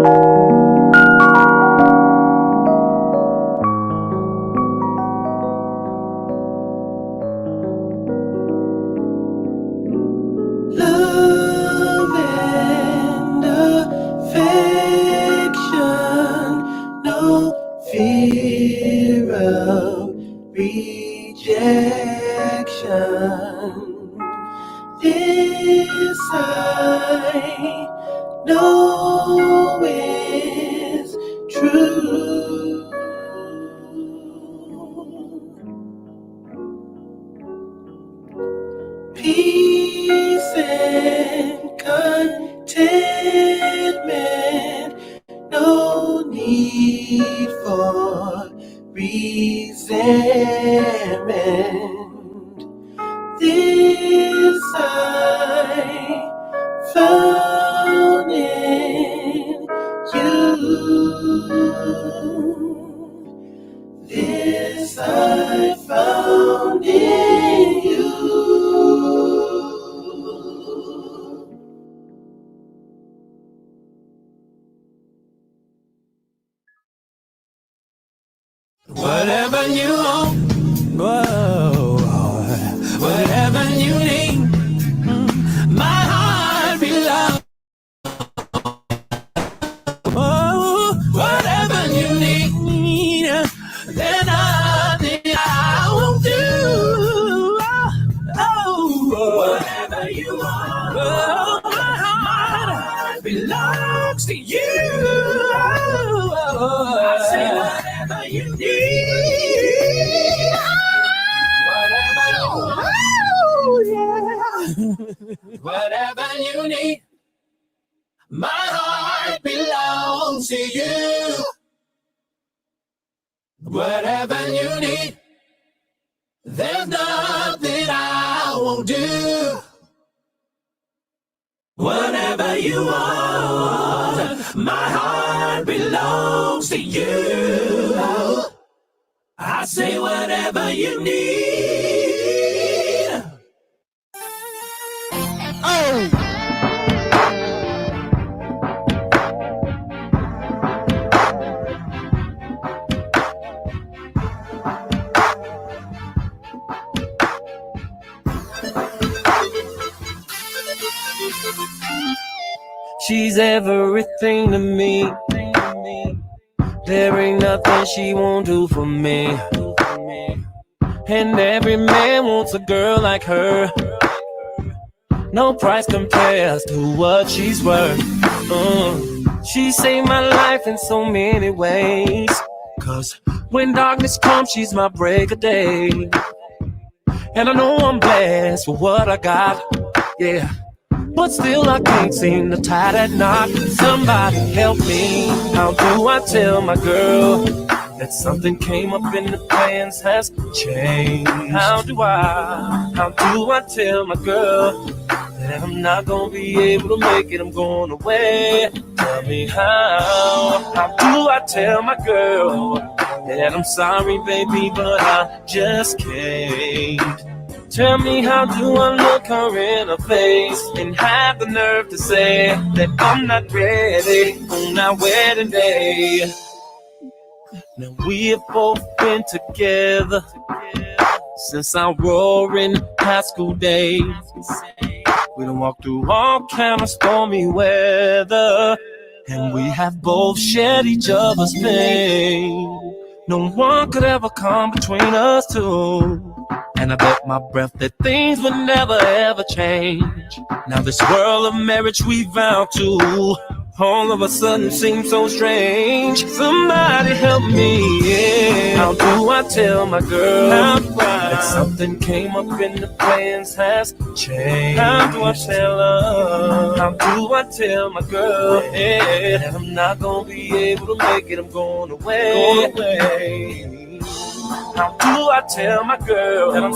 Love and affection, no fear of rejection. This I know is true. Peace and contentment, no need for resentment. This I found in you. This I found in you. Whatever you want, whoa, whatever you need, my heart belongs. Oh, whatever you need, then nothing I won't do. Oh, whatever you want, oh, my heart belongs to you. Oh, I say whatever you need, whatever you want, whatever you need. My heart belongs to you. Whatever you need, there's nothing I won't do. Whatever you want, my heart belongs to you. I say whatever you need. Oh! She's everything to me. There ain't nothing she won't do for me. And every man wants a girl like her. No price compares to what she's worth. She saved my life in so many ways. 'Cause when darkness comes, she's my break of day. And I know I'm blessed for what I got, yeah. But still I can't seem to tie that knot. Somebody help me. How do I tell my girl that something came up in the plans has changed? How do I tell my girl that I'm not gonna be able to make it, I'm going away? Tell me how do I tell my girl that I'm sorry baby, but I just can't? Tell me how do I look her in her face and have the nerve to say that I'm not ready on our wedding day? Now we have both been together since our roaring high school days. We done walked through all kind of stormy weather, and we have both shared each other's pain. No one could ever come between us two, and I bet my breath that things would never ever change. Now this world of marriage we vowed to, all of a sudden seems so strange. Somebody help me, yeah. How do I tell my girl that something came up in the plans has changed? How do I tell her? How do I tell my girl, yeah, that I'm not gonna be able to make it, I'm going away? How do I tell my girl that I'm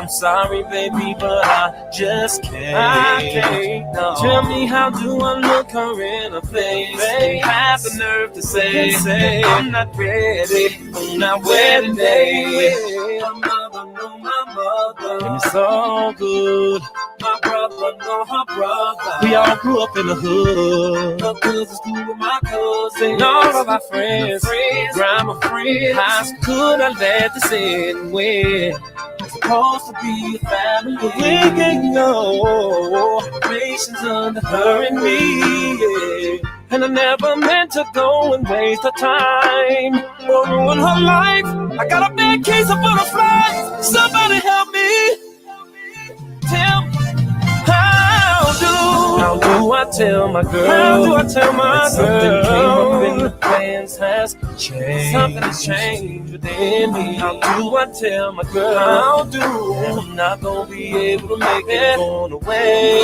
sorry, baby, but I just can't? I can't, no. Tell me how do I look her in her face and have the nerve to say I'm not ready on our wedding day. My mother, no, my mother, and it's all good. My brother, brother nor her brother. We all grew up in the hood. Her cousins grew with my cousins. All of our friends, grandma friends, high school I let this in with. It's supposed to be a family. We ain't no patience under her and me. Yeah. And I never meant to go and waste her time or ruin her life. I got a bad case of butterflies. Somebody help me. Tell me, how do I tell my girl? How do I tell my girl? Something came up in the plans has changed. Something has changed within me. How do I tell my girl? How do I'm not gonna be able to make it going away?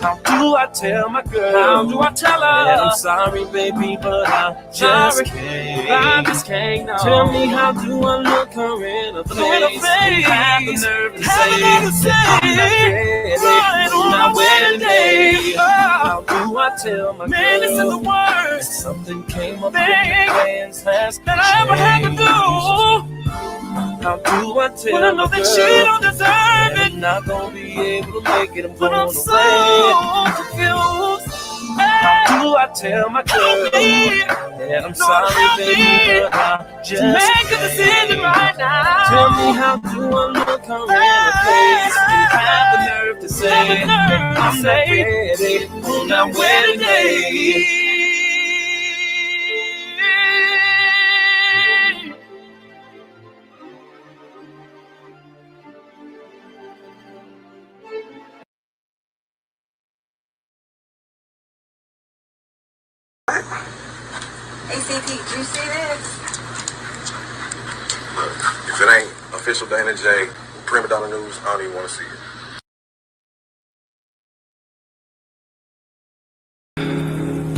How do I tell my girl? How do I tell her that I'm sorry, baby, but I just can't. I just can't. No. Tell me, how do I look her in the face? Have the nerve to say I'm not ready on my wedding day. How do I tell my girl? Man, this is the worst. Something came up in the plans that I ever had to do. How do I tell when I know that she don't deserve it? I'm not gonna be able to make it. I'm going away. So confused. How do I tell my girl that I'm sorry, baby, but I just make a decision right now? Tell me, how do I look her in the face? Have the nerve to say I'm not ready on my wedding day. ACP, do you see this? Look, if it ain't official Dana J, Prima Donna News, I don't even want to see it.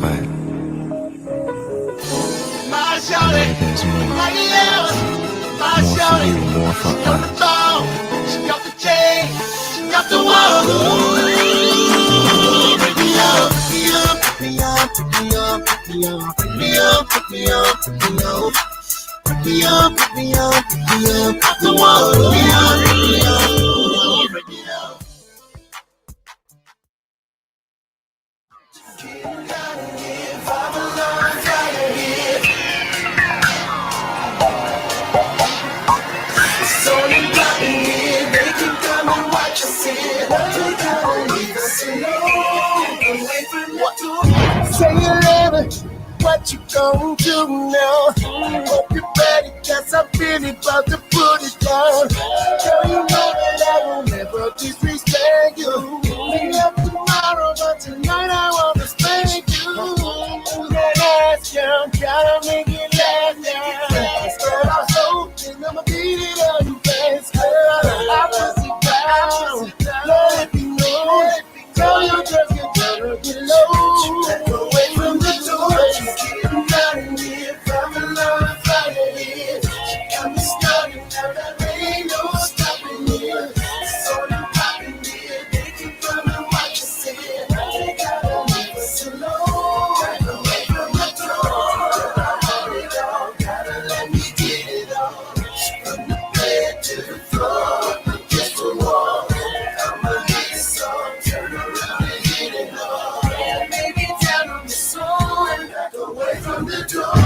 But there's more. More for you, more for us. She got the chain, she got the wall. Pick me up, pick me up, pick me up, pick me up, pick me up, pick me up, pick me up, pick me up, pick me up, off the wall. Pick me up, pick me up, pick me up. So you got me here, they can come and watch us here. They gotta leave us alone, away from the door. Say you love it, what you gon' do now? Hope you're ready, cause I'm really about to put it down. Girl, you know that I will never disrespect you. We love tomorrow, but tonight I wanna spank you. That ass, girl, gotta make it last now. Girl, I'm so I'ma beat it on you fast, girl. I pussy down, let it be known. Tell your girls you better get low. Back away from the door. She's getting out of here, from the line, fighting here. She got me started, now there ain't no stopping here. So you popping here, they can come and watch us here. They gotta leave us alone. Back away from the door. I want it all, gotta let me get it all. From the bed to the floor, against the wall. I'ma hit the song, turn around and hit it all. Yeah, maybe down on the soul and back away from the door.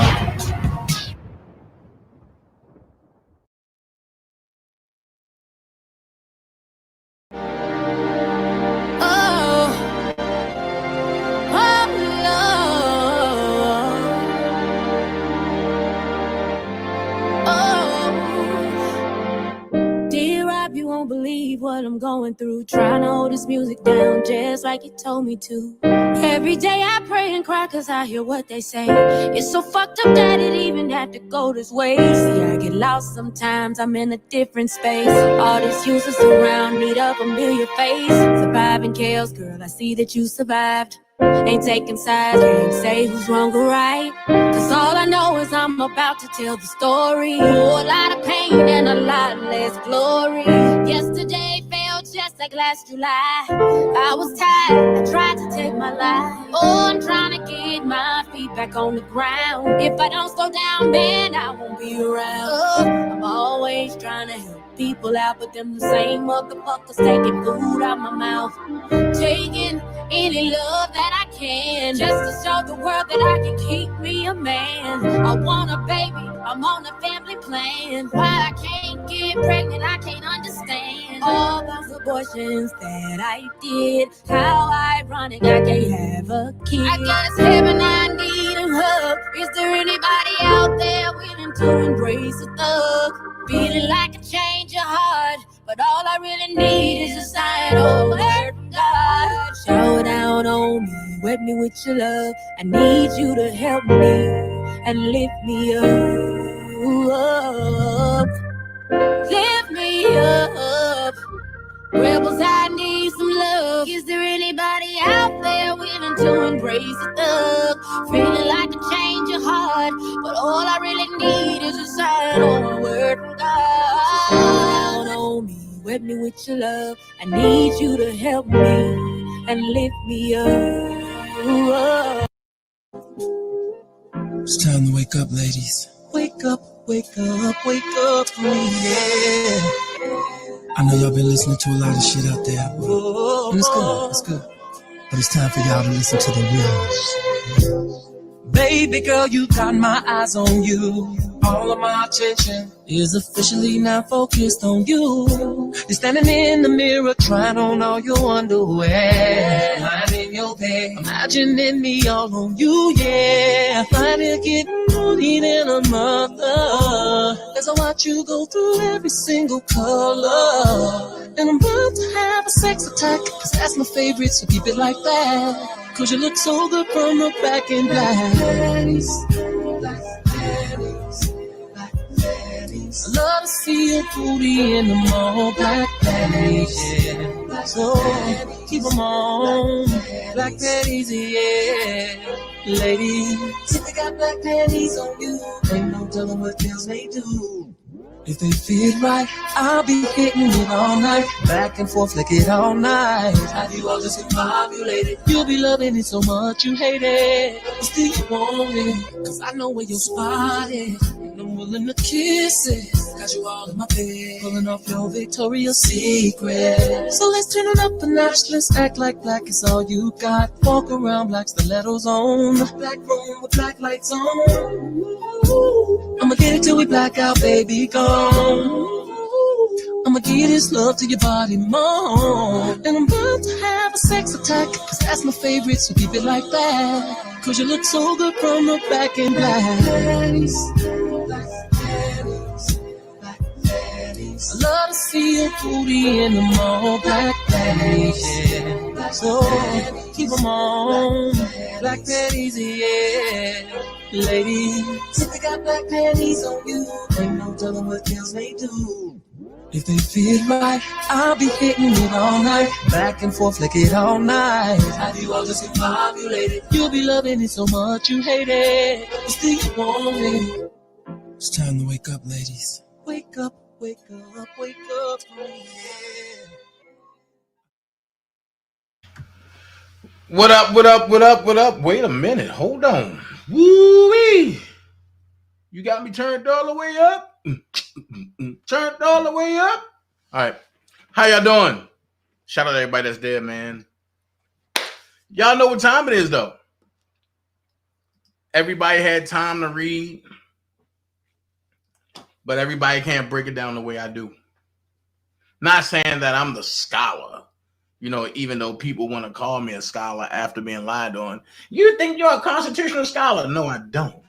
You won't believe what I'm going through, trying to hold this music down just like you told me to. Every day I pray and cry cause I hear what they say. It's so fucked up that it even had to go this way. See, I get lost sometimes, I'm in a different space. All these users around need a familiar face. Surviving chaos, girl, I see that you survived. Ain't taking sides, can't say who's wrong or right. Cause all I know is I'm about to tell the story. Oh, a lot of pain and a lot less glory. Yesterday felt just like last July. I was tired, I tried to take my life. Oh, I'm trying to get my feet back on the ground. If I don't slow down, man, I won't be around. Oh, I'm always trying to help. people out, but them the same motherfuckers taking food out my mouth. Taking any love that I can, just to show the world that I can keep me a man. I want a baby, I'm on a family plan. Why I can't get pregnant, I can't understand. All those abortions that I did, how ironic I can't have a kid. I guess heaven I need a hug. Is there anybody out there willing to embrace a thug? Feeling like a change of heart, but all I really need is a sign or a word from God. Shower down on me, wet me with your love. I need you to help me and lift me up. Lift me up. Rebels, I need some love. Is there anybody out there willing to embrace a thug? Feeling like a change of heart, but all I really need is a sign or a word from God. Down on me, wet me with your love. I need you to help me and lift me up. It's time to wake up, ladies. Wake up, wake up, wake up for me, yeah. I know y'all been listening to a lot of shit out there, and it's good, but it's time for y'all to listen to the real. Baby girl, you got my eyes on you. All of my attention is officially now focused on you. You're standing in the mirror, trying on all your underwear, lying in your bed, imagining me all on you, yeah. Finally getting booty than a mother, as I watch you go through every single color. And I'm about to have a sex attack, cause that's my favorite, so keep it like that. Cause you look so good from the back in black panties, black panties, black panties. I love to see your booty in them all black panties, yeah. So keep them on, black panties, yeah. Ladies, if they got black panties on you, ain't no telling what girls may do. If they fit right, I'll be hitting it all night, back and forth, lick it all night. Have you all just get populated? You'll be loving it so much you hate it. But still you want it, cause I know where your spot is, and I'm willing to kiss it. Got you all in my bed, pulling off your Victoria's Secret. So let's turn it up a notch, let's act like black is all you got. Walk around black stilettos on, black room with black lights on. I'ma get it till we black out, baby, gone. I'ma give this love to your body more. And I'm about to have a sex attack, cause that's my favorite, so keep it like that. Cause you look so good from the back in black panties, black panties, black panties. I love to see your booty in them all black panties, yeah. So keep them on, black panties, yeah. Ladies, if they got black panties on you, ain't no telling what girls may do. If they fit right, I'll be hitting it all night, back and forth, lick it all night. Have you all just get populated? You'll be loving it so much you hate it, but still you want it. It's time to wake up, ladies. Wake up, wake up, wake up, yeah. What up, what up, what up, what up? Wait a minute, hold on. Woo-wee! You got me turned all the way up? Turned all the way up? All right. How y'all doing? Shout out to everybody that's there, man. Y'all know what time it is, though. Everybody had time to read, but everybody can't break it down the way I do. Not saying that I'm the scholar. You know, even though people want to call me a scholar after being lied on. You think you're a constitutional scholar? No, I don't.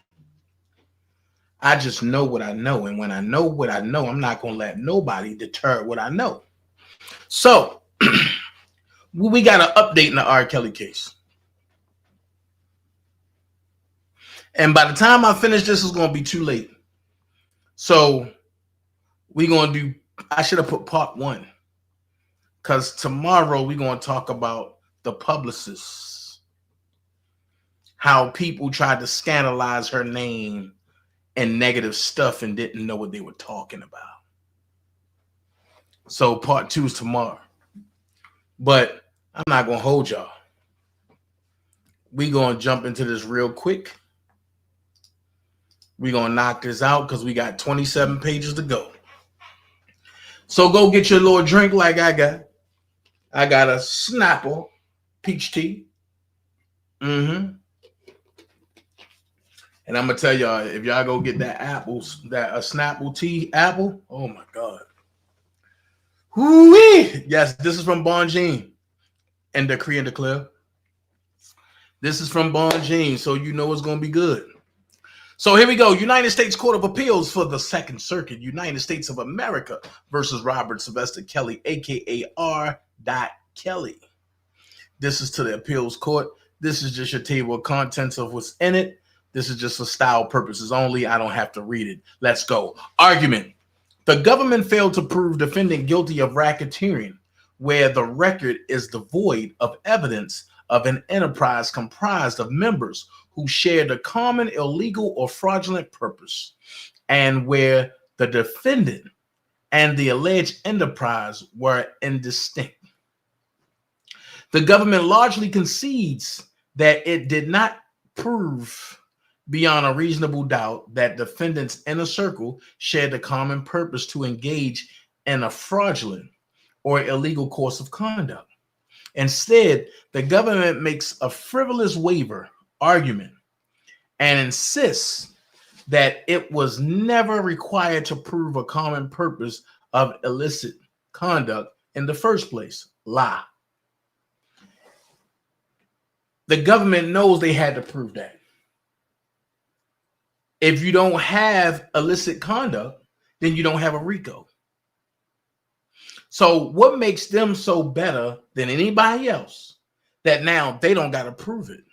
I just know what I know. And when I know what I know, I'm not going to let nobody deter what I know. So, we got an update in the R. Kelly case. And by the time I finish this, it's going to be too late. So, we're going to do, I should have put part 1. Because tomorrow we're going to talk about the publicists. How people tried to scandalize her name and negative stuff and didn't know what they were talking about. So part 2 is tomorrow. But I'm not going to hold y'all. We're going to jump into this real quick. We're going to knock this out because we got 27 pages to go. So go get your little drink like I got. I got a Snapple peach tea. And I'm gonna tell y'all, if y'all go get that apples, that a Snapple tea apple, oh my god. Whoo-wee! Yes, this is from Bon Jean and Decree and Declare. This is from Bon Jean, so you know it's gonna be good. So here we go. United States Court of Appeals for the Second Circuit, United States of America versus Robert Sylvester Kelly, aka R. Kelly. This is to the appeals court. This is just your table of contents of what's in it. This is just for style purposes only. I don't have to read it. Let's go. Argument. The government failed to prove defendant guilty of racketeering, where the record is devoid of evidence of an enterprise comprised of members who shared a common illegal or fraudulent purpose, and where the defendant and the alleged enterprise were indistinct. The government largely concedes that it did not prove beyond a reasonable doubt that defendants' inner circle shared the common purpose to engage in a fraudulent or illegal course of conduct. Instead, the government makes a frivolous waiver argument and insists that it was never required to prove a common purpose of illicit conduct in the first place. Lie. The government knows they had to prove that. If you don't have illicit conduct, then you don't have a RICO. So what makes them so better than anybody else that now they don't got to prove it?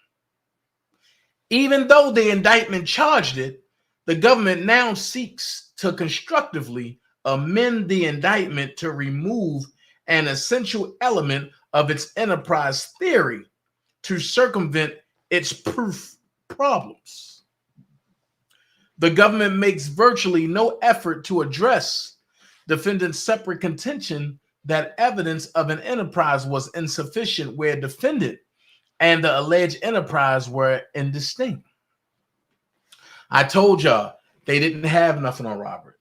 Even though the indictment charged it, the government now seeks to constructively amend the indictment to remove an essential element of its enterprise theory to circumvent its proof problems. The government makes virtually no effort to address defendant's separate contention that evidence of an enterprise was insufficient where defendant and the alleged enterprise were indistinct. I told y'all they didn't have nothing on Robert.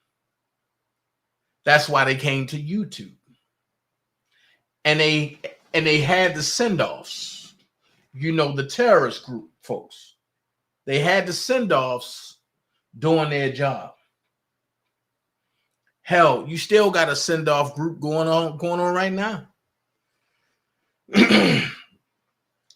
That's why they came to YouTube. And they had the send-offs. You know, the terrorist group folks. They had the send-offs doing their job. Hell, you still got a send-off group going on right now.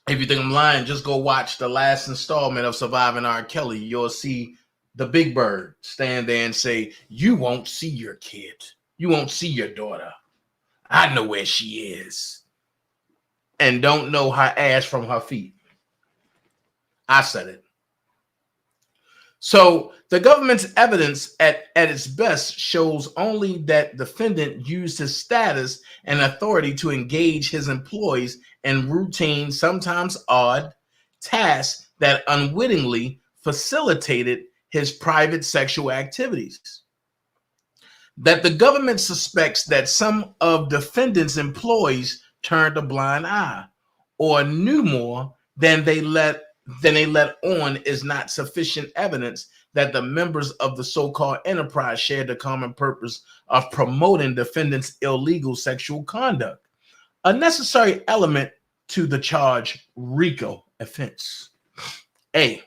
If you think I'm lying, just go watch the last installment of Surviving R. Kelly. You'll see the big bird stand there and say, "You won't see your kid. You won't see your daughter. I know where she is." And don't know her ass from her feet. I said it. So the government's evidence at its best shows only that defendant used his status and authority to engage his employees in routine, sometimes odd, tasks that unwittingly facilitated his private sexual activities. That the government suspects that some of defendant's employees turned a blind eye or knew more than they let on is not sufficient evidence that the members of the so-called enterprise shared the common purpose of promoting defendant's illegal sexual conduct, a necessary element to the charge RICO offense. A.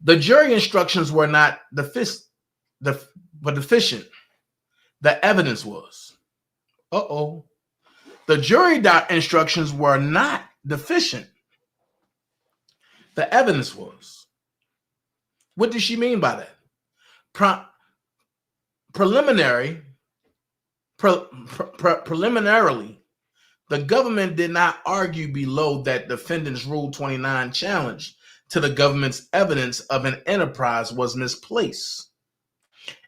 The jury instructions were not deficient. The evidence was. The jury instructions were not deficient. The evidence was. What did she mean by that? Preliminarily, the government did not argue below that defendant's Rule 29 challenge to the government's evidence of an enterprise was misplaced,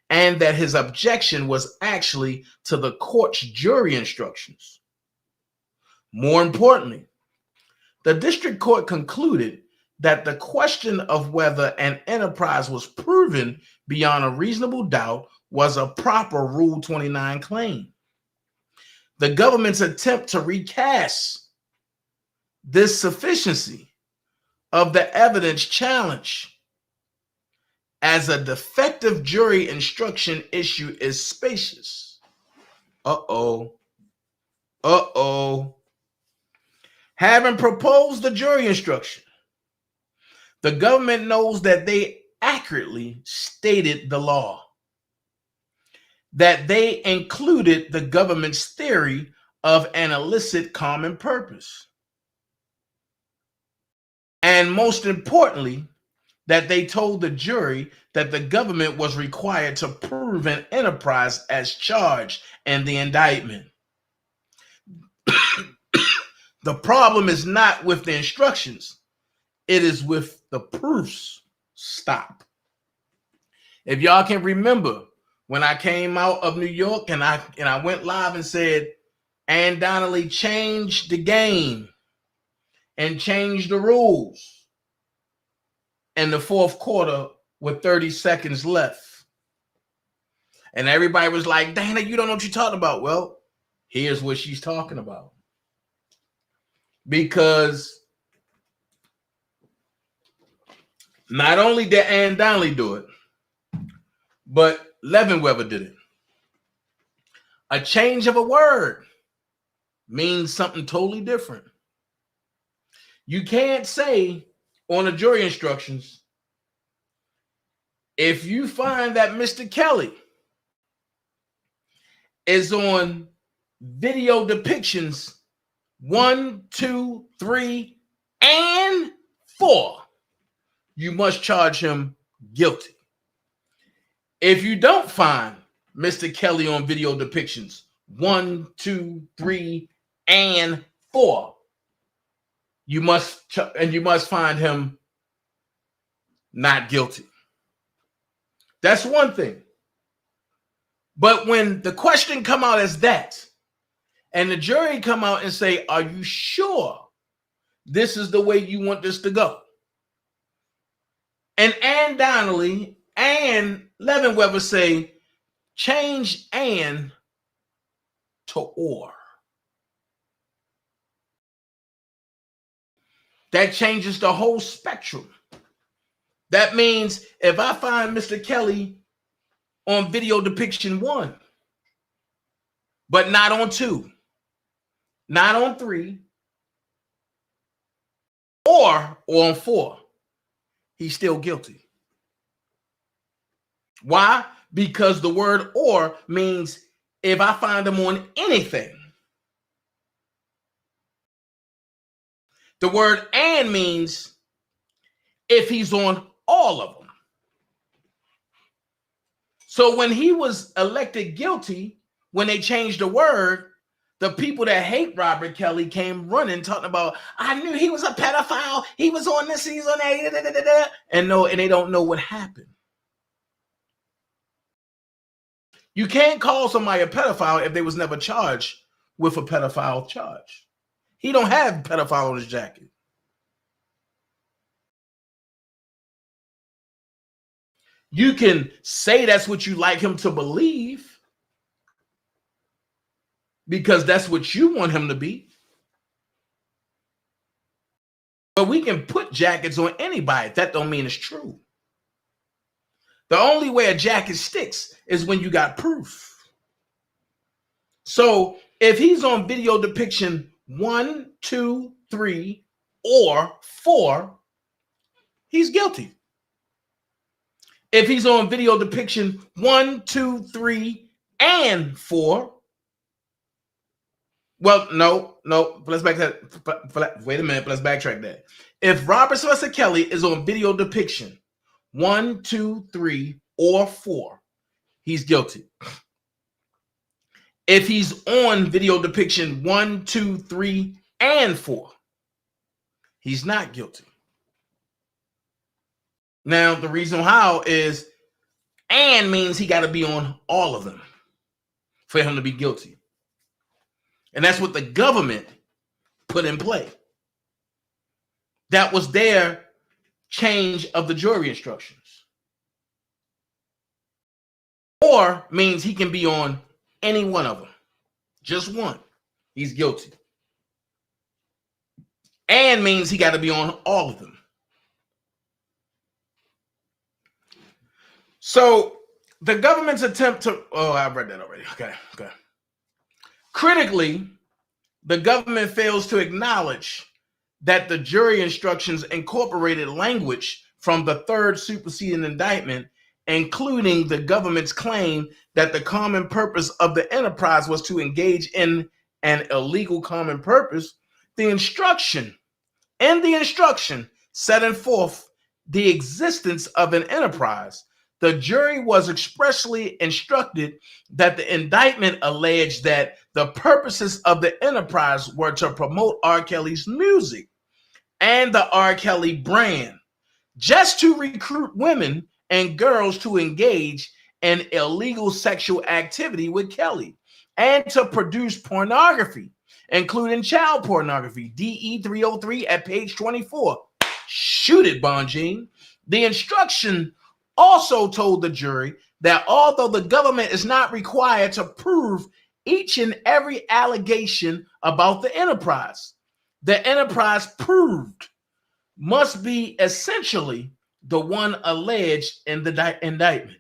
and that his objection was actually to the court's jury instructions. More importantly, the district court concluded that the question of whether an enterprise was proven beyond a reasonable doubt was a proper Rule 29 claim. The government's attempt to recast this sufficiency of the evidence challenge as a defective jury instruction issue is spacious. Uh-oh. Uh-oh. Having proposed the jury instruction, the government knows that they accurately stated the law, that they included the government's theory of an illicit common purpose, and most importantly, that they told the jury that the government was required to prove an enterprise as charged in the indictment. The problem is not with the instructions, it is with the proofs. Stop. If y'all can remember, when I came out of New York and I went live and said, and Donnelly changed the game and changed the rules in the fourth quarter with 30 seconds left. And everybody was like, Dana, you don't know what you're talking about. Well, here's what she's talking about. Because not only did Ann Donnelly do it, but Leavenweber did it. A change of a word means something totally different. You can't say on the jury instructions, if you find that Mr. Kelly is on video depictions 1, 2, 3, and 4, you must charge him guilty. If you don't find Mr. Kelly on video depictions 1, 2, 3, and 4, you must find him not guilty. That's one thing. But when the question come out as that, and the jury come out and say, are you sure this is the way you want this to go? And Ann Donnelly and Leavenweber say, change and to or. That changes the whole spectrum. That means if I find Mr. Kelly on video depiction 1, but not on 2, not on 3, or on 4, he's still guilty. Why? Because the word or means if I find him on anything. The word and means if he's on all of them. So when he was elected guilty, when they changed the word, the people that hate Robert Kelly came running talking about, I knew he was a pedophile. He was on this, he's on that, and they don't know what happened. You can't call somebody a pedophile if they was never charged with a pedophile charge. He don't have pedophile on his jacket. You can say that's what you like him to believe because that's what you want him to be. But we can put jackets on anybody. That don't mean it's true. The only way a jacket sticks is when you got proof. So if he's on video depiction 1, 2, 3, or 4, he's guilty. If he's on video depiction 1, 2, 3, and 4, well, no, let's back that. Wait a minute, let's backtrack that. If Robert Sylvester Kelly is on video depiction 1, 2, 3, or 4, he's guilty. If he's on video depiction 1, 2, 3, and 4, he's not guilty. Now, the reason how is and means he got to be on all of them for him to be guilty. And that's what the government put in play. That was their change of the jury instructions. Or means he can be on any one of them. Just one. He's guilty. And means he got to be on all of them. So the government's attempt to, I read that already. Okay. Critically, the government fails to acknowledge that the jury instructions incorporated language from the third superseding indictment, including the government's claim that the common purpose of the enterprise was to engage in an illegal common purpose. The instruction setting forth the existence of an enterprise. The jury was expressly instructed that the indictment alleged that the purposes of the enterprise were to promote R. Kelly's music and the R. Kelly brand, just to recruit women and girls to engage in illegal sexual activity with Kelly, and to produce pornography, including child pornography. DE 303 at page 24. Shoot it, Bonjean. The instruction also told the jury that although the government is not required to prove each and every allegation about the enterprise proved must be essentially the one alleged in the indictment.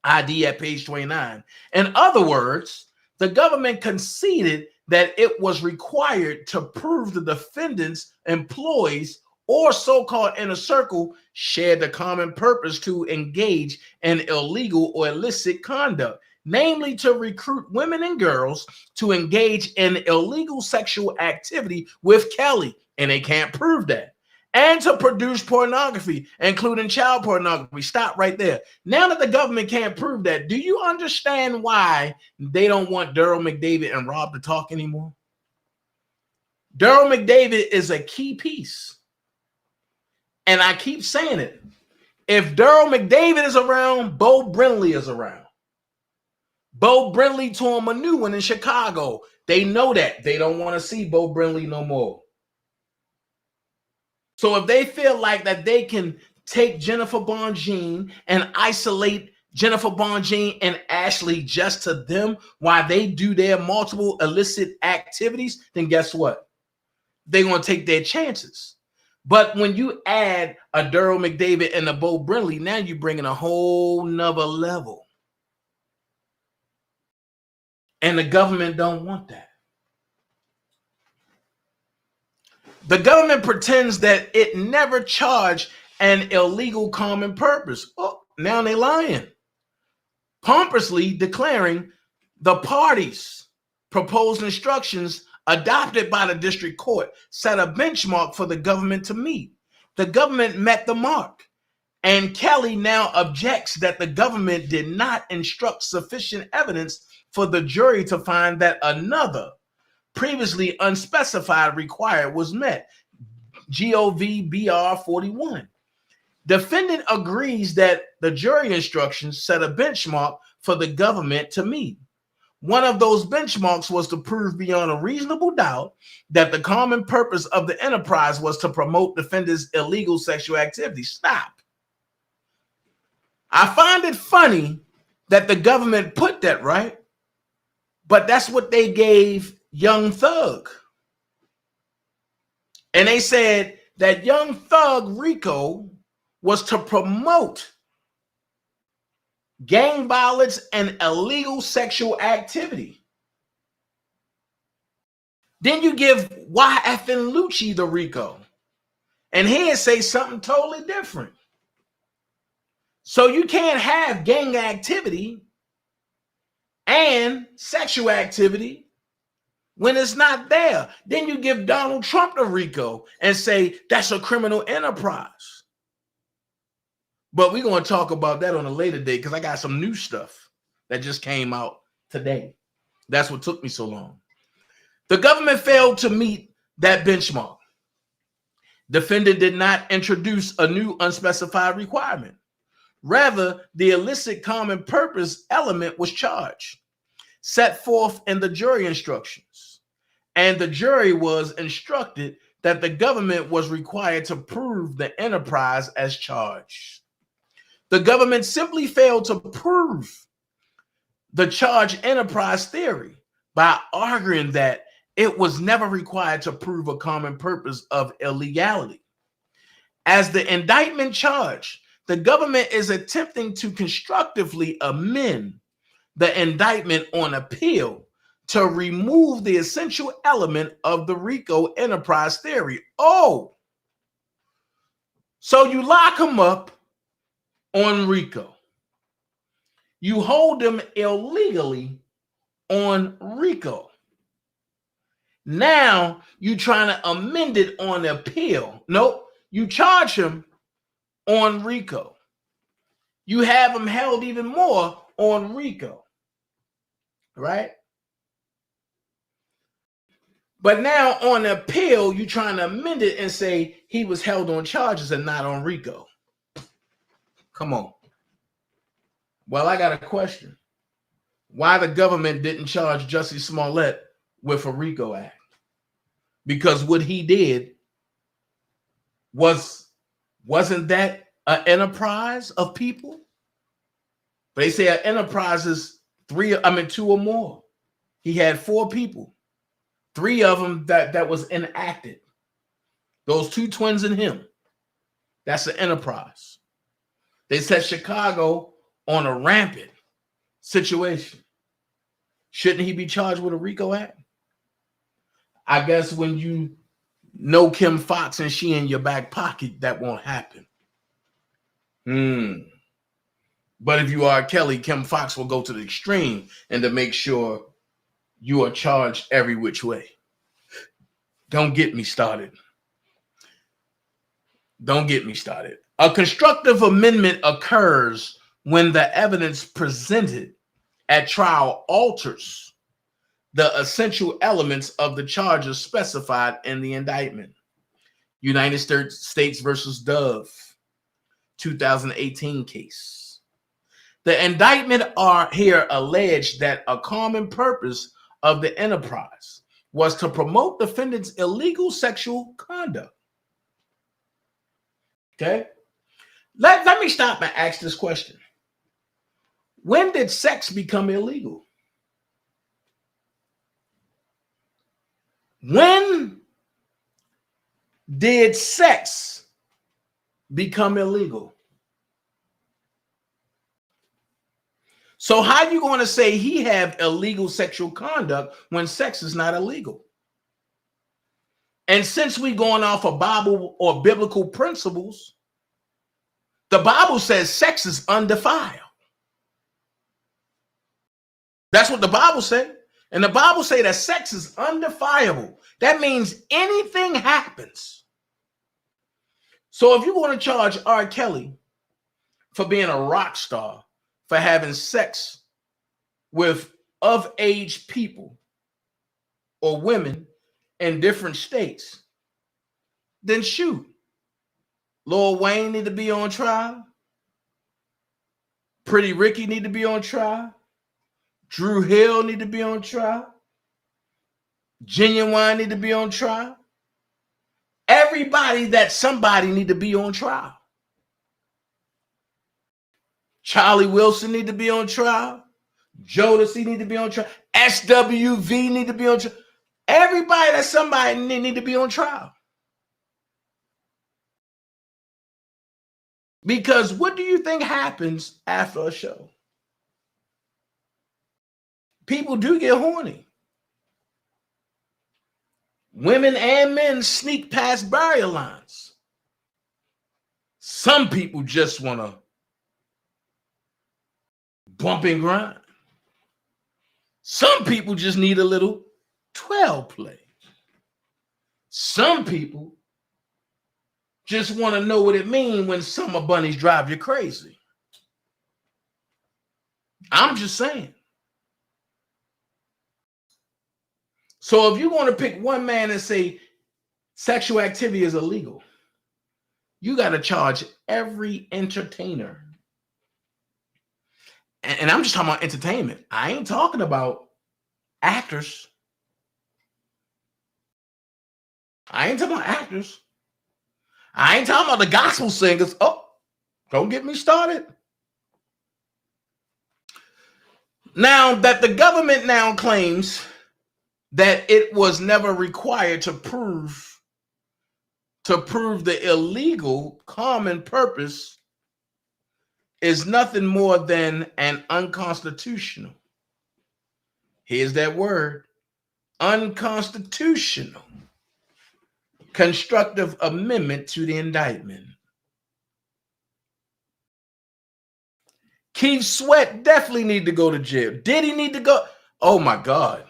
ID at page 29. In other words, the government conceded that it was required to prove the defendant's employees or so-called inner circle shared the common purpose to engage in illegal or illicit conduct, namely to recruit women and girls to engage in illegal sexual activity with Kelly, and they can't prove that, and to produce pornography, including child pornography. Stop right there. Now that the government can't prove that, do you understand why they don't want Daryl McDavid and Rob to talk anymore? Daryl McDavid is a key piece. And I keep saying it. If Daryl McDavid is around, Bo Brinley is around. Bo Brinley tore him a new one in Chicago. They know that. They don't want to see Bo Brinley no more. So if they feel like that they can take Jennifer Bonjean and isolate Jennifer Bonjean and Ashley just to them while they do their multiple illicit activities, then guess what? They're going to take their chances. But when you add a Daryl McDavid and a Bo Brinley, now you're bringing a whole nother level. And the government don't want that. The government pretends that it never charged an illegal common purpose. Oh, now they're lying. Pompously declaring the parties' proposed instructions adopted by the district court set a benchmark for the government to meet. The government met the mark, and Kelly now objects that the government did not instruct sufficient evidence for the jury to find that another previously unspecified required was met. GOV-BR 41. Defendant agrees that the jury instructions set a benchmark for the government to meet. One of those benchmarks was to prove beyond a reasonable doubt that the common purpose of the enterprise was to promote defendant's illegal sexual activity. Stop. I find it funny that the government put that, right? But that's what they gave Young Thug. And they said that Young Thug Rico was to promote gang violence and illegal sexual activity. Then you give YFN Lucci the Rico, and he'd say something totally different. So you can't have gang activity and sexual activity when it's not there. Then you give Donald Trump the Rico and say that's a criminal enterprise. But we're going to talk about that on a later date because I got some new stuff that just came out today. That's what took me so long. The government failed to meet that benchmark. Defendant did not introduce a new unspecified requirement. Rather, the illicit common purpose element was charged, set forth in the jury instructions. And the jury was instructed that the government was required to prove the enterprise as charged. The government simply failed to prove the charged enterprise theory by arguing that it was never required to prove a common purpose of illegality. As the indictment charged, the government is attempting to constructively amend the indictment on appeal to remove the essential element of the RICO enterprise theory. Oh, so you lock them up on RICO. You hold them illegally on RICO. Now you trying to amend it on appeal. Nope, you charge him on RICO. You have him held even more on RICO, right? But now on appeal, you trying to amend it and say he was held on charges and not on RICO. Come on. Well, I got a question. Why the government didn't charge Jussie Smollett with a RICO act? Because what he did wasn't that an enterprise of people? They say an enterprise is two or more. He had 4 people. 3 of them that was enacted. Those 2 twins and him. That's an enterprise. They set Chicago on a rampant situation. Shouldn't he be charged with a RICO act? I guess when you know Kim Fox and she in your back pocket, that won't happen. But if you are Kelly, Kim Fox will go to the extreme and to make sure you are charged every which way. Don't get me started. Don't get me started. A constructive amendment occurs when the evidence presented at trial alters the essential elements of the charges specified in the indictment. United States versus Dove, 2018 case. The indictment are here alleged that a common purpose of the enterprise was to promote defendants' illegal sexual conduct. Okay? Let me stop and ask this question. When did sex become illegal? When did sex become illegal? So how you going to say he have illegal sexual conduct when sex is not illegal? And since we going off of Bible or biblical principles, the Bible says sex is undefiled. That's what the Bible says. And the Bible say that sex is undefilable. That means anything happens. So if you want to charge R. Kelly for being a rock star, for having sex with of-age people or women in different states, then shoot. Lil Wayne need to be on trial. Pretty Ricky need to be on trial. Drew Hill need to be on trial. Genuine need to be on trial. Everybody that's somebody need to be on trial. Charlie Wilson need to be on trial. Jodeci need to be on trial. SWV need to be on trial. Everybody that's somebody need to be on trial. Because what do you think happens after a show? People do get horny. Women and men sneak past barrier lines. Some people just want to bump and grind. Some people just need a little 12 play. Some people just want to know what it means when summer bunnies drive you crazy. I'm just saying. So if you're going to pick one man and say sexual activity is illegal, you got to charge every entertainer. And I'm just talking about entertainment. I ain't talking about actors. I ain't talking about actors. I ain't talking about the gospel singers. Oh, don't get me started. Now that the government now claims that it was never required to prove the illegal common purpose is nothing more than an unconstitutional Here's that word. Unconstitutional. Constructive amendment to the indictment. Keith Sweat definitely need to go to jail. Did he need to go? Oh my God.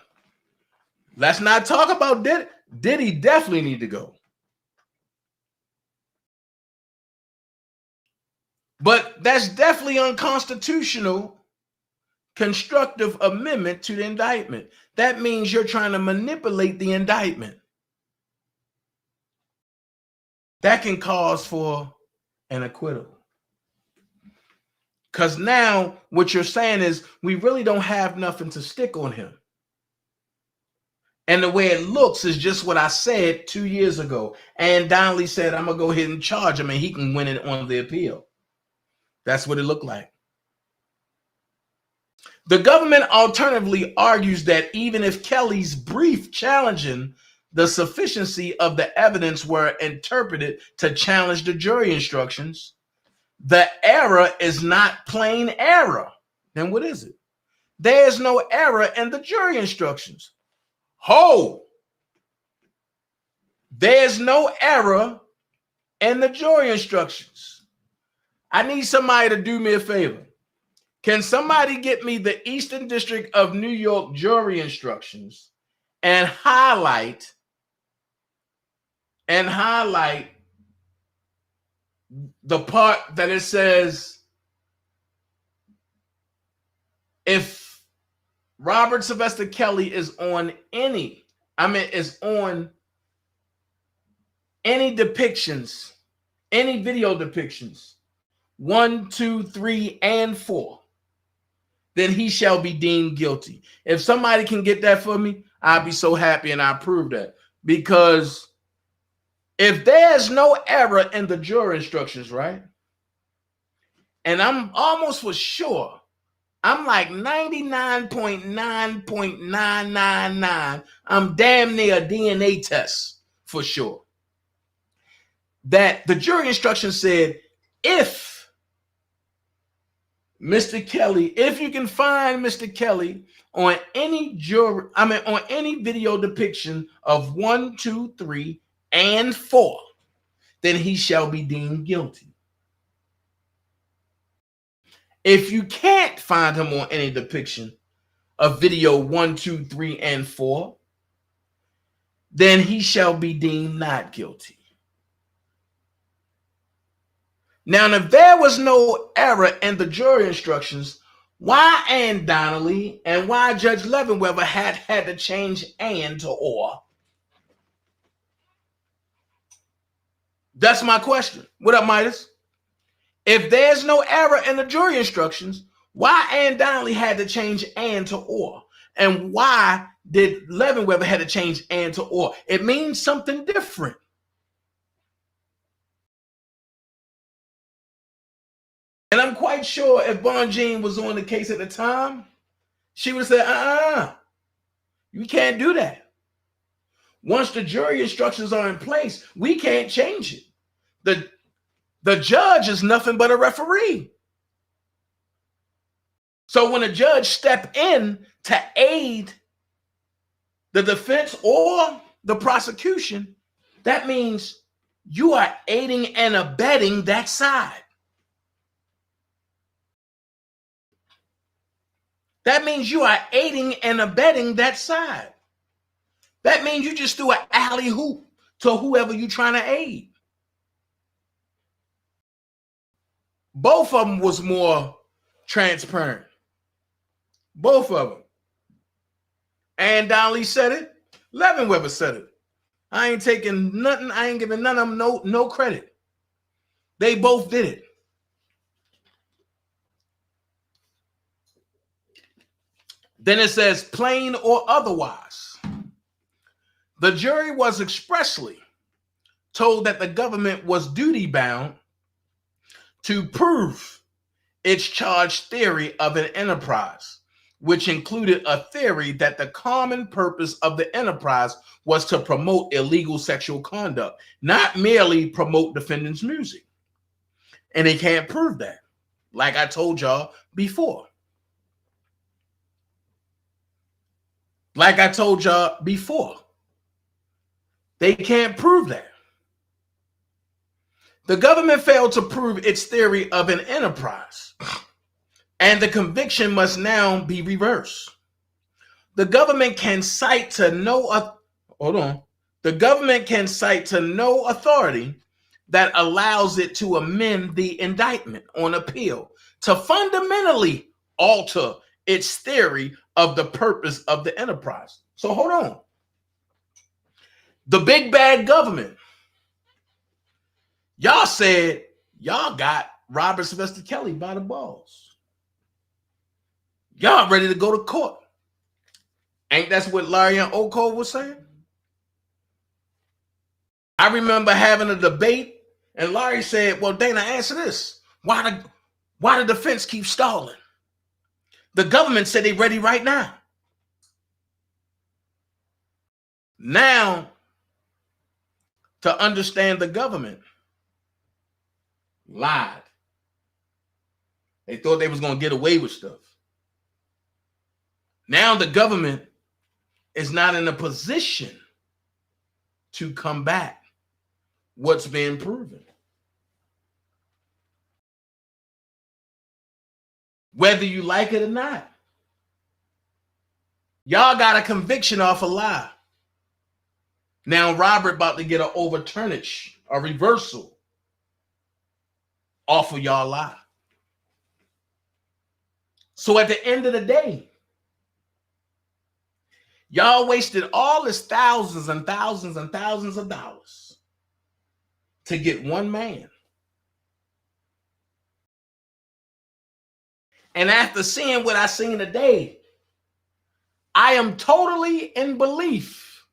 Let's not talk about did. Did he definitely need to go? But that's definitely unconstitutional. Constructive amendment to the indictment. That means you're trying to manipulate the indictment. That can cause for an acquittal. Because now what you're saying is we really don't have nothing to stick on him. And the way it looks is just what I said 2 years ago. And Donnelly said, I'm going to go ahead and charge him and he can win it on the appeal. That's what it looked like. The government alternatively argues that even if Kelly's brief challenging the sufficiency of the evidence were interpreted to challenge the jury instructions, the error is not plain error. Then what is it? There's no error in the jury instructions. There's no error in the jury instructions. I need somebody to do me a favor. Can somebody get me the Eastern District of New York jury instructions and highlight the part that it says if Robert Sylvester Kelly is on any depictions, any video depictions, 1, 2, 3, and 4, then he shall be deemed guilty. If somebody can get that for me, I'll be so happy and I approve that. Because if there's no error in the jury instructions, right? And I'm almost for sure, I'm like 99.9.999. I'm damn near a DNA test for sure. That the jury instruction said, if Mr. Kelly, if you can find Mr. Kelly on any on any video depiction of 1, 2, 3, and 4, then he shall be deemed guilty. If you can't find him on any depiction of video 1, 2, 3, and 4, then he shall be deemed not guilty. Now, if there was no error in the jury instructions, why Ann Donnelly and why Judge Leavenweather had to change "and" to "or"? That's my question. What up, Midas? If there's no error in the jury instructions, why Ann Donnelly had to change "and" to "or"? And why did Leavenweather had to change "and" to "or"? It means something different. And I'm quite sure if Bon Jean was on the case at the time, she would say, you can't do that. Once the jury instructions are in place, we can't change it. The judge is nothing but a referee. So when a judge step in to aid the defense or the prosecution, that means you are aiding and abetting that side. That means you are aiding and abetting that side. That means you just threw an alley-oop to whoever you're trying to aid. Both of them was more transparent. Both of them. Ann Donnelly said it. Leavenweather said it. I ain't taking nothing. I ain't giving none of them no credit. They both did it. Then it says plain or otherwise. The jury was expressly told that the government was duty bound to prove its charged theory of an enterprise, which included a theory that the common purpose of the enterprise was to promote illegal sexual conduct, not merely promote defendant's music. And they can't prove that, like I told y'all before. Like I told y'all before, they can't prove that. The government failed to prove its theory of an enterprise, and the conviction must now be reversed. The government can cite to no The government can cite to no authority that allows it to amend the indictment on appeal to fundamentally alter its theory of the purpose of the enterprise. So hold on. The big bad government, y'all said y'all got Robert Sylvester Kelly by the balls. Y'all ready to go to court. Ain't that's what Larry and Oko was saying? I remember having a debate, and Larry said, well, Dana, answer this. Why the defense keep stalling? The government said they're ready right now. Now, to understand the government, lied. They thought they was going to get away with stuff. Now the government is not in a position to combat what's being proven. Whether you like it or not. Y'all got a conviction off a lie. Now Robert about to get an overturnage, a reversal off of y'all lie. So at the end of the day, y'all wasted all this thousands and thousands and thousands of dollars to get one man. And after seeing what I seen today, I am totally in belief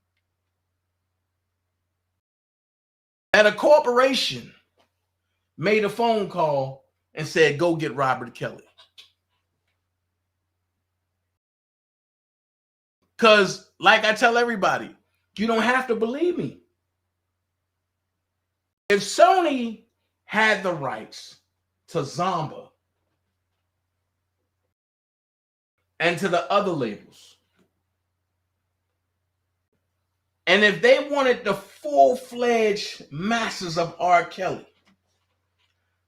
that a corporation made a phone call and said, go get Robert Kelly. Because, like I tell everybody, you don't have to believe me. If Sony had the rights to Zomba and to the other labels, and if they wanted the full-fledged masters of R. Kelly,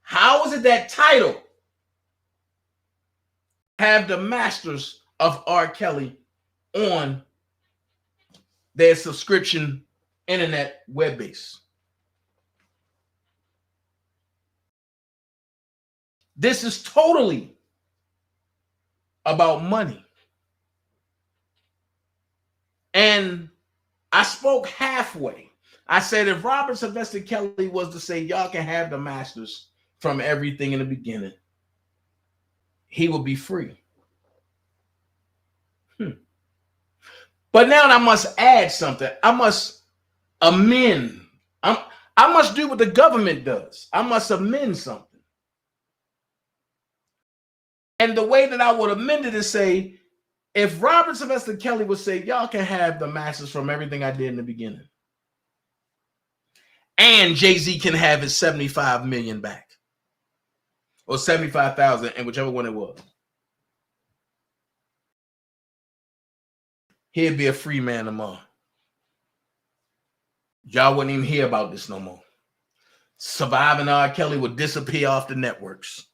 how is it that Tidal have the masters of R. Kelly on their subscription internet web base? This is totally about money. And I spoke halfway. I said if Robert Sylvester Kelly was to say y'all can have the masters from everything in the beginning, he would be free. But now I must add something. I must amend. I must do what the government does. I must amend something. And the way that I would amend it is say, if Robert Sylvester Kelly would say, y'all can have the masters from everything I did in the beginning, and Jay-Z can have his 75 million back, or 75,000, and whichever one it was, he'd be a free man tomorrow. Y'all wouldn't even hear about this no more. Surviving R. Kelly would disappear off the networks.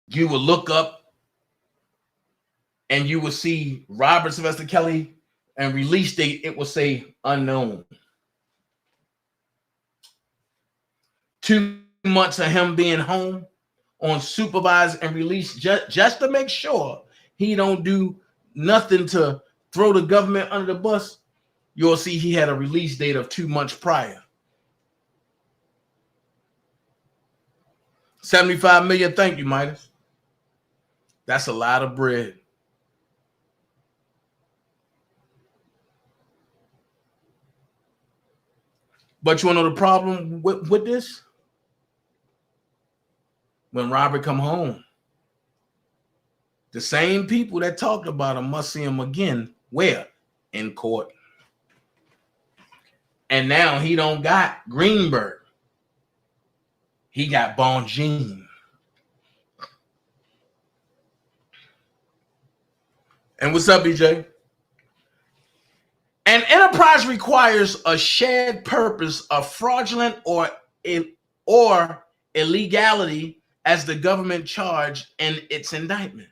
You will look up and you will see Robert Sylvester Kelly and release date, it will say unknown. 2 months of him being home on supervised and released just to make sure he don't do nothing to throw the government under the bus. You'll see he had a release date of 2 months prior. 75 million, thank you, Midas. That's a lot of bread. But you want to know the problem with this? When Robert come home, the same people that talked about him must see him again. Where? In court. And now he don't got Greenberg. He got Bongine. And what's up, BJ? An enterprise requires a shared purpose of fraudulent or illegality as the government charged in its indictment.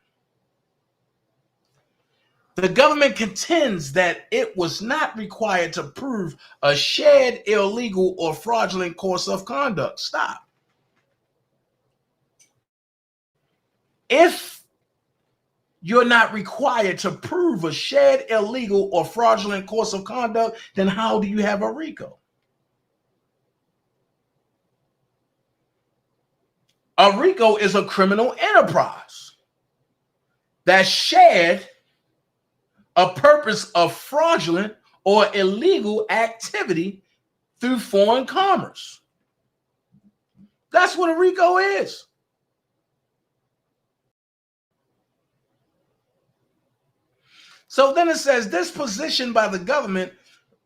The government contends that it was not required to prove a shared illegal or fraudulent course of conduct. Stop. If you're not required to prove a shared illegal or fraudulent course of conduct, then how do you have a RICO? A RICO is a criminal enterprise that shared a purpose of fraudulent or illegal activity through foreign commerce. That's what a RICO is. So then it says, this position by the government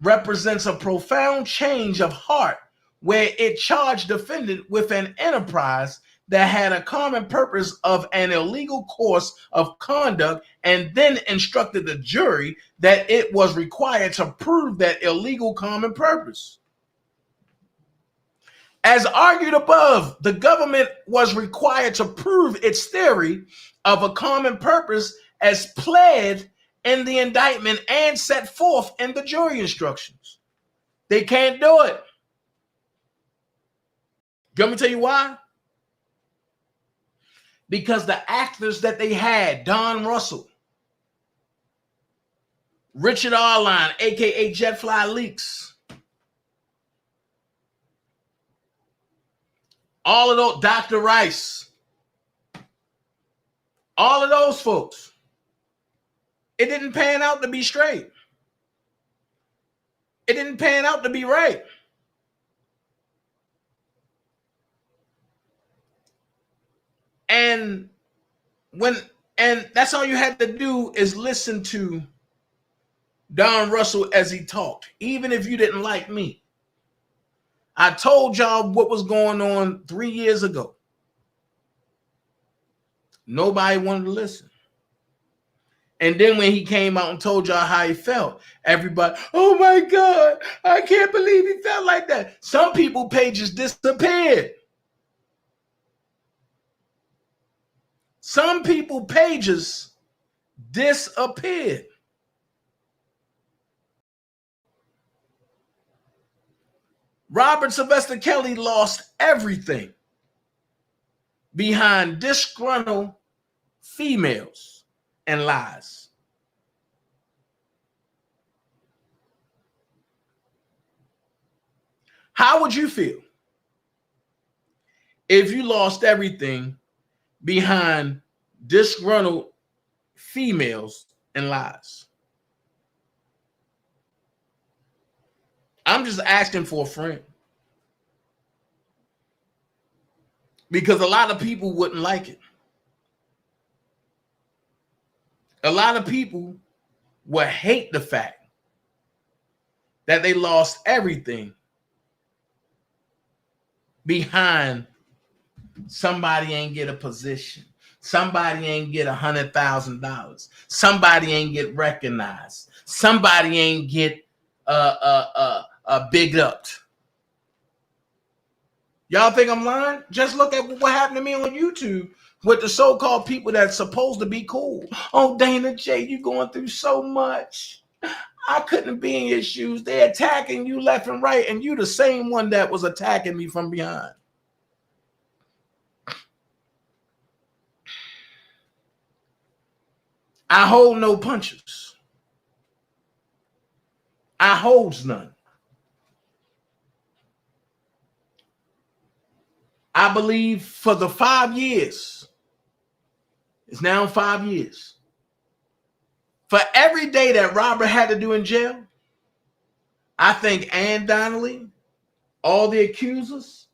represents a profound change of heart where it charged defendant with an enterprise that had a common purpose of an illegal course of conduct and then instructed the jury that it was required to prove that illegal common purpose. As argued above, the government was required to prove its theory of a common purpose as pled in the indictment and set forth in the jury instructions. They can't do it. Let me tell you why. Because the actors that they had, Don Russell, Richard Arline, aka Jetfly Leaks, all of those, Dr. Rice, all of those folks, it didn't pan out to be straight. It didn't pan out to be right. And that's all you had to do is listen to Don Russell as he talked, even if you didn't like me. I told y'all what was going on 3 years ago. Nobody wanted to listen. And then when he came out and told y'all how he felt, everybody, oh my God, I can't believe he felt like that. Some people pages disappeared. Some people pages disappeared. Robert Sylvester Kelly lost everything behind disgruntled females and lies. How would you feel if you lost everything behind disgruntled females and lies? I'm just asking for a friend. Because a lot of people wouldn't like it. A lot of people would hate the fact that they lost everything behind somebody ain't get a position. Somebody ain't get $100,000. Somebody ain't get recognized. Somebody ain't get bigged up. Y'all think I'm lying? Just look at what happened to me on YouTube with the so-called people that's supposed to be cool. Oh, Dana J, you going through so much. I couldn't be in your shoes. They're attacking you left and right, and you the same one that was attacking me from behind. I hold no punches. I holds none. I believe for the 5 years, it's now 5 years, for every day that Robert had to do in jail, I think Ann Donnelly, all the accusers,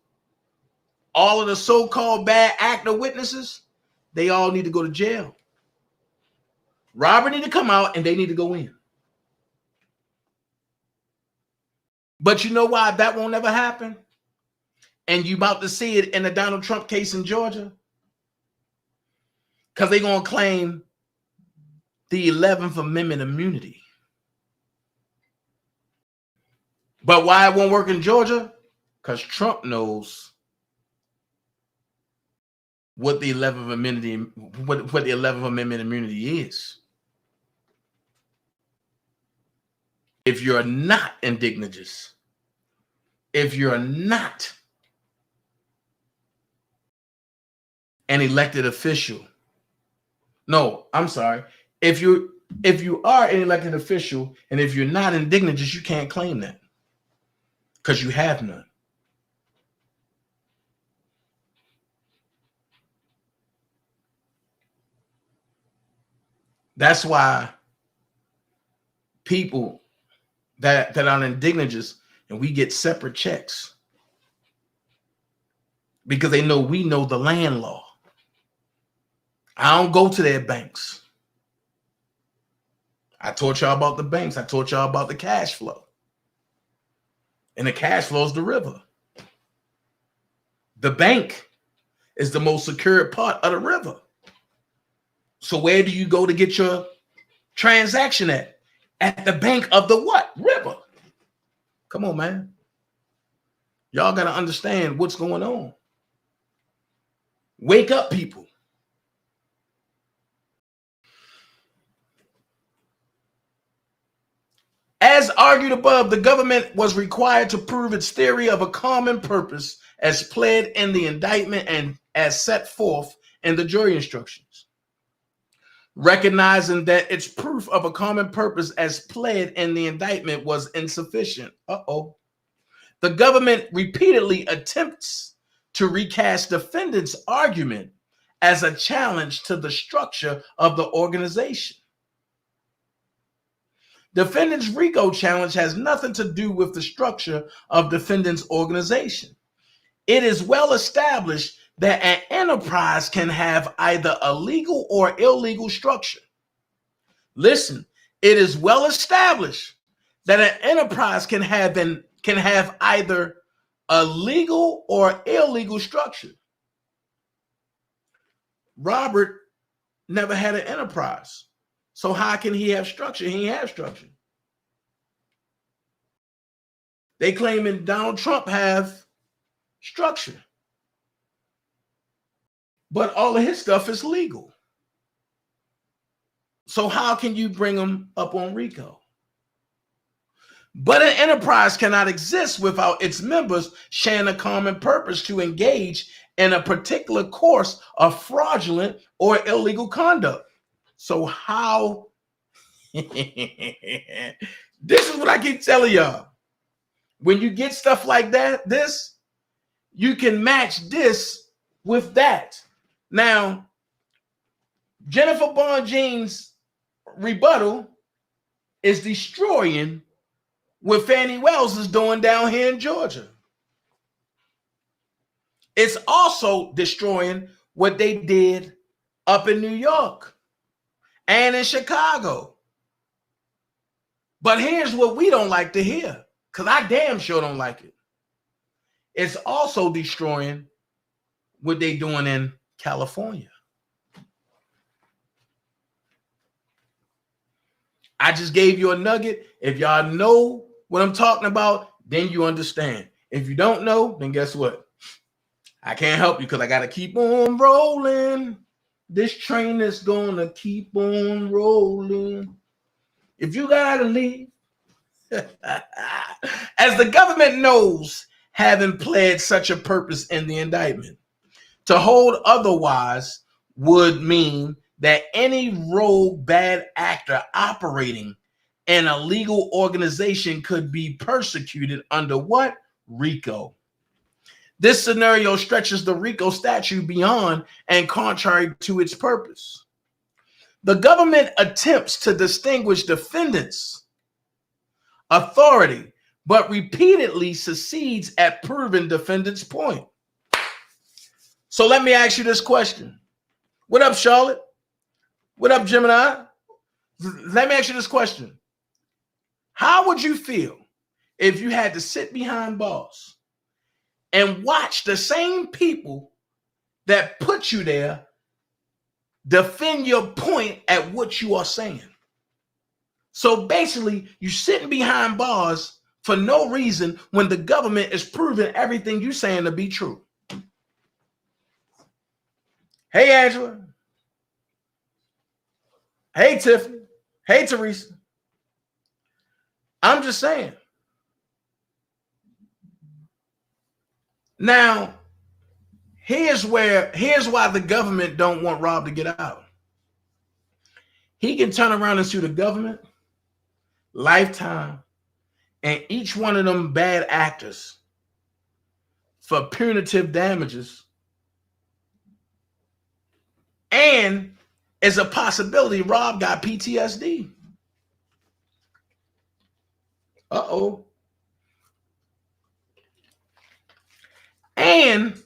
all of the so-called bad actor witnesses, they all need to go to jail. Robert need to come out and they need to go in. But you know why that won't ever happen? And you about to see it in the Donald Trump case in Georgia? Because they're going to claim the 11th Amendment immunity. But why it won't work in Georgia? Because Trump knows what the 11th Amendment, what the 11th Amendment immunity is. If you're not indignant, if you're not an elected official, no, I'm sorry. If you are an elected official and if you're not indignant, you can't claim that because you have none. That's why people that are indignant and we get separate checks because they know we know the land law. I don't go to their banks. I taught y'all about the banks. I taught y'all about the cash flow. And the cash flow is the river. The bank is the most secure part of the river. So where do you go to get your transaction at? At the bank of the what? River. Come on, man. Y'all got to understand what's going on. Wake up, people. As argued above, the government was required to prove its theory of a common purpose as pled in the indictment and as set forth in the jury instructions. Recognizing that its proof of a common purpose as pled in the indictment was insufficient. The government repeatedly attempts to recast defendant's argument as a challenge to the structure of the organization. Defendant's RICO challenge has nothing to do with the structure of defendant's organization. It is well established that an enterprise can have either a legal or illegal structure. Listen, it is well established that an enterprise can have either a legal or illegal structure. Robert never had an enterprise. So how can he have structure? He ain't have structure. They claiming Donald Trump have structure. But all of his stuff is legal. So how can you bring him up on RICO? But an enterprise cannot exist without its members sharing a common purpose to engage in a particular course of fraudulent or illegal conduct. So how? This is what I keep telling y'all. When you get stuff like that, you can match this with that. Now, Jennifer Bonjean's rebuttal is destroying what Fannie Wells is doing down here in Georgia. It's also destroying what they did up in New York and in Chicago. But here's what we don't like to hear, because I damn sure don't like it. It's also destroying what they doing in California. I just gave you a nugget. If y'all know what I'm talking about, then you understand. If you don't know, then guess what? I can't help you because I got to keep on rolling. This train is going to keep on rolling. If you got to leave. As the government knows, having pled such a purpose in the indictment, to hold otherwise would mean that any rogue bad actor operating in a legal organization could be persecuted under what? RICO. This scenario stretches the RICO statute beyond and contrary to its purpose. The government attempts to distinguish defendants' authority, but repeatedly succeeds at proving defendants' point. So let me ask you this question. What up, Charlotte? What up, Gemini? Let me ask you this question. How would you feel if you had to sit behind bars and watch the same people that put you there defend your point at what you are saying. So basically, you're sitting behind bars for no reason when the government is proving everything you're saying to be true. Hey, Angela. Hey, Tiffany. Hey, Teresa. I'm just saying. Now, here's why the government don't want Rob to get out. He can turn around and sue the government, Lifetime, and each one of them bad actors for punitive damages. And it's a possibility Rob got PTSD. Uh-oh. And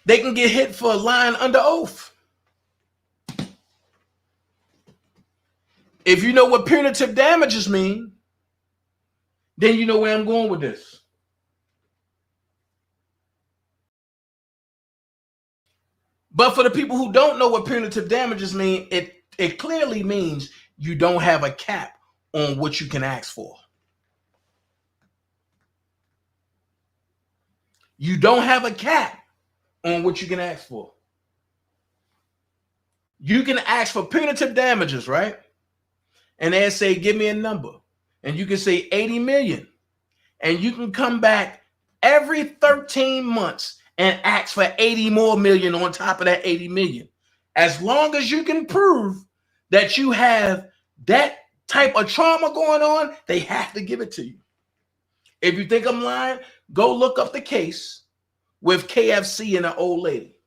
they can get hit for lying under oath. If you know what punitive damages mean, then you know where I'm going with this. But for the people who don't know what punitive damages mean, it clearly means you don't have a cap on what you can ask for. You don't have a cap on what you can ask for. You can ask for punitive damages, right? And they say, give me a number. And you can say 80 million. And you can come back every 13 months and ask for 80 more million on top of that 80 million. As long as you can prove that you have that type of trauma going on, they have to give it to you. If you think I'm lying, go look up the case with KFC and an old lady.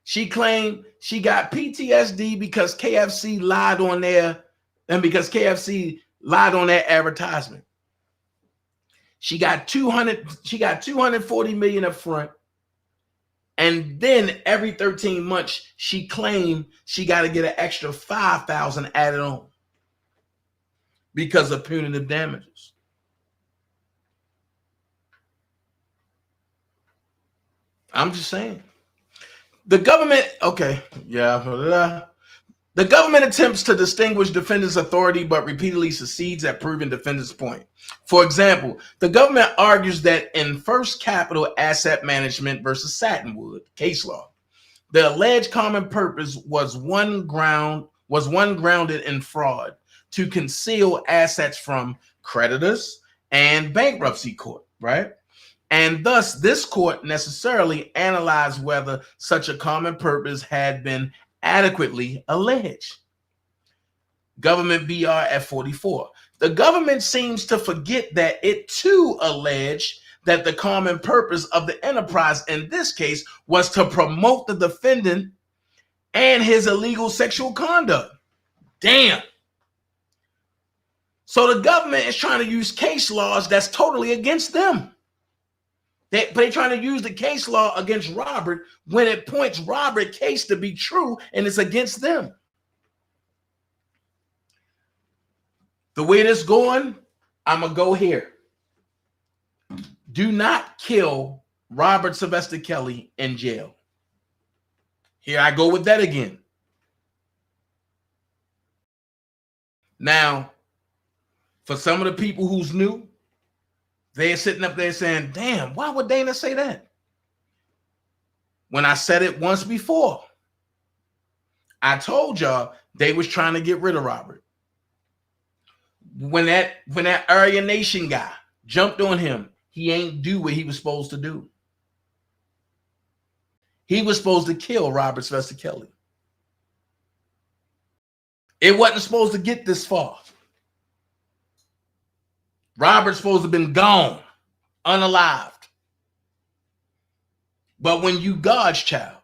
She claimed she got PTSD because KFC lied on their advertisement. She got 240 million up front. And then every 13 months, she claimed she got to get an extra 5,000 added on because of punitive damages. I'm just saying. The government, the government attempts to distinguish defendants' authority, but repeatedly succeeds at proving defendants' point. For example, the government argues that in First Capital Asset Management versus Satinwood case law, the alleged common purpose was one grounded in fraud to conceal assets from creditors and bankruptcy court, right? And thus, this court necessarily analyzed whether such a common purpose had been adequately alleged. Government BR at 44. The government seems to forget that it too alleged that the common purpose of the enterprise in this case was to promote the defendant and his illegal sexual conduct. Damn. So the government is trying to use case laws that's totally against them. They're trying to use the case law against Robert when it points Robert's case to be true and it's against them. The way this going, I'm going to go here. Do not kill Robert Sylvester Kelly in jail. Here I go with that again. Now, for some of the people who's new, they're sitting up there saying, damn, why would Dana say that? When I said it once before, I told y'all they was trying to get rid of Robert. When that Aryan Nation guy jumped on him, he ain't do what he was supposed to do. He was supposed to kill Robert Sylvester Kelly. It wasn't supposed to get this far. Robert's supposed to have been gone, unalived. But when you God's child,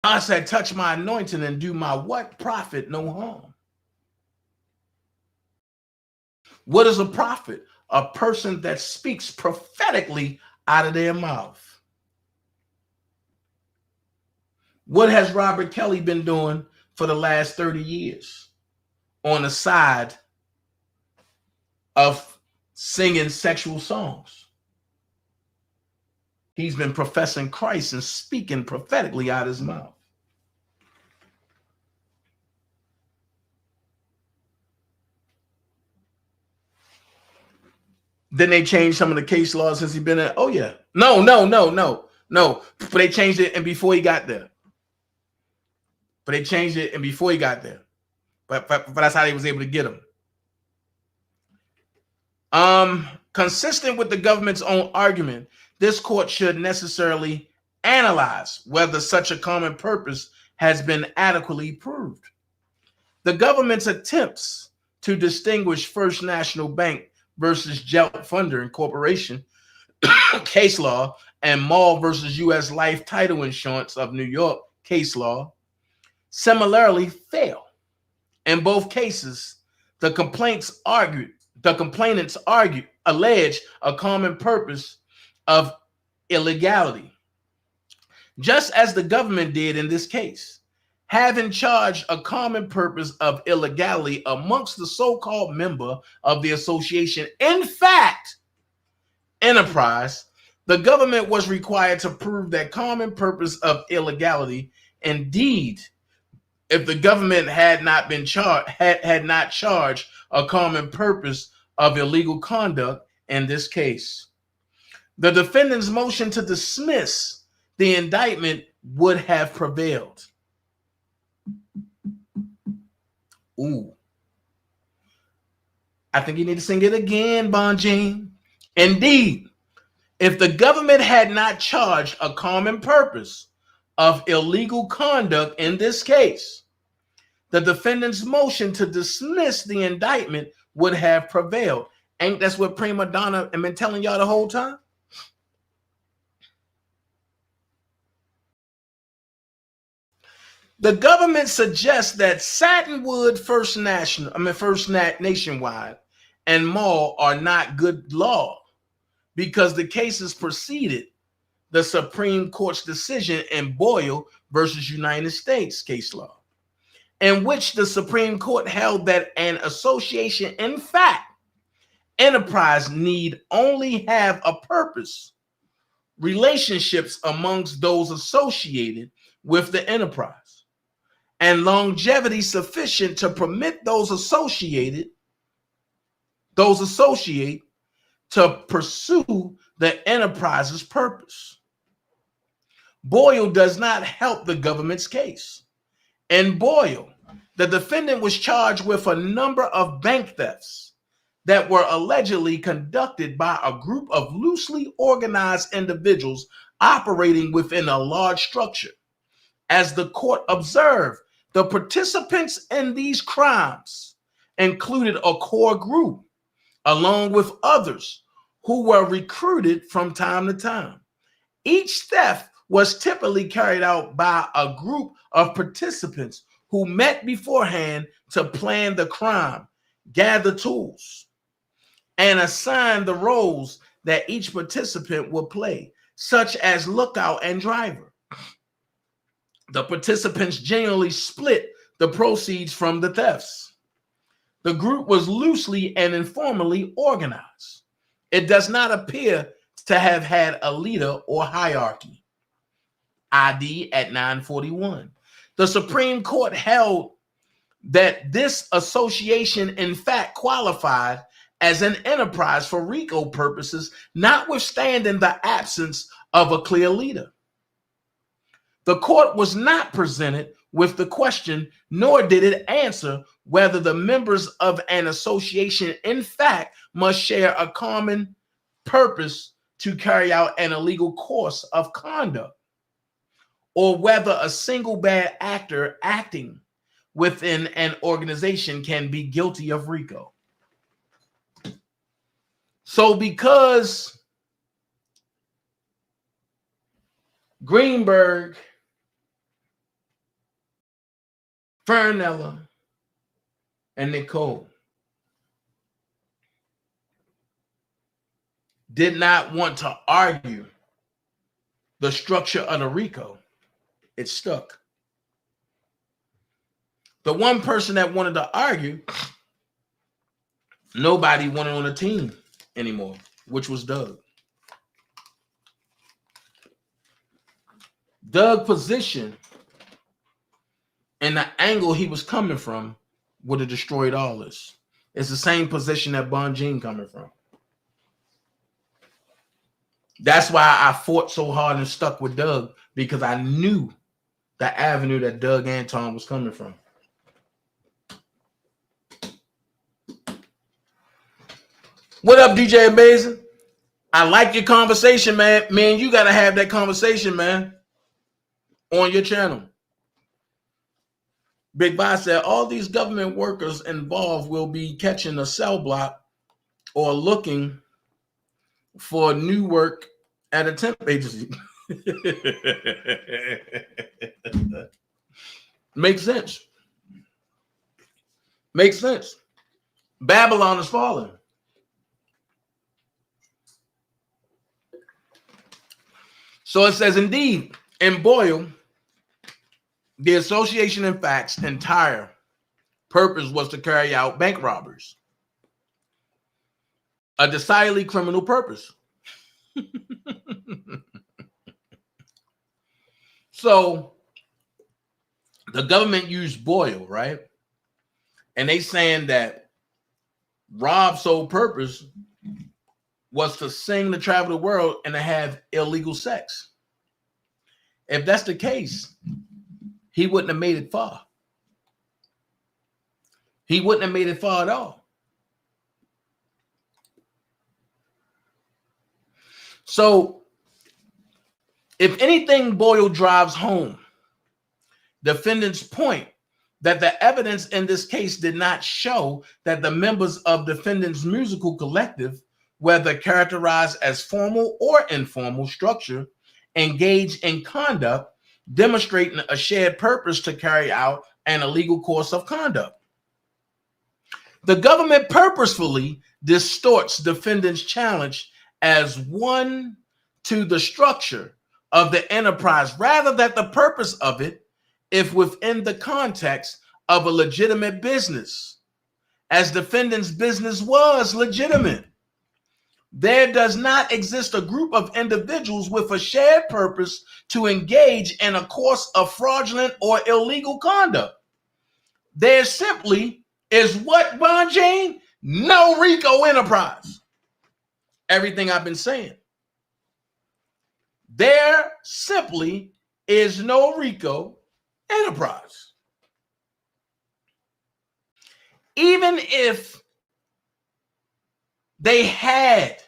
God said, touch my anointing and do my what? Prophet no harm. What is a prophet? A person that speaks prophetically out of their mouth. What has Robert Kelly been doing for the last 30 years? On the side of singing sexual songs. He's been professing Christ and speaking prophetically out of his mouth. Then they changed some of the case laws since he's been in. Oh, yeah. No. But they changed it and before he got there. But that's how they was able to get him. Consistent with the government's own argument, this court should necessarily analyze whether such a common purpose has been adequately proved. The government's attempts to distinguish First National Bank versus Jet Funder Incorporation case law and Mall versus U.S. Life Title Insurance of New York case law similarly fail. In both cases, the complainants allege a common purpose of illegality, just as the government did in this case, having charged a common purpose of illegality amongst the so-called member of the association. In fact, enterprise, the government was required to prove that common purpose of illegality. Indeed, if the government had not charged a common purpose of illegal conduct in this case, the defendant's motion to dismiss the indictment would have prevailed. Ooh. I think you need to sing it again, Bonjean. Indeed, if the government had not charged a common purpose of illegal conduct in this case, the defendant's motion to dismiss the indictment would have prevailed. Ain't that's what Prima Donna have been telling y'all the whole time? The government suggests that Satinwood First Nationwide and Mall are not good law because the cases preceded the Supreme Court's decision in Boyle versus United States case law, in which the Supreme Court held that an association, in fact, enterprise need only have a purpose, relationships amongst those associated with the enterprise, and longevity sufficient to permit those associate to pursue the enterprise's purpose. Boyle does not help the government's case. In Boyle, the defendant was charged with a number of bank thefts that were allegedly conducted by a group of loosely organized individuals operating within a large structure. As the court observed, the participants in these crimes included a core group, along with others who were recruited from time to time. Each theft was typically carried out by a group of participants who met beforehand to plan the crime, gather tools, and assign the roles that each participant would play, such as lookout and driver. The participants generally split the proceeds from the thefts. The group was loosely and informally organized. It does not appear to have had a leader or hierarchy. ID at 941. The Supreme Court held that this association in fact qualified as an enterprise for RICO purposes, notwithstanding the absence of a clear leader. The court was not presented with the question, nor did it answer whether the members of an association in fact must share a common purpose to carry out an illegal course of conduct, or whether a single bad actor acting within an organization can be guilty of RICO. So because Greenberg, Fernella, and Nicole did not want to argue the structure of the RICO, it stuck. The one person that wanted to argue, nobody wanted on the team anymore, which was Doug. Doug's position and the angle he was coming from would have destroyed all this. It's the same position that Bon Jean coming from. That's why I fought so hard and stuck with Doug, because I knew the avenue that Doug Anton was coming from. What up, DJ Amazing? I like your conversation, man. Man, you got to have that conversation, man, on your channel. Big Boss said, all these government workers involved will be catching a cell block or looking for new work at a temp agency. Makes sense. Makes sense. Babylon is falling. So it says, indeed, in Boyle, the association, in fact's entire purpose was to carry out bank robberies. A decidedly criminal purpose. So the government used Boyle, right? And they saying that Rob's sole purpose was to sing, to travel the world, and to have illegal sex. If that's the case, he wouldn't have made it far. He wouldn't have made it far at all. So, if anything, Boyle drives home defendant's point that the evidence in this case did not show that the members of defendant's musical collective, whether characterized as formal or informal structure, engage in conduct demonstrating a shared purpose to carry out an illegal course of conduct. The government purposefully distorts defendant's challenge as one to the structure of the enterprise rather than the purpose of it, if within the context of a legitimate business, as defendant's business was legitimate. There does not exist a group of individuals with a shared purpose to engage in a course of fraudulent or illegal conduct. There simply is what, Bon Jean? No RICO enterprise. Everything I've been saying. There simply is no RICO enterprise. Even if they had,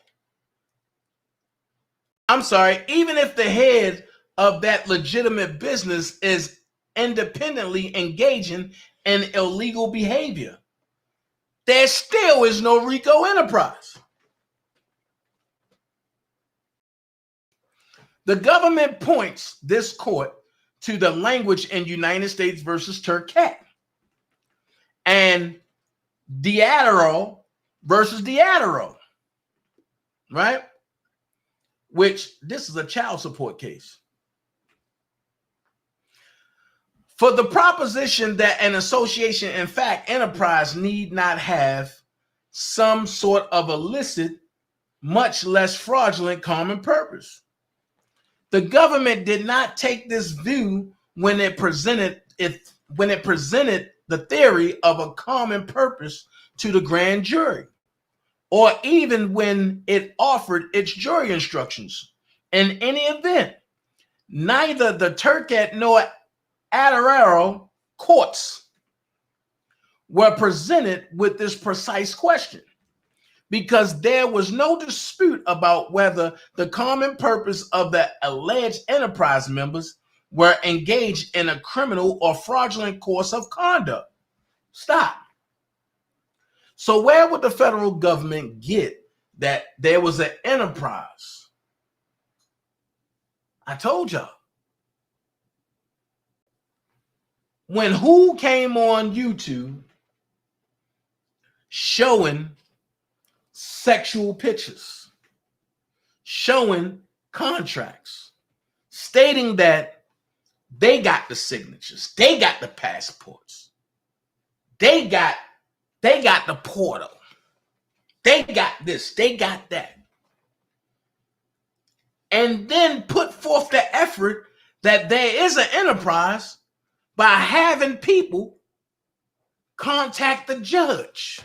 even if the head of that legitimate business is independently engaging in illegal behavior, there still is no RICO enterprise. The government points this court to the language in United States versus Turquette and Diadero versus Diadero, right? Which this is a child support case. For the proposition that an association, in fact, enterprise need not have some sort of illicit, much less fraudulent common purpose. The government did not take this view when it presented the theory of a common purpose to the grand jury, or even when it offered its jury instructions. In any event, neither the Turquette nor Adarero courts were presented with this precise question, because there was no dispute about whether the common purpose of the alleged enterprise members were engaged in a criminal or fraudulent course of conduct. Stop. So where would the federal government get that there was an enterprise? I told y'all. When who came on YouTube showing sexual pictures, showing contracts, stating that they got the signatures, they got the passports, they got the portal, they got this, they got that, and then put forth the effort that there is an enterprise by having people contact the judge.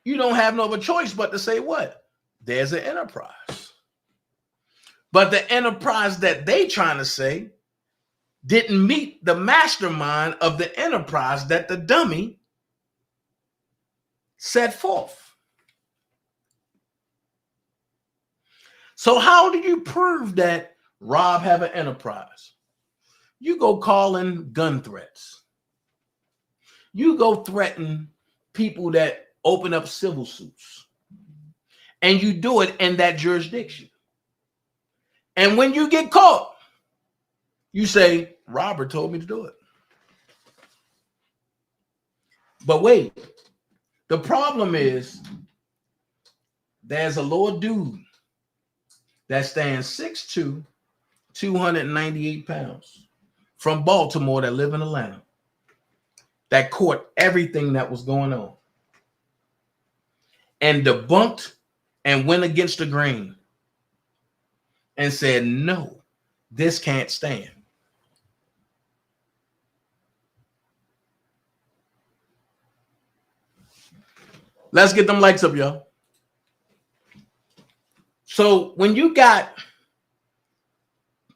You don't have no other choice but to say what? There's an enterprise. But the enterprise that they trying to say didn't meet the mastermind of the enterprise that the dummy set forth. So how do you prove that Rob have an enterprise? You go calling gun threats. You go threaten people that open up civil suits. And you do it in that jurisdiction. And when you get caught, you say, Robert told me to do it. But wait, the problem is there's a little dude that stands 6'2", 298 pounds from Baltimore that live in Atlanta that caught everything that was going on and debunked and went against the grain and said, no, this can't stand. Let's get them likes up, y'all. So when you got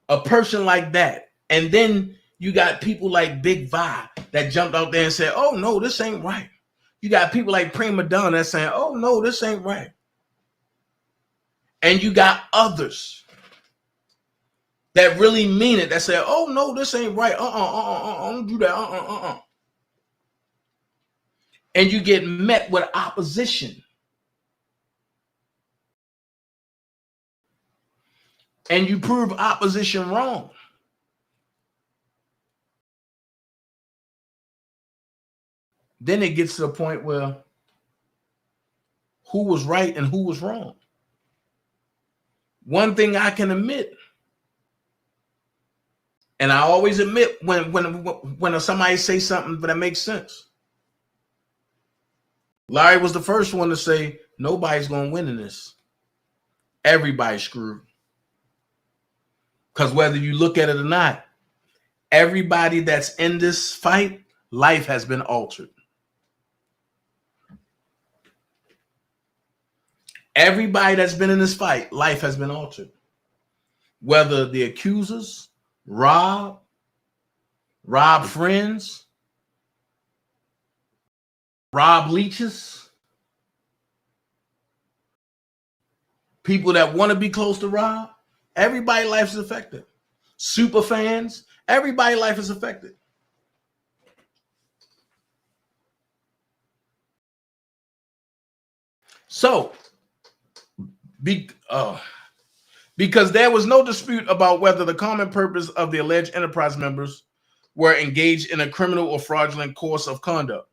a person like that, and then you got people like Big Vi that jumped out there and said, oh, no, this ain't right. You got people like Prima Donna that's saying, oh, no, this ain't right. And you got others that really mean it, that say, oh, no, this ain't right. Don't do that. And you get met with opposition. And you prove opposition wrong. Then it gets to the point where who was right and who was wrong. One thing I can admit, and I always admit when somebody say something that makes sense. Larry was the first one to say, nobody's going to win in this. Everybody's screwed. Because whether you look at it or not, everybody that's in this fight, life has been altered. Everybody that's been in this fight, life has been altered. Whether the accusers, Rob friends, Rob leeches, people that want to be close to Rob, everybody's life is affected. Super fans, everybody's life is affected. So, because there was no dispute about whether the common purpose of the alleged enterprise members were engaged in a criminal or fraudulent course of conduct,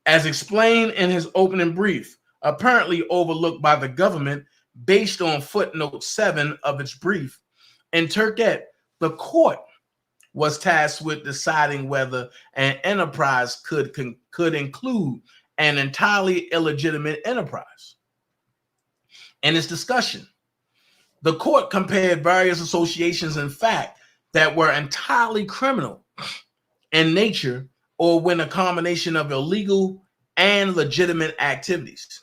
as explained in his opening brief, apparently overlooked by the government based on footnote 7 of its brief. In Turkette, the court was tasked with deciding whether an enterprise could include an entirely illegitimate enterprise. In its discussion, the court compared various associations in fact that were entirely criminal in nature or when a combination of illegal and legitimate activities.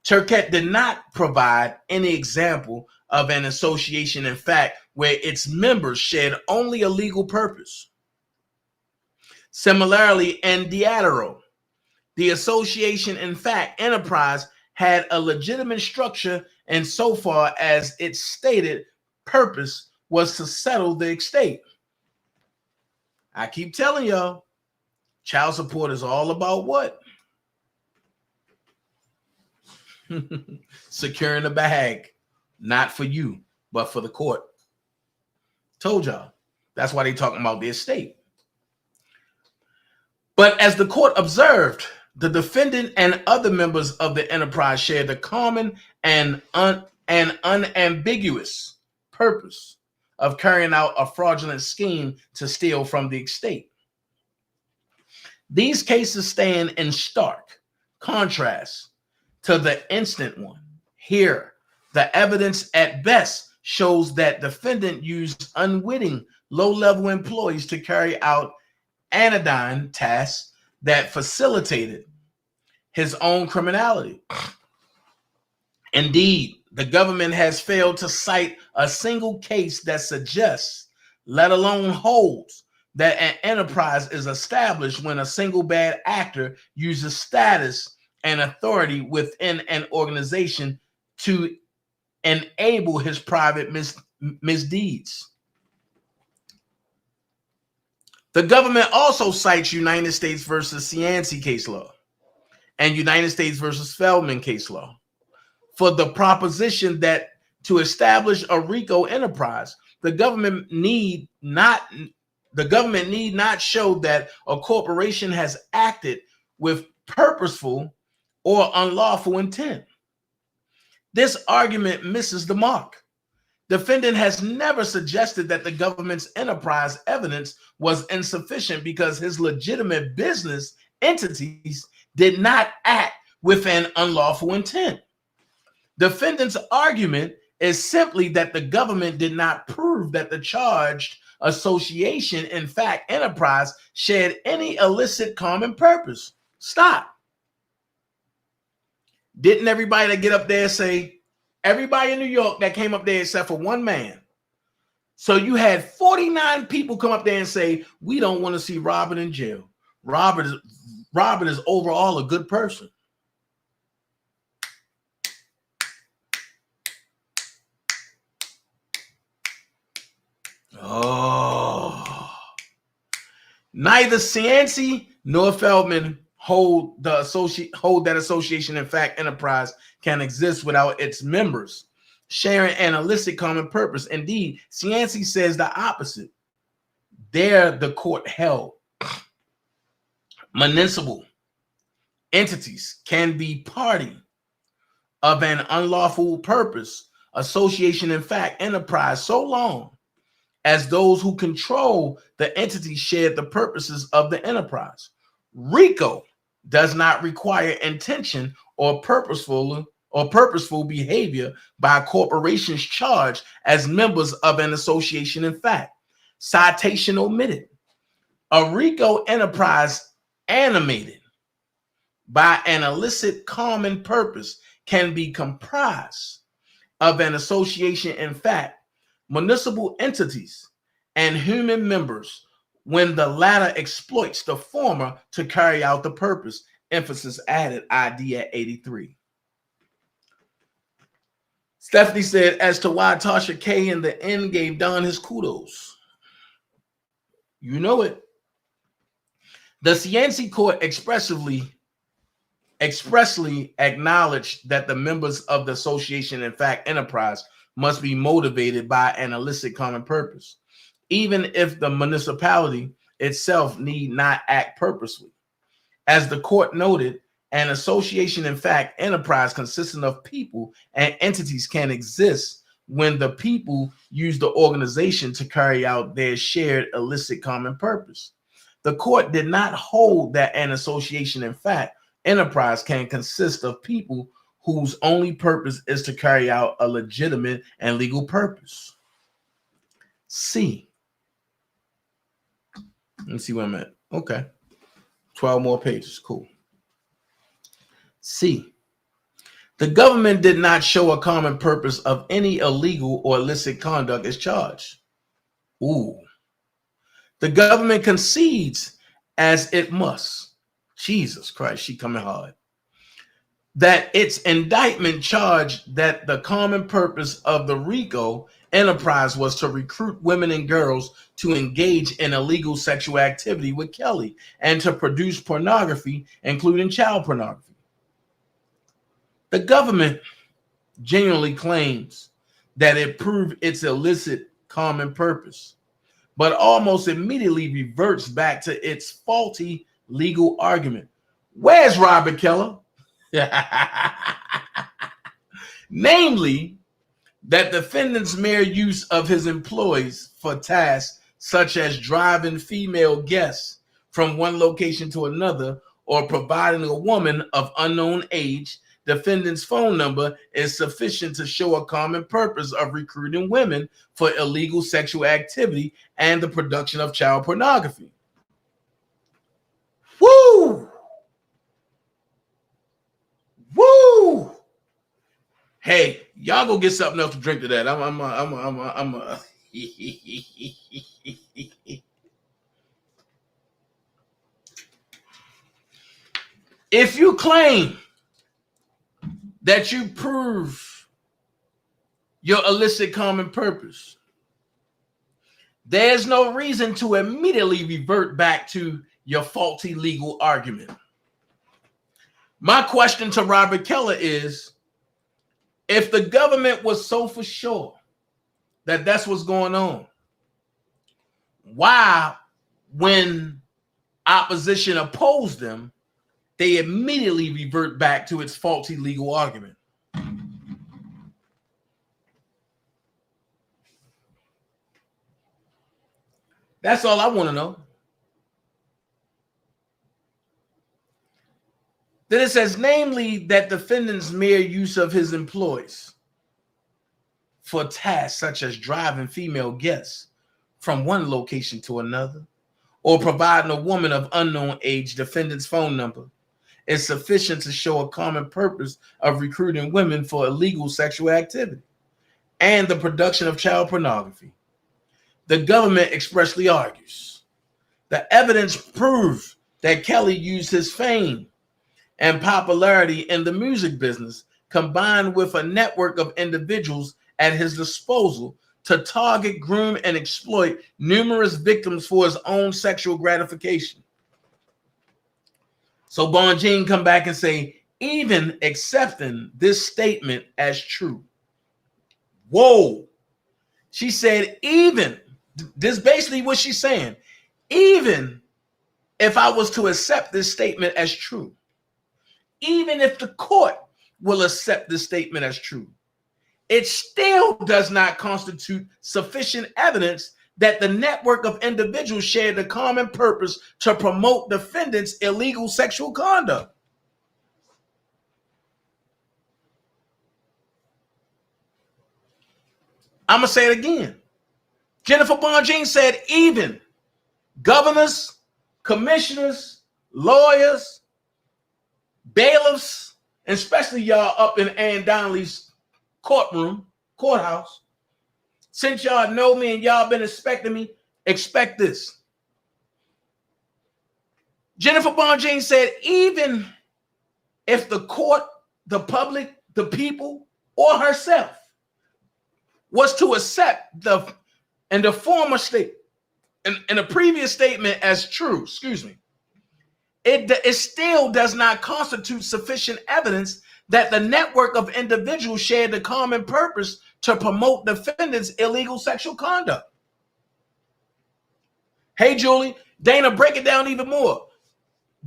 Turkette did not provide any example of an association in fact where its members shared only a legal purpose. Similarly, in Diatero, the association in fact enterprise had a legitimate structure insofar as its stated purpose was to settle the estate. I keep telling y'all, child support is all about what? Securing the bag, not for you, but for the court. Told y'all. That's why they talking about the estate. But as the court observed, the defendant and other members of the enterprise shared a common and unambiguous purpose of carrying out a fraudulent scheme to steal from the estate. These cases stand in stark contrast to the instant one, Here, the evidence at best shows that defendant used unwitting low-level employees to carry out anodyne tasks that facilitated his own criminality. Indeed, the government has failed to cite a single case that suggests, let alone holds, that an enterprise is established when a single bad actor uses status and authority within an organization to enable his private misdeeds. The government also cites United States versus Cianci case law and United States versus Feldman case law for the proposition that to establish a RICO enterprise, the government need not show that a corporation has acted with purposeful or unlawful intent. This argument misses the mark. Defendant has never suggested that the government's enterprise evidence was insufficient because his legitimate business entities did not act with an unlawful intent. Defendant's argument is simply that the government did not prove that the charged association, in fact, enterprise, shared any illicit common purpose. Stop. Didn't everybody that get up there say, everybody in New York that came up there except for one man? So you had 49 people come up there and say, we don't want to see Robert in jail. Robert is overall a good person. Oh, neither Cianci nor Feldman hold that association, in fact, enterprise can exist without its members sharing an illicit common purpose. Indeed, Cianci says the opposite. There, the court held municipal entities can be party of an unlawful purpose, association, in fact, enterprise, so long as those who control the entity shared the purposes of the enterprise. RICO does not require intention or purposeful behavior by corporations charged as members of an association. In fact, citation omitted. A RICO enterprise animated by an illicit common purpose can be comprised of an association, in fact, municipal entities and human members when the latter exploits the former to carry out the purpose. Emphasis added, ID at 83. Stephanie said, as to why Tasha K in the end gave Don his kudos. You know it. The Cianci court expressly acknowledged that the members of the association, in fact, enterprise, must be motivated by an illicit common purpose, even if the municipality itself need not act purposely. As the court noted, an association, in fact, enterprise consisting of people and entities can exist when the people use the organization to carry out their shared illicit common purpose. The court did not hold that an association, in fact, enterprise can consist of people whose only purpose is to carry out a legitimate and legal purpose. C. Let's see where I'm at. Okay. 12 more pages. Cool. C. The government did not show a common purpose of any illegal or illicit conduct as charged. Ooh. The government concedes, as it must. Jesus Christ, she coming hard. That its indictment charged that the common purpose of the RICO enterprise was to recruit women and girls to engage in illegal sexual activity with Kelly and to produce pornography, including child pornography. The government genuinely claims that it proved its illicit common purpose, but almost immediately reverts back to its faulty legal argument. Where's Robert Keller? Namely, that defendant's mere use of his employees for tasks such as driving female guests from one location to another or providing a woman of unknown age defendant's phone number is sufficient to show a common purpose of recruiting women for illegal sexual activity and the production of child pornography. Woo! Woo! Hey, y'all go get something else to drink to that. If you claim that you prove your illicit common purpose, there's no reason to immediately revert back to your faulty legal argument. My question to Robert Keller is, if the government was so for sure that that's what's going on, why, when opposition opposed them, they immediately revert back to its faulty legal argument? That's all I want to know. Then it says, namely, that defendant's mere use of his employees for tasks such as driving female guests from one location to another, or providing a woman of unknown age defendant's phone number, is sufficient to show a common purpose of recruiting women for illegal sexual activity and the production of child pornography. The government expressly argues the evidence proves that Kelly used his fame and popularity in the music business, combined with a network of individuals at his disposal, to target, groom, and exploit numerous victims for his own sexual gratification. So Bonjean come back and say, even accepting this statement as true. Whoa. She said, even, this is basically what she's saying, even if I was to accept this statement as true, even if the court will accept this statement as true, it still does not constitute sufficient evidence that the network of individuals shared the common purpose to promote defendants' illegal sexual conduct. I'm going to say it again. Jennifer Bonjean said even governors, commissioners, lawyers, bailiffs, and especially y'all up in Ann Donnelly's courthouse, since y'all know me and y'all been expecting me, expect this. Jennifer Bonjean said even if the court, the public, the people, or herself was to accept the former state in a previous statement as true, it still does not constitute sufficient evidence that the network of individuals shared the common purpose to promote defendants' illegal sexual conduct. Hey, Julie, Dana, break it down even more.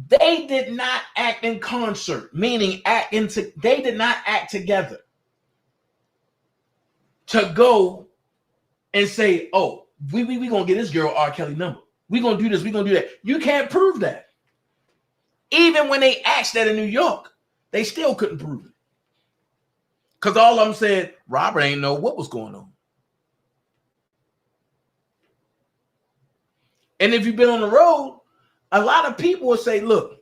They did not act in concert, meaning they did not act together to go and say, oh, we gonna get this girl R. Kelly number. We gonna do this, we gonna do that. You can't prove that. Even when they asked that in New York, they still couldn't prove it. Because all of them said, Robert ain't know what was going on. And if you've been on the road, a lot of people will say, look,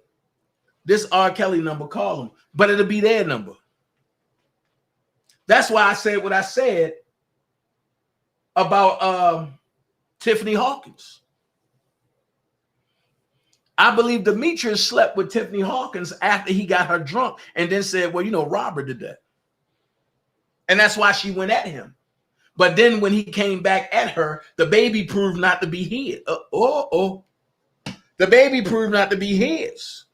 this R. Kelly number, call them, but it'll be their number. That's why I said what I said about Tiffany Hawkins. I believe Demetrius slept with Tiffany Hawkins after he got her drunk and then said, well, you know, Robert did that. And that's why she went at him. But then when he came back at her, the baby proved not to be his. The baby proved not to be his.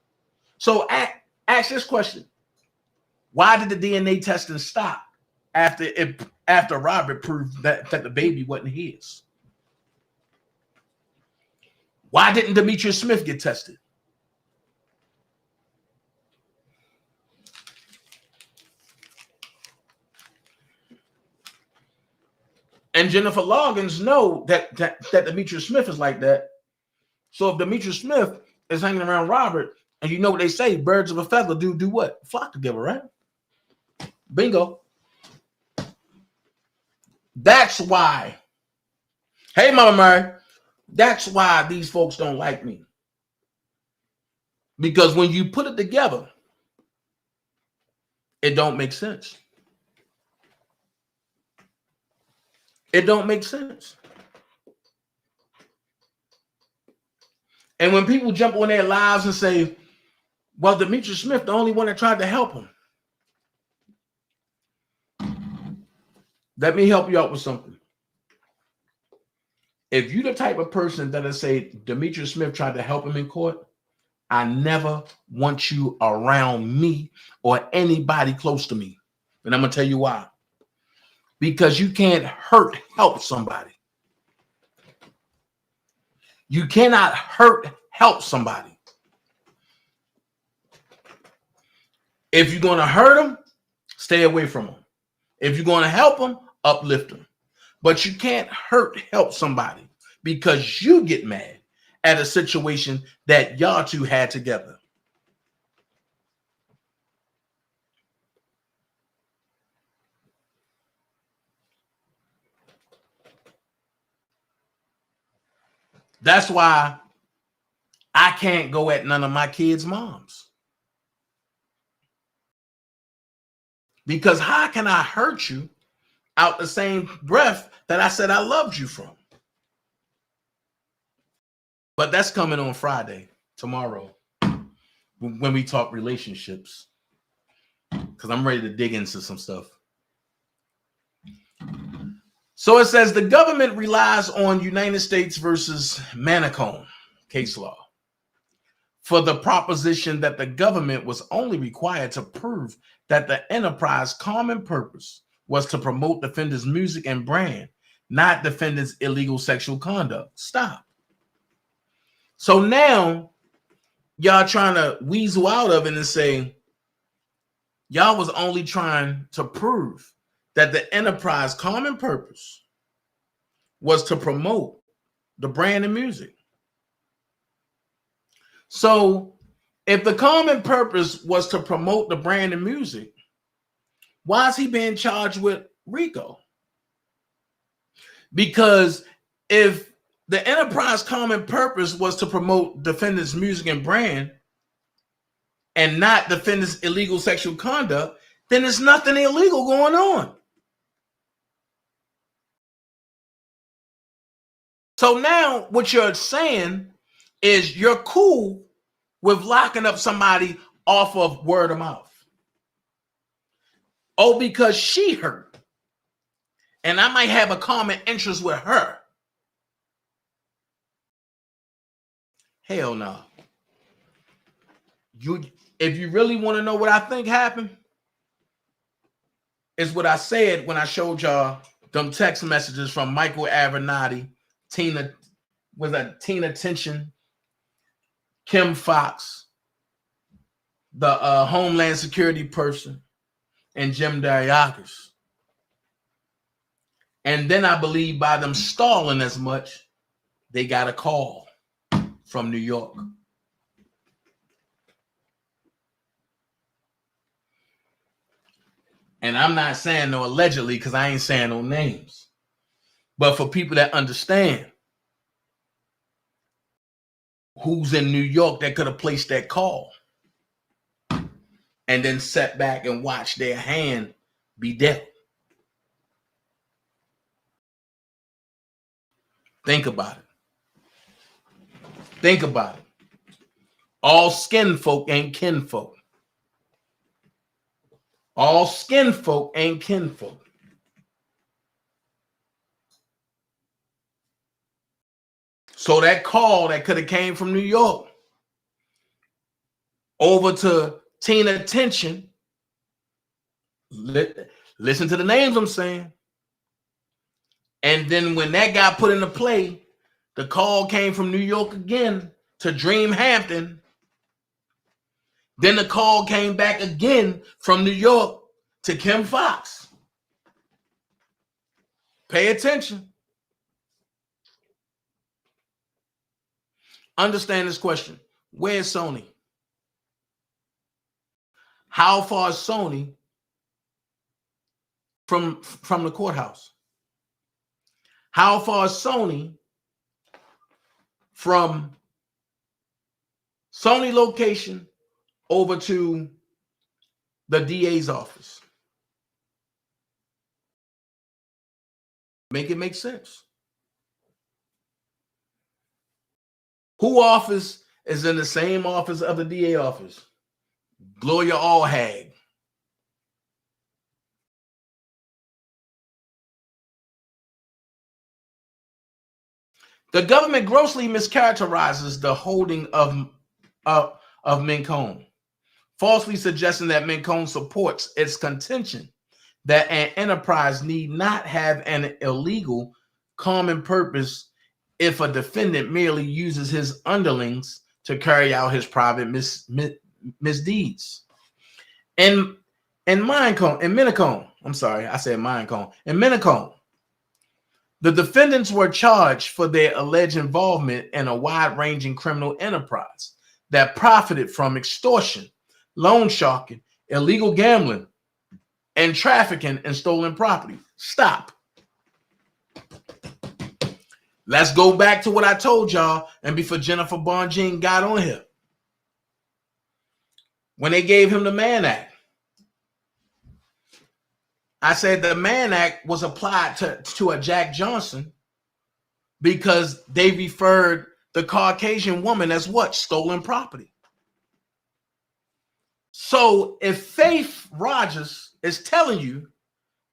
So ask this question. Why did the DNA testing stop after Robert proved that the baby wasn't his? Why didn't Demetrius Smith get tested? And Jennifer Loggins know that Demetrius Smith is like that. So if Demetrius Smith is hanging around Robert, and you know what they say, birds of a feather do what? Flock together, right? Bingo. That's why. Hey, Mama Mary. That's why these folks don't like me. Because when you put it together, it don't make sense. It don't make sense. And when people jump on their lives and say, well, Demetrius Smith, the only one that tried to help him. Let me help you out with something. If you're the type of person that'll say Demetrius Smith tried to help him in court, I never want you around me or anybody close to me. And I'm going to tell you why. Because you can't help somebody. You cannot help somebody. If you're going to hurt them, stay away from them. If you're going to help them, uplift them. But you can't help somebody because you get mad at a situation that y'all two had together. That's why I can't go at none of my kids' moms. Because how can I hurt you out the same breath that I said I loved you from? But that's coming on Friday, tomorrow, when we talk relationships. Because I'm ready to dig into some stuff. So it says the government relies on United States versus Manicomb case law for the proposition that the government was only required to prove that the enterprise common purpose was to promote defendants' music and brand, not defendants' illegal sexual conduct. Stop. So now y'all trying to weasel out of it and say y'all was only trying to prove that the enterprise common purpose was to promote the brand and music. So if the common purpose was to promote the brand and music, why is he being charged with RICO? Because if the enterprise common purpose was to promote defendants' music and brand and not defendants' illegal sexual conduct, then there's nothing illegal going on. So now what you're saying is you're cool with locking up somebody off of word of mouth. Oh, because she hurt. And I might have a common interest with her. Hell no. If you really want to know what I think happened, is what I said when I showed y'all them text messages from Michael Avenatti, Tina Tension, Kim Fox, the Homeland Security person, and Jim Dariakis. And then I believe by them stalling as much, they got a call from New York. And I'm not saying no allegedly because I ain't saying no names. But for people that understand who's in New York that could have placed that call and then sat back and watched their hand be dealt. Think about it. Think about it. All skin folk ain't kinfolk. All skin folk ain't kinfolk. So that call that could have came from New York over to Tina Tension. Listen to the names I'm saying. And then when that got put into play, the call came from New York again to Dream Hampton. Then the call came back again from New York to Kim Fox. Pay attention. Understand this question. Where's Sony? How far is Sony from the courthouse? How far is Sony from Sony location over to the DA's office? Make it make sense. Who office is in the same office of the DA office? Gloria Allhag. The government grossly mischaracterizes the holding of Mincone, falsely suggesting that Mincone supports its contention that an enterprise need not have an illegal common purpose if a defendant merely uses his underlings to carry out his private misdeeds. In Mincone, the defendants were charged for their alleged involvement in a wide-ranging criminal enterprise that profited from extortion, loan sharking, illegal gambling, and trafficking in stolen property. Stop. Let's go back to what I told y'all and before Jennifer Bonjean got on here. When they gave him the Mann Act, I said the Mann Act was applied to a Jack Johnson because they referred the Caucasian woman as what? Stolen property. So if Faith Rogers is telling you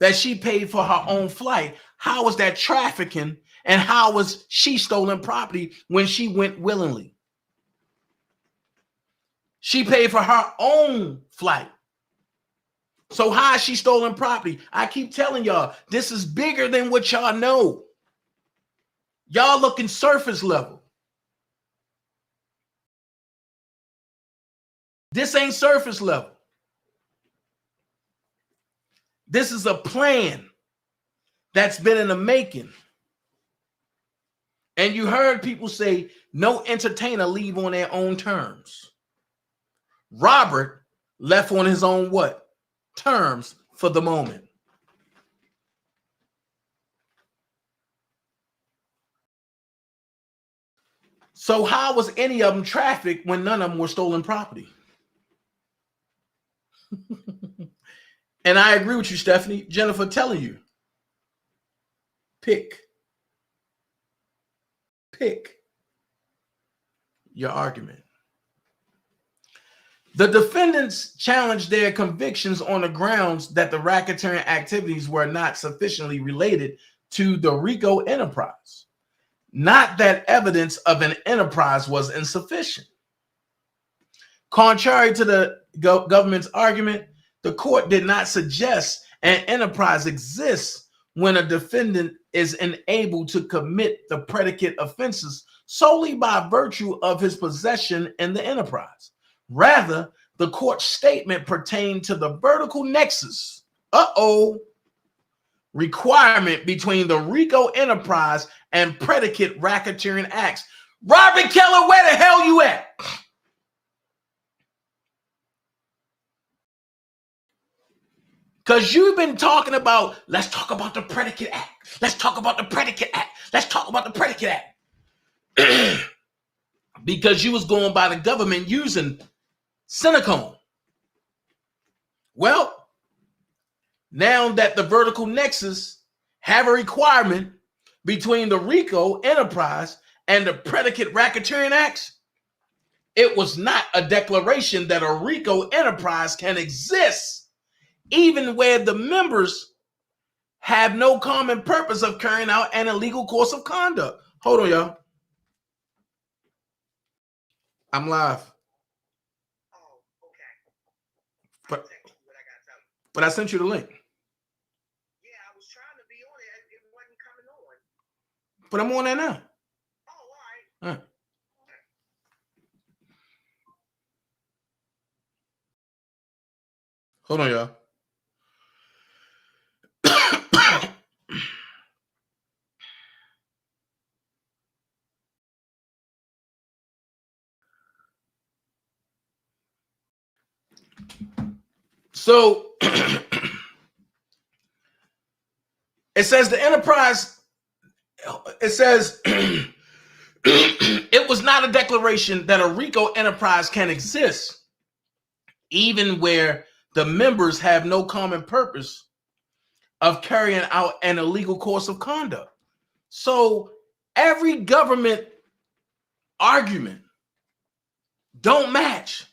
that she paid for her own flight, how was that trafficking and how was she stolen property when she went willingly? She paid for her own flight. So how is she stolen property? I keep telling y'all, this is bigger than what y'all know. Y'all looking surface level. This ain't surface level. This is a plan that's been in the making. And you heard people say, no entertainer leave on their own terms. Robert left on his own what? Terms for the moment. So how was any of them trafficked when none of them were stolen property? And I agree with you, Stephanie. Jennifer telling you, pick your argument. The defendants challenged their convictions on the grounds that the racketeering activities were not sufficiently related to the RICO enterprise, not that evidence of an enterprise was insufficient. Contrary to the government's argument, the court did not suggest an enterprise exists when a defendant is enabled to commit the predicate offenses solely by virtue of his possession in the enterprise. Rather, the court's statement pertained to the vertical nexus, requirement between the RICO enterprise and predicate racketeering acts. Robert Keller, where the hell you at? Because you've been talking about, let's talk about the predicate act. Let's talk about the predicate act. Let's talk about the predicate act. Because you was going by the government using Cinecone. Well, now that the vertical nexus have a requirement between the RICO enterprise and the predicate racketeering acts, it was not a declaration that a RICO enterprise can exist even where the members have no common purpose of carrying out an illegal course of conduct. Hold on, y'all. I'm live. Oh, okay. But I sent you the link. Yeah, I was trying to be on it. It wasn't coming on. But I'm on there now. Oh, all right. Hold on, y'all. So It says the enterprise, it says, it was not a declaration that a RICO enterprise can exist, even where the members have no common purpose of carrying out an illegal course of conduct. So every government argument don't match.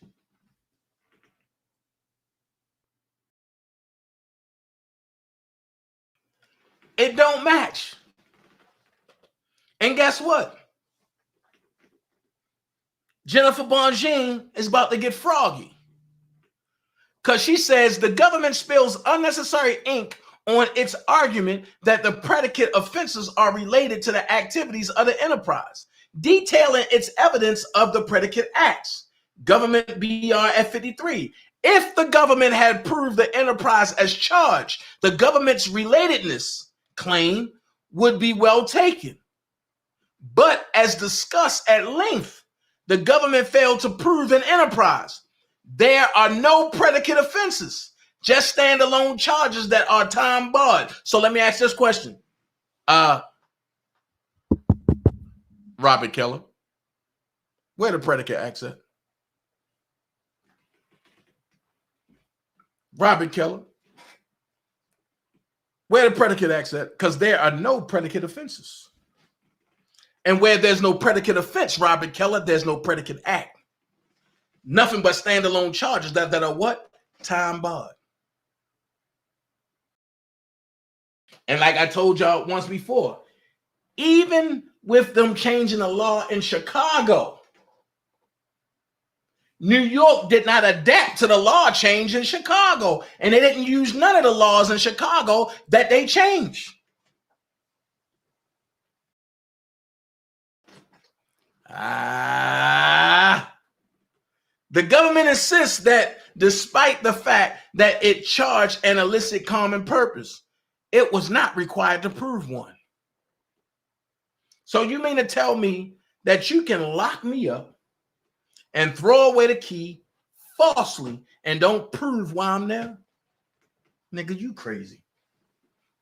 It don't match. And guess what? Jennifer Bonjean is about to get froggy because she says the government spills unnecessary ink on its argument that the predicate offenses are related to the activities of the enterprise, detailing its evidence of the predicate acts. Government BR F53. If the government had proved the enterprise as charged, the government's relatedness claim would be well taken. But as discussed at length, the government failed to prove an enterprise. There are no predicate offenses, just standalone charges that are time barred. So let me ask this question. Robert Keller, where the predicate acts at? Robert Keller, where the predicate acts at? Because there are no predicate offenses. And where there's no predicate offense, Robert Keller, there's no predicate act. Nothing but standalone charges that are what? Time barred. And like I told y'all once before, even with them changing the law in Chicago, New York did not adapt to the law change in Chicago. And they didn't use none of the laws in Chicago that they changed. The government insists that despite the fact that it charged an illicit common purpose, it was not required to prove one. So you mean to tell me that you can lock me up and throw away the key falsely and don't prove why I'm there? Nigga, you crazy.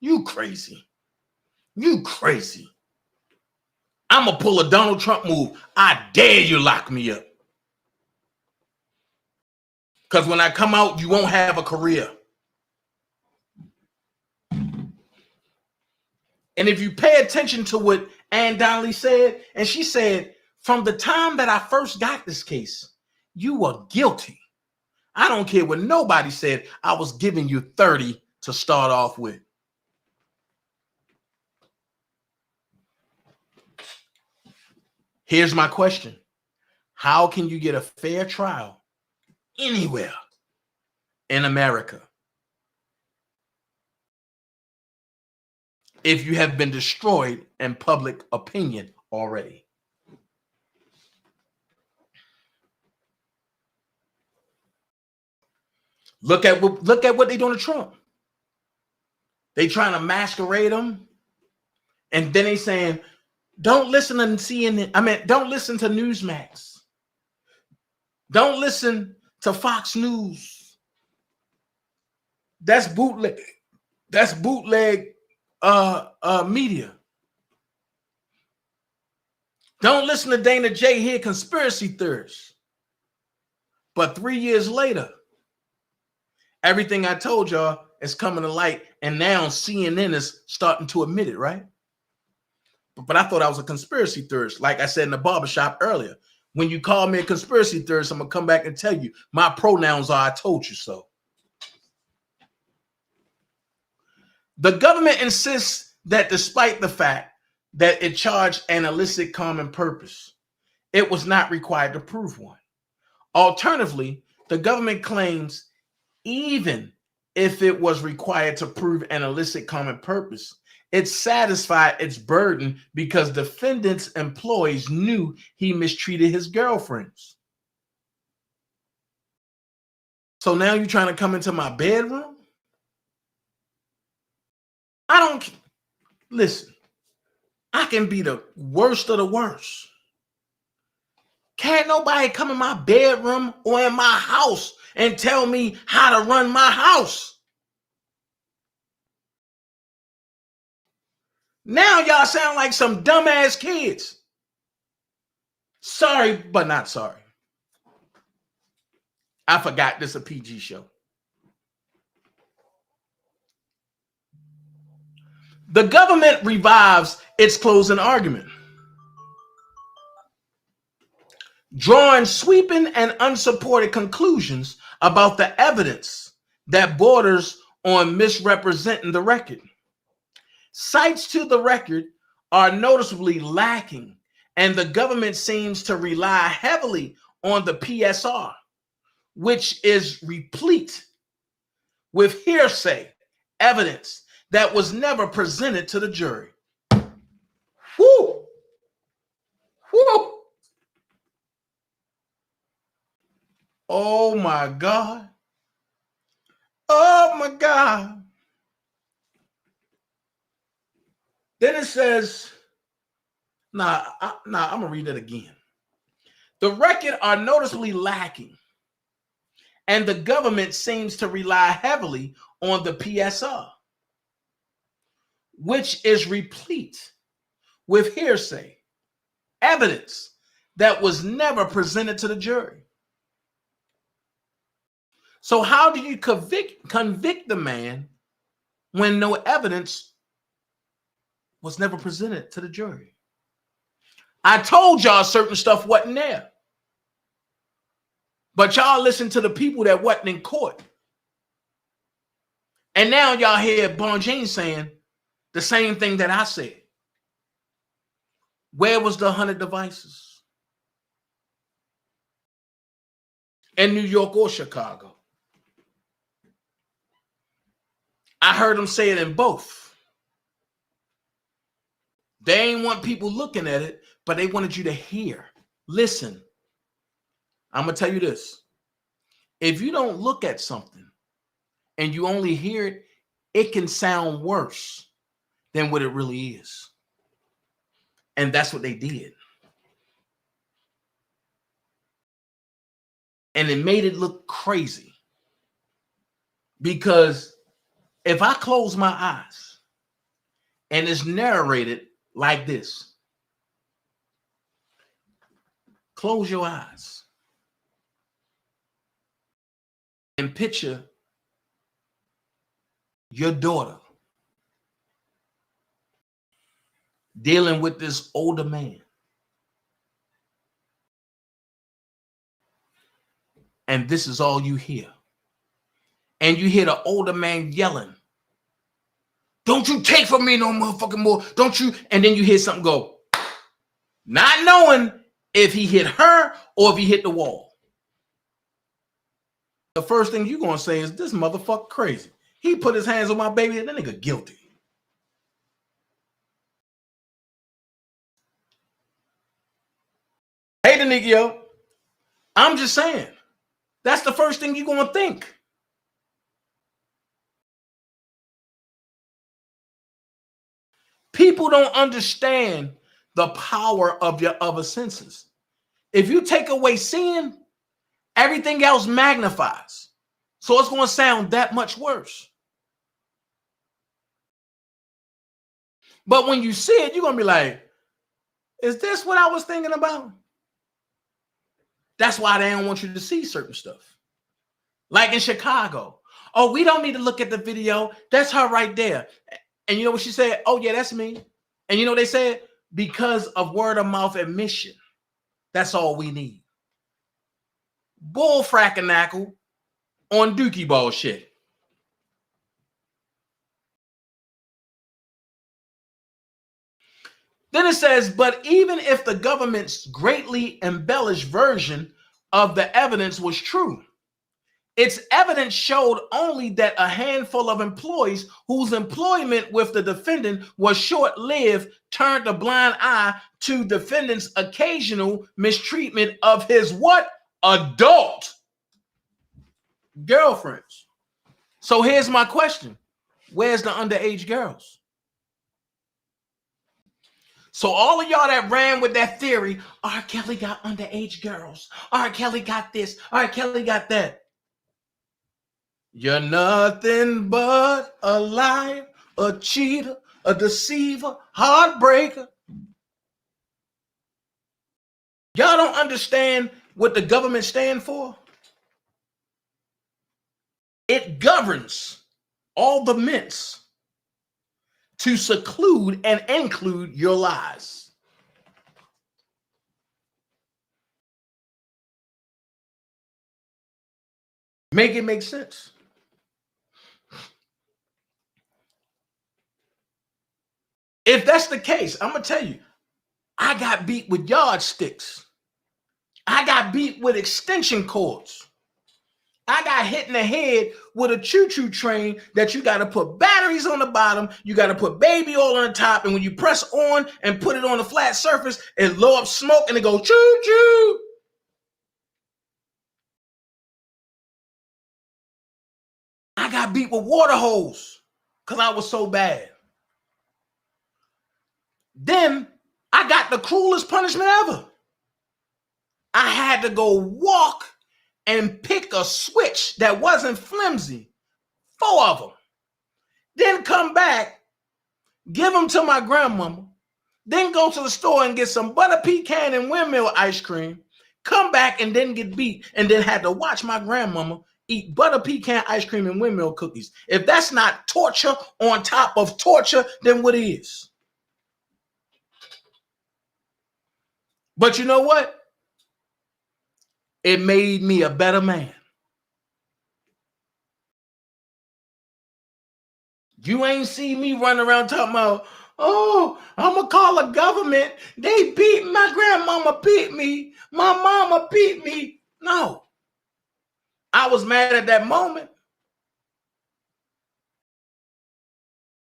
You crazy. You crazy. I'm going to pull a Donald Trump move. I dare you lock me up. Because when I come out, you won't have a career. And if you pay attention to what Ann Donnelly said, and she said, from the time that I first got this case, you were guilty. I don't care what nobody said. I was giving you 30 to start off with. Here's my question. How can you get a fair trial anywhere in America if you have been destroyed in public opinion already? Look at what they're doing to Trump. They trying to masquerade him, and then they saying, don't listen to CNN. Don't listen to Newsmax. Don't listen to Fox News. That's bootleg. That's bootleg media. Don't listen to DanaJay, hear conspiracy theories. But 3 years later, everything I told y'all is coming to light, and now CNN is starting to admit it, right? But I thought I was a conspiracy theorist. Like I said in the barbershop earlier, when you call me a conspiracy theorist, I'm going to come back and tell you my pronouns are I told you so. The government insists that despite the fact that it charged an illicit common purpose, it was not required to prove one. Alternatively, the government claims even if it was required to prove an illicit common purpose, it satisfied its burden because defendant's employees knew he mistreated his girlfriends. So now you're trying to come into my bedroom? Listen, I can be the worst of the worst. Can't nobody come in my bedroom or in my house and tell me how to run my house. Now y'all sound like some dumbass kids. Sorry, but not sorry. I forgot this is a PG show. The government revives its closing argument, drawing sweeping and unsupported conclusions about the evidence that borders on misrepresenting the record. Cites to the record are noticeably lacking, and the government seems to rely heavily on the PSR, which is replete with hearsay evidence that was never presented to the jury. Whoo! Whoo! Oh my God. Oh my God. Then it says, I'm going to read it again. The record are noticeably lacking, and the government seems to rely heavily on the PSR, which is replete with hearsay evidence that was never presented to the jury. So how do you convict the man when no evidence was never presented to the jury? I told y'all certain stuff wasn't there, but y'all listen to the people that wasn't in court. And now y'all hear Bonjean saying the same thing that I said. Where was the 100 devices? In New York or Chicago? I heard them say it in both. They ain't want people looking at it, but they wanted you to hear. Listen, I'm going to tell you this. If you don't look at something and you only hear it, it can sound worse than what it really is. And that's what they did. And it made it look crazy. Because if I close my eyes and it's narrated like this, close your eyes and picture your daughter dealing with this older man. And this is all you hear. And you hear the older man yelling, "Don't you take from me no motherfucking more. Don't you?" And then you hear something go, not knowing if he hit her or if he hit the wall. The first thing you're going to say is, this motherfucker crazy. He put his hands on my baby, and that nigga guilty. Hey, Danikio, I'm just saying, that's the first thing you're going to think. People don't understand the power of your other senses. If you take away seeing, everything else magnifies. So it's going to sound that much worse. But when you see it, you're going to be like, is this what I was thinking about? That's why they don't want you to see certain stuff. Like in Chicago. Oh, we don't need to look at the video. That's her right there. And you know what she said? Oh, yeah, that's me. And you know what they said? Because of word of mouth admission. That's all we need. Bull frackinackle on dookie ball shit. Then it says, but even if the government's greatly embellished version of the evidence was true, its evidence showed only that a handful of employees whose employment with the defendant was short-lived turned a blind eye to defendant's occasional mistreatment of his what? Adult girlfriends. So here's my question. Where's the underage girls? So all of y'all that ran with that theory, R. Kelly got underage girls. R. Kelly got this. R. Kelly got that. You're nothing but a liar, a cheater, a deceiver, heartbreaker. Y'all don't understand what the government stands for? It governs all the mints to seclude and include your lies. Make it make sense. If that's the case, I'm going to tell you, I got beat with yardsticks. I got beat with extension cords. I got hit in the head with a choo-choo train that you got to put batteries on the bottom. You got to put baby oil on the top. And when you press on and put it on a flat surface, it blow up smoke and it goes choo-choo. I got beat with water hose because I was so bad. Then I got the cruelest punishment ever. I had to go walk and pick a switch that wasn't flimsy, 4 of them. Then come back, give them to my grandmama, then go to the store and get some butter pecan and windmill ice cream, come back and then get beat, and then had to watch my grandmama eat butter pecan ice cream and windmill cookies. If that's not torture on top of torture, then what is? But you know what? It made me a better man. You ain't see me running around talking about, oh, I'm going to call the government. They beat me. My grandmama beat me. My mama beat me. No. I was mad at that moment.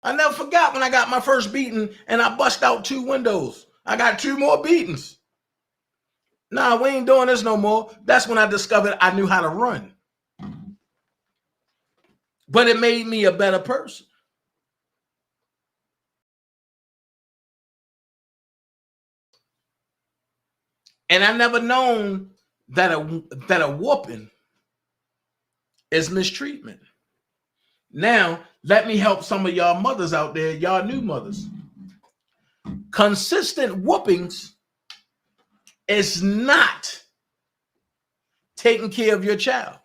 I never forgot when I got my first beating and I bust out 2 windows. I got 2 more beatings. Nah, we ain't doing this no more. That's when I discovered I knew how to run. But it made me a better person. And I never known that a whooping is mistreatment. Now, let me help some of y'all mothers out there, y'all new mothers. Consistent whoopings is not taking care of your child.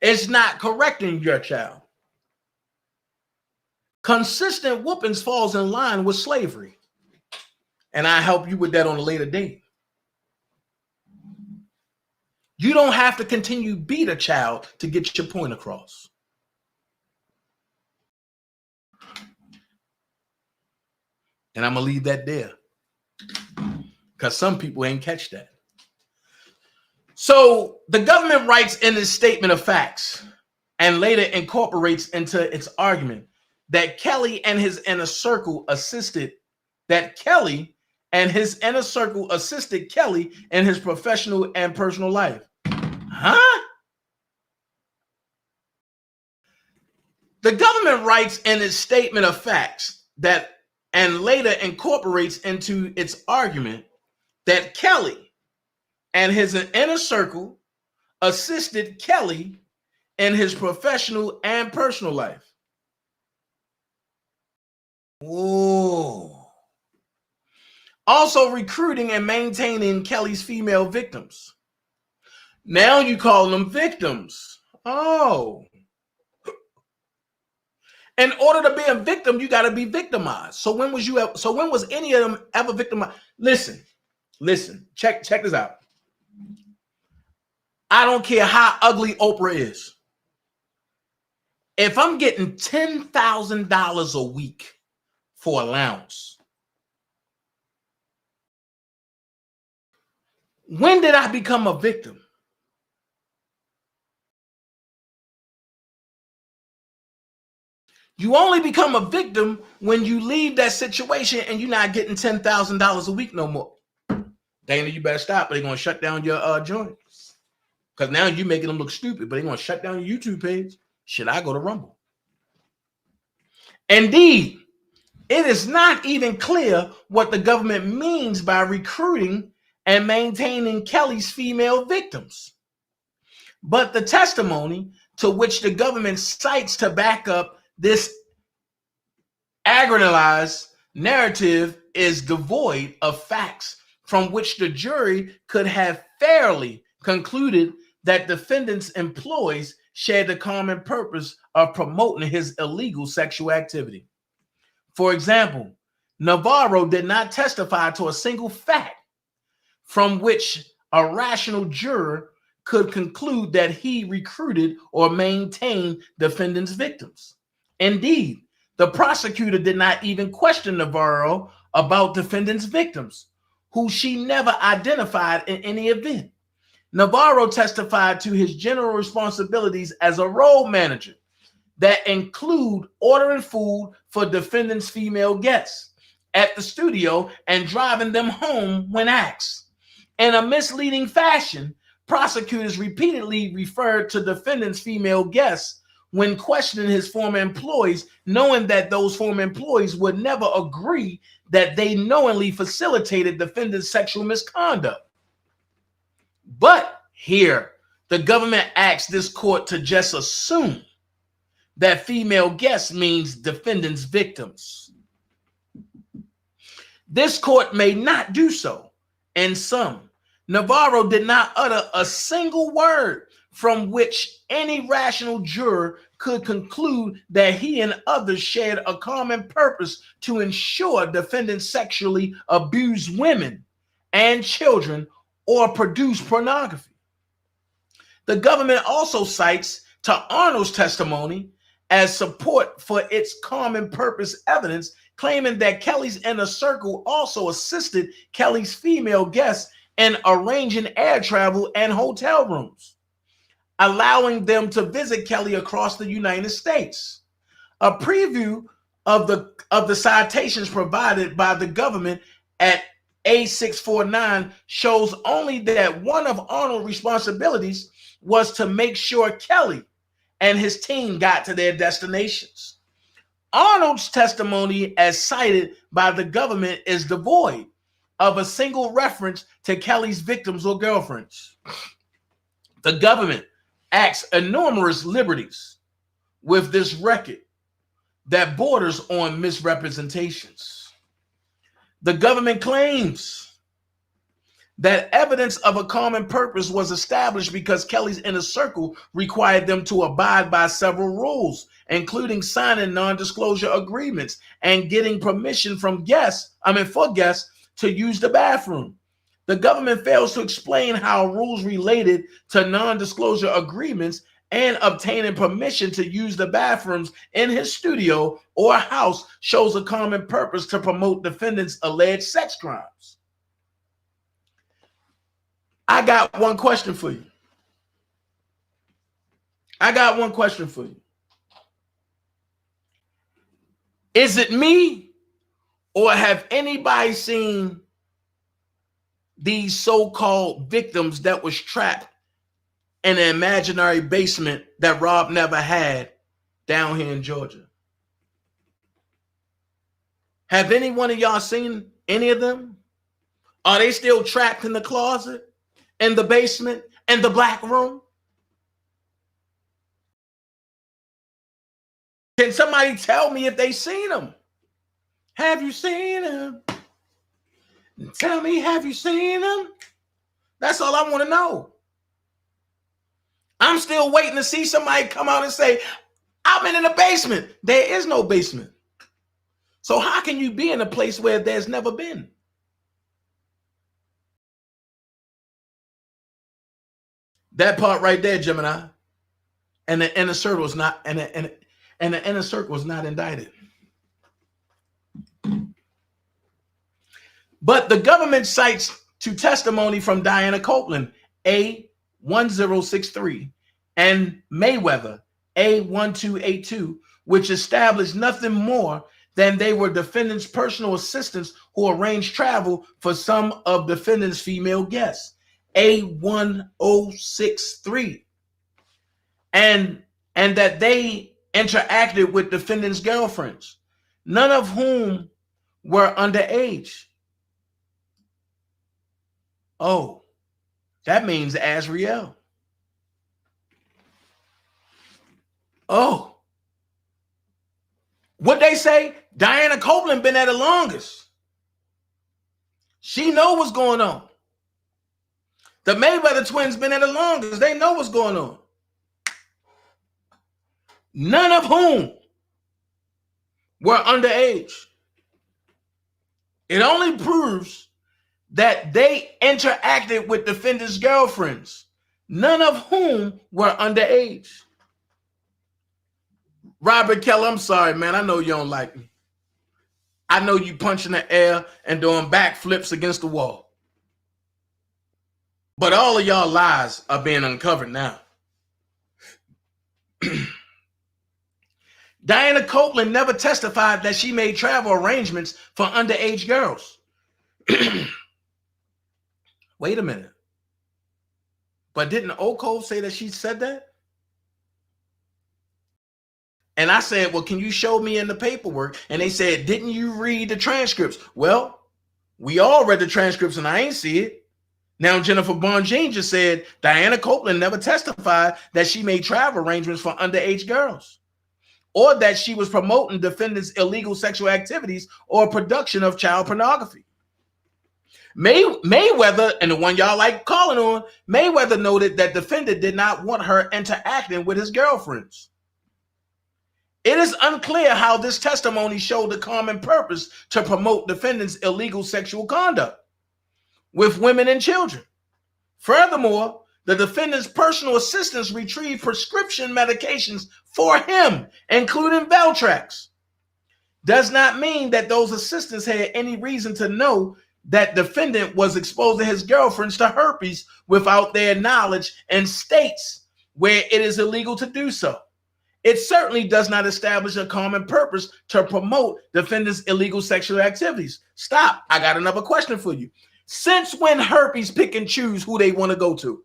It's not correcting your child. Consistent whoopings falls in line with slavery. And I help you with that on a later date. You don't have to continue to beat a child to get your point across. And I'm going to leave that there. Because some people ain't catch that. So the government writes in its statement of facts and later incorporates into its argument that Kelly and his inner circle assisted Kelly in his professional and personal life. Huh? The government writes in its statement of facts that and later incorporates into its argument that Kelly and his inner circle assisted Kelly in his professional and personal life. Whoa. Also recruiting and maintaining Kelly's female victims. Now you call them victims. Oh. In order to be a victim, you got to be victimized. So when was any of them ever victimized? Listen, check this out. I don't care how ugly Oprah is. If I'm getting $10,000 a week for allowance, when did I become a victim? You only become a victim when you leave that situation and you're not getting $10,000 a week no more. Dana, you better stop, or they're going to shut down your joint. Because now you're making them look stupid, but they're going to shut down your YouTube page. Should I go to Rumble? Indeed, it is not even clear what the government means by recruiting and maintaining Kelly's female victims. But the testimony to which the government cites to back up this aggrandized narrative is devoid of facts from which the jury could have fairly concluded that defendant's employees shared the common purpose of promoting his illegal sexual activity. For example, Navarro did not testify to a single fact from which a rational juror could conclude that he recruited or maintained defendant's victims. Indeed, the prosecutor did not even question Navarro about defendant's victims, who she never identified in any event. Navarro testified to his general responsibilities as a road manager that include ordering food for defendant's female guests at the studio and driving them home when asked. In a misleading fashion, prosecutors repeatedly referred to defendant's female guests when questioning his former employees, knowing that those former employees would never agree that they knowingly facilitated defendant's sexual misconduct. But here, the government asked this court to just assume that female guests means defendant's victims. This court may not do so. In sum, Navarro did not utter a single word from which any rational juror could conclude that he and others shared a common purpose to ensure defendants sexually abused women and children or produce pornography. The government also cites to Arnold's testimony as support for its common purpose evidence, claiming that Kelly's inner circle also assisted Kelly's female guests in arranging air travel and hotel rooms, allowing them to visit Kelly across the United States. A preview of the citations provided by the government at A649 shows only that one of Arnold's responsibilities was to make sure Kelly and his team got to their destinations. Arnold's testimony, as cited by the government, is devoid of a single reference to Kelly's victims or girlfriends. The government acts enormous liberties with this record that borders on misrepresentations. The government claims that evidence of a common purpose was established because Kelly's inner circle required them to abide by several rules, including signing non-disclosure agreements and getting permission from guests to use the bathroom. The government fails to explain how rules related to non-disclosure agreements and obtaining permission to use the bathrooms in his studio or house shows a common purpose to promote defendants' alleged sex crimes. I got one question for you. Is it me, or have anybody seen these so-called victims that was trapped in an imaginary basement that Rob never had down here in Georgia? Have any one of y'all seen any of them? Are they still trapped in the closet, in the basement, in the black room? Can somebody tell me if they seen them? Have you seen them? Tell me, have you seen them? That's all I want to know. I'm still waiting to see somebody come out and say, I've been in the basement. There is no basement. So how can you be in a place where there's never been? That part right there, Gemini, and the inner circle was not, and the inner circle was not indicted. But the government cites to testimony from Diana Copeland, A1063, and Mayweather, A1282, which established nothing more than they were defendants' personal assistants who arranged travel for some of defendants' female guests, A1063, and that they interacted with defendants' girlfriends, none of whom were underage. Oh, that means Azriel. Oh, what they say? Diana Copeland been there the longest. She know what's going on. The Mayweather twins been there the longest. They know what's going on. None of whom were underage. It only proves that they interacted with defendants' girlfriends, none of whom were underage. Robert Kelly, I'm sorry, man. I know you don't like me. I know you punching the air and doing backflips against the wall. But all of y'all lies are being uncovered now. Diana Copeland never testified that she made travel arrangements for underage girls. Wait a minute. But didn't Ocole say that she said that? And I said, well, can you show me in the paperwork? And they said, didn't you read the transcripts? Well, we all read the transcripts and I ain't see it. Now, Jennifer Bonjean just said Diana Copeland never testified that she made travel arrangements for underage girls, or that she was promoting defendants' illegal sexual activities or production of child pornography. Mayweather, and the one y'all like calling on, Mayweather noted that defendant did not want her interacting with his girlfriends. It is unclear how this testimony showed the common purpose to promote defendants' illegal sexual conduct with women and children. Furthermore, the defendant's personal assistants retrieved prescription medications for him, including Veltrax. Does not mean that those assistants had any reason to know that defendant was exposing his girlfriends to herpes without their knowledge in states where it is illegal to do so. It certainly does not establish a common purpose to promote defendants' illegal sexual activities. Stop. I got another question for you. Since when herpes pick and choose who they want to go to?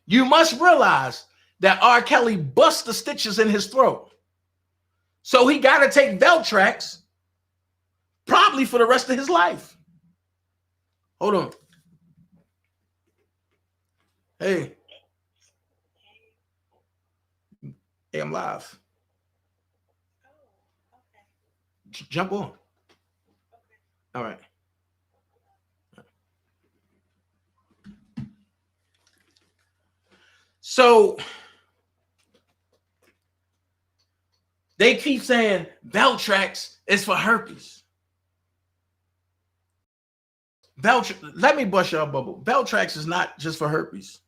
You must realize that R. Kelly bust the stitches in his throat. So he got to take Veltrax probably for the rest of his life. Hold on. Hey. Hey, I'm live. Jump on. All right. So they keep saying Veltrax is for herpes. Let me bust y'all bubble. Veltrax is not just for herpes.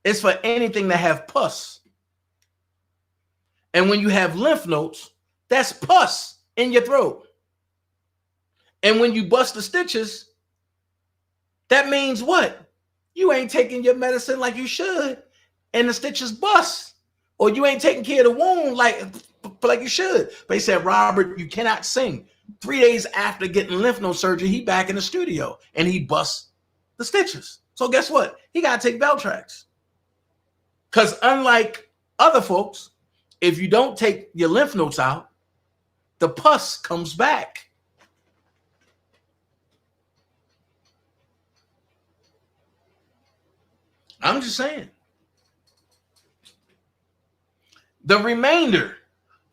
It's for anything that have pus. And when you have lymph nodes, that's pus in your throat. And when you bust the stitches, that means what? You ain't taking your medicine like you should, and the stitches bust. Or you ain't taking care of the wound like you should. But he said, Robert, you cannot sing. 3 days after getting lymph node surgery, he back in the studio and he busts the stitches. So guess what? He got to take Veltrax. Because unlike other folks, if you don't take your lymph nodes out, the pus comes back. I'm just saying. The remainder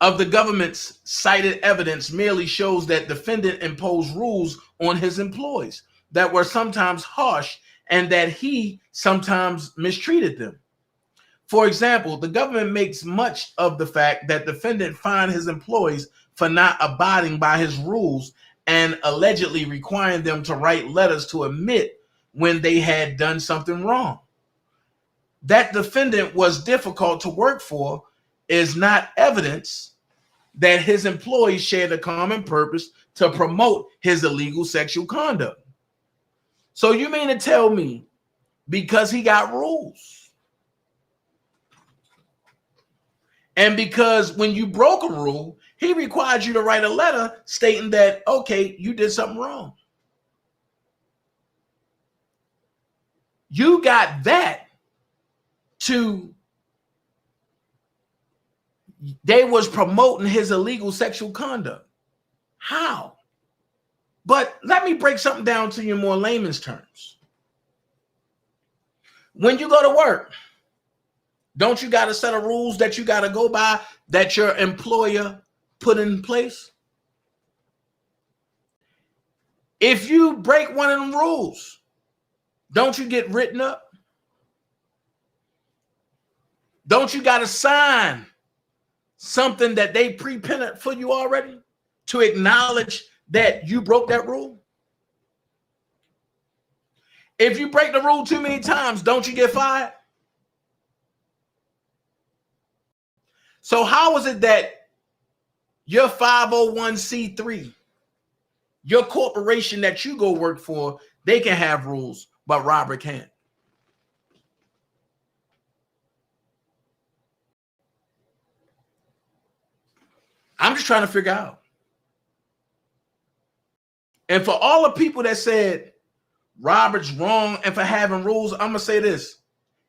of the government's cited evidence merely shows that defendant imposed rules on his employees that were sometimes harsh and that he sometimes mistreated them. For example, the government makes much of the fact that defendant fined his employees for not abiding by his rules and allegedly requiring them to write letters to admit when they had done something wrong. That defendant was difficult to work for is not evidence that his employees shared a common purpose to promote his illegal sexual conduct. So you mean to tell me because he got rules, and because when you broke a rule, he required you to write a letter stating that, okay, you did something wrong. You got that to, they was promoting his illegal sexual conduct. How? But let me break something down to you in more layman's terms. When you go to work, Don't you got a set of rules that you got to go by that your employer put in place? If you break one of them rules, don't you get written up? Don't you got to sign something that they pre-printed for you already to acknowledge that you broke that rule? If you break the rule too many times, don't you get fired? So how is it that your 501c3, your corporation that you go work for, they can have rules, but Robert can't? I'm just trying to figure out. And for all the people that said Robert's wrong and for having rules, I'm going to say this.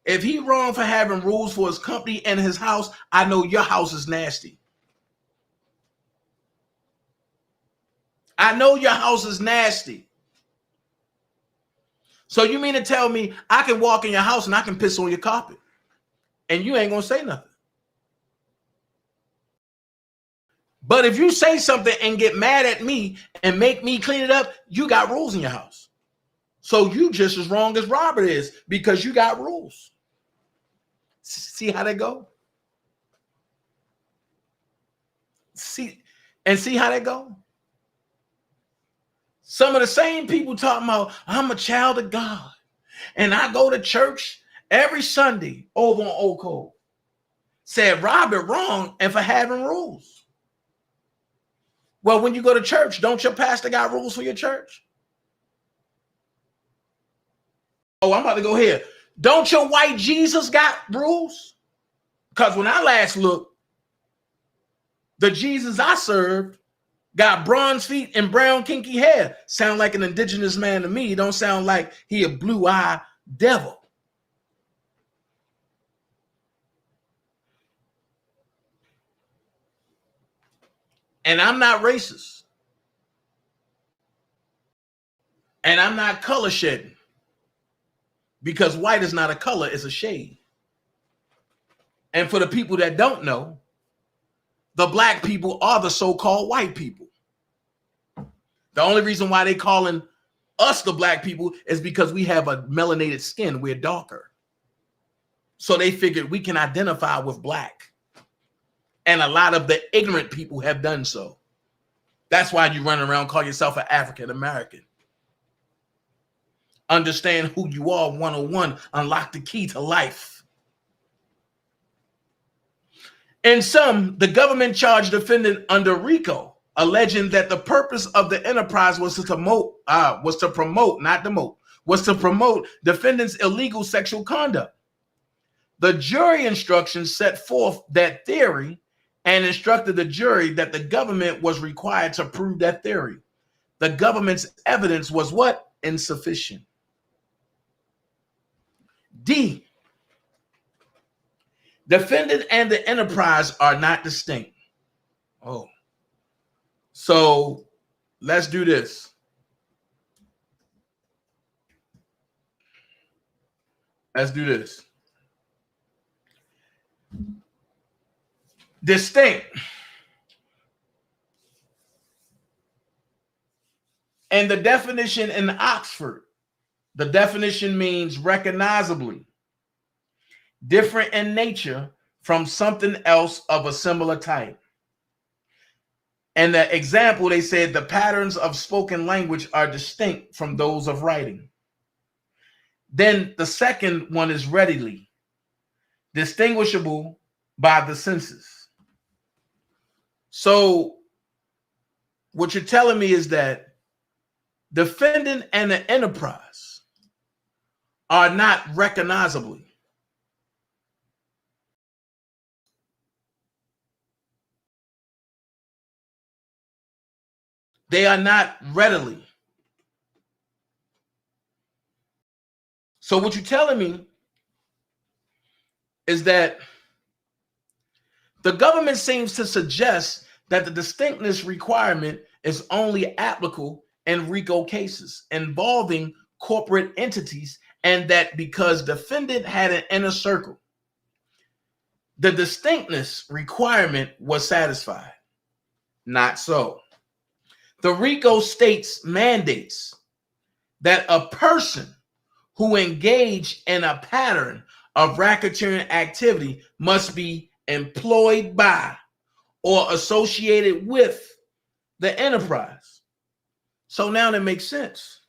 If he wrong for having rules for his company and his house, I know your house is nasty. I know your house is nasty. So you mean to tell me I can walk in your house and I can piss on your carpet and you ain't going to say nothing? But if you say something and get mad at me and make me clean it up, you got rules in your house. So you just as wrong as Robert is because you got rules. See how they go? See how they go? Some of the same people talking about, I'm a child of God and I go to church every Sunday over on Old Code, said Robert wrong and for having rules. Well, when you go to church, don't your pastor got rules for your church? Oh, I'm about to go here. Don't your white Jesus got rules? Because when I last looked, the Jesus I served got bronze feet and brown kinky hair. Sound like an indigenous man to me. Don't sound like he a blue-eyed devil. And I'm not racist. And I'm not color shedding. Because white is not a color, it's a shade. And for the people that don't know, the black people are the so-called white people. The only reason why they calling us the black people is because we have a melanated skin. We're darker. So they figured we can identify with black. And a lot of the ignorant people have done so. That's why you run around, call yourself an African American. Understand who you are 101. Unlock the key to life. In sum, the government charged defendant under RICO, alleging that the purpose of the enterprise was to promote defendant's illegal sexual conduct. The jury instructions set forth that theory and instructed the jury that the government was required to prove that theory. The government's evidence was what? Insufficient. D. Defendant and the enterprise are not distinct. Oh. So let's do this. Let's do this. Distinct. And the definition in Oxford, the definition means recognizably, different in nature from something else of a similar type. And the example, they said the patterns of spoken language are distinct from those of writing. Then the second one is readily, distinguishable by the senses. So what you're telling me is that defendant and the enterprise are not recognizably. They are not readily. So what you're telling me is that the government seems to suggest that the distinctness requirement is only applicable in RICO cases involving corporate entities, and that because defendant had an inner circle, the distinctness requirement was satisfied. Not so. The RICO states mandates that a person who engaged in a pattern of racketeering activity must be employed by or associated with the enterprise. So now that makes sense.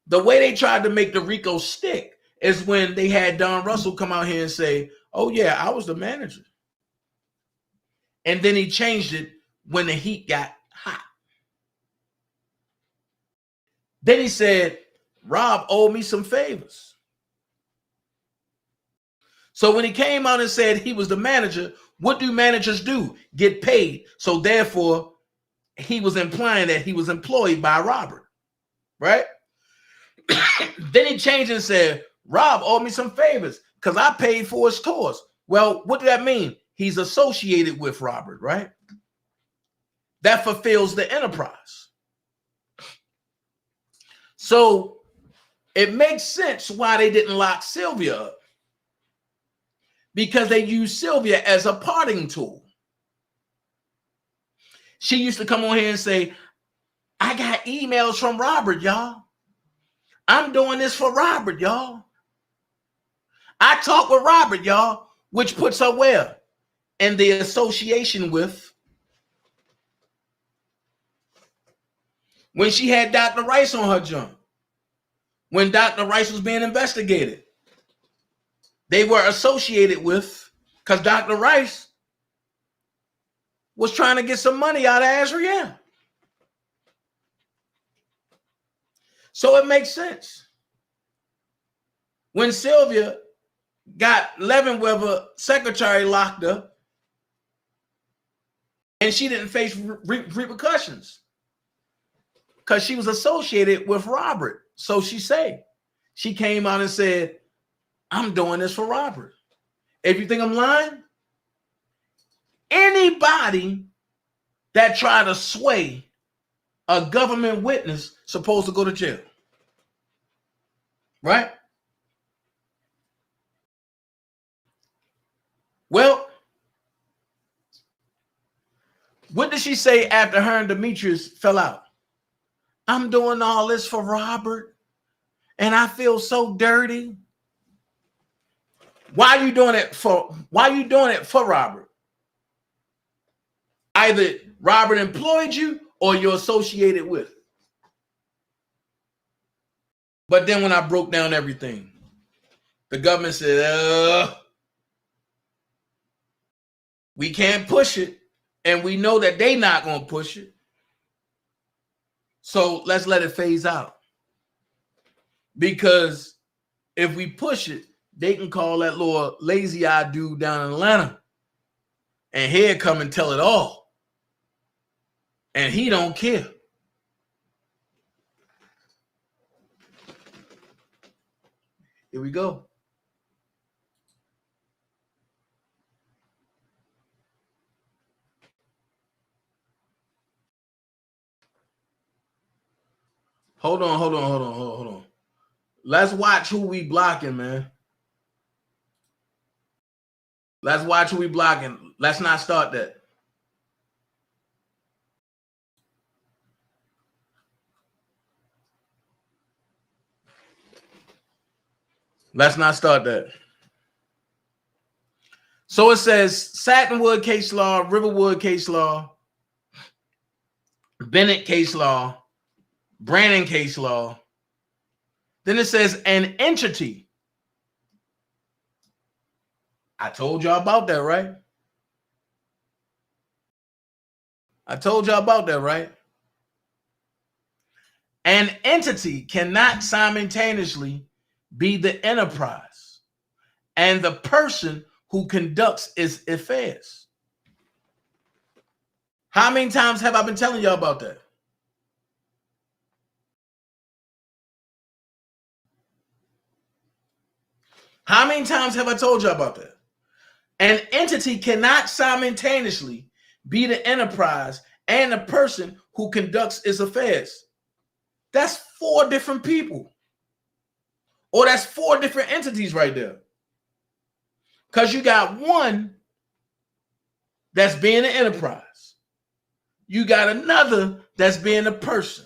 The way they tried to make the RICO stick is when they had Don Russell come out here and say, oh yeah, I was the manager. And then he changed it when the heat got hot. Then he said, Rob owed me some favors. So when he came out and said he was the manager, what do managers do? Get paid. So therefore, he was implying that he was employed by Robert, right? Then he changed and said, Rob owed me some favors because I paid for his tours. Well, what does that mean? He's associated with Robert, right? That fulfills the enterprise. So it makes sense why they didn't lock Sylvia up, because they used Sylvia as a parting tool. She used to come on here and say, I got emails from Robert, y'all. I'm doing this for Robert, y'all. I talk with Robert, y'all, which puts her where? In the association with. When she had Dr. Rice on her jump, when Dr. Rice was being investigated, they were associated with, because Dr. Rice was trying to get some money out of Azriel. So it makes sense. When Sylvia got Leavenworth secretary locked up and she didn't face repercussions because she was associated with Robert. So she came out and said, I'm doing this for Robert. If you think I'm lying, anybody that tried to sway a government witness supposed to go to jail. Right? Well, what did she say after her and Demetrius fell out? I'm doing all this for Robert, and I feel so dirty. Why are you doing it for Robert? Either Robert employed you or you're associated with it. But then when I broke down everything, the government said, we can't push it, and we know that they're not going to push it. So let's let it phase out. Because if we push it, they can call that little lazy eye dude down in Atlanta and he'll come and tell it all. And he don't care. Here we go. Hold on. Let's watch who we blocking, man. Let's watch who we blocking. Let's not start that. Let's not start that. So it says Satinwood case law, Riverwood case law, Bennett case law, Brandon case law. Then it says an entity. I told y'all about that, right? An entity cannot simultaneously be the enterprise and the person who conducts its affairs. How many times have I been telling y'all about that? How many times have I told you about that? An entity cannot simultaneously be the enterprise and the person who conducts its affairs. That's 4 different people. Or that's 4 different entities right there. Because you got one that's being an enterprise. You got another that's being a person.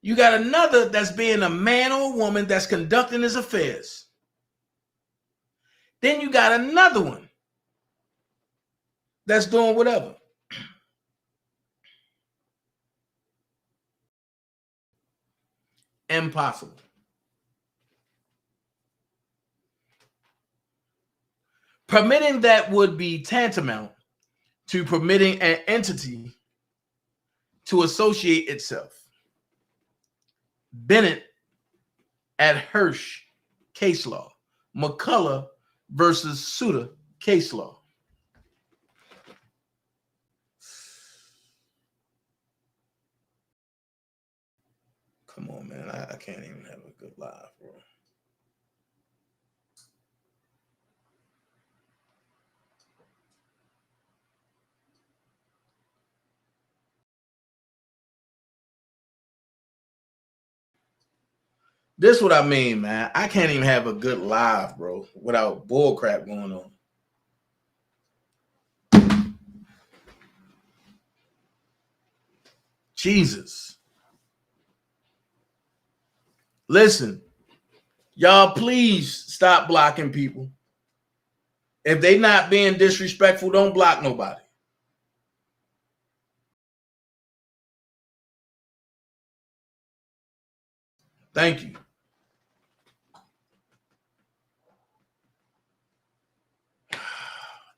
You got another that's being a man or a woman that's conducting his affairs. Then you got another one that's doing whatever. Impossible. Permitting that would be tantamount to permitting an entity to associate itself. Bennett at Hirsch, case law. McCullough versus Suda, case law. Come on, man. I can't even have a good live, bro. This is what I mean, man. I can't even have a good live, bro, without bull crap going on. Jesus. Listen, y'all, please stop blocking people. If they not being disrespectful, don't block nobody. Thank you.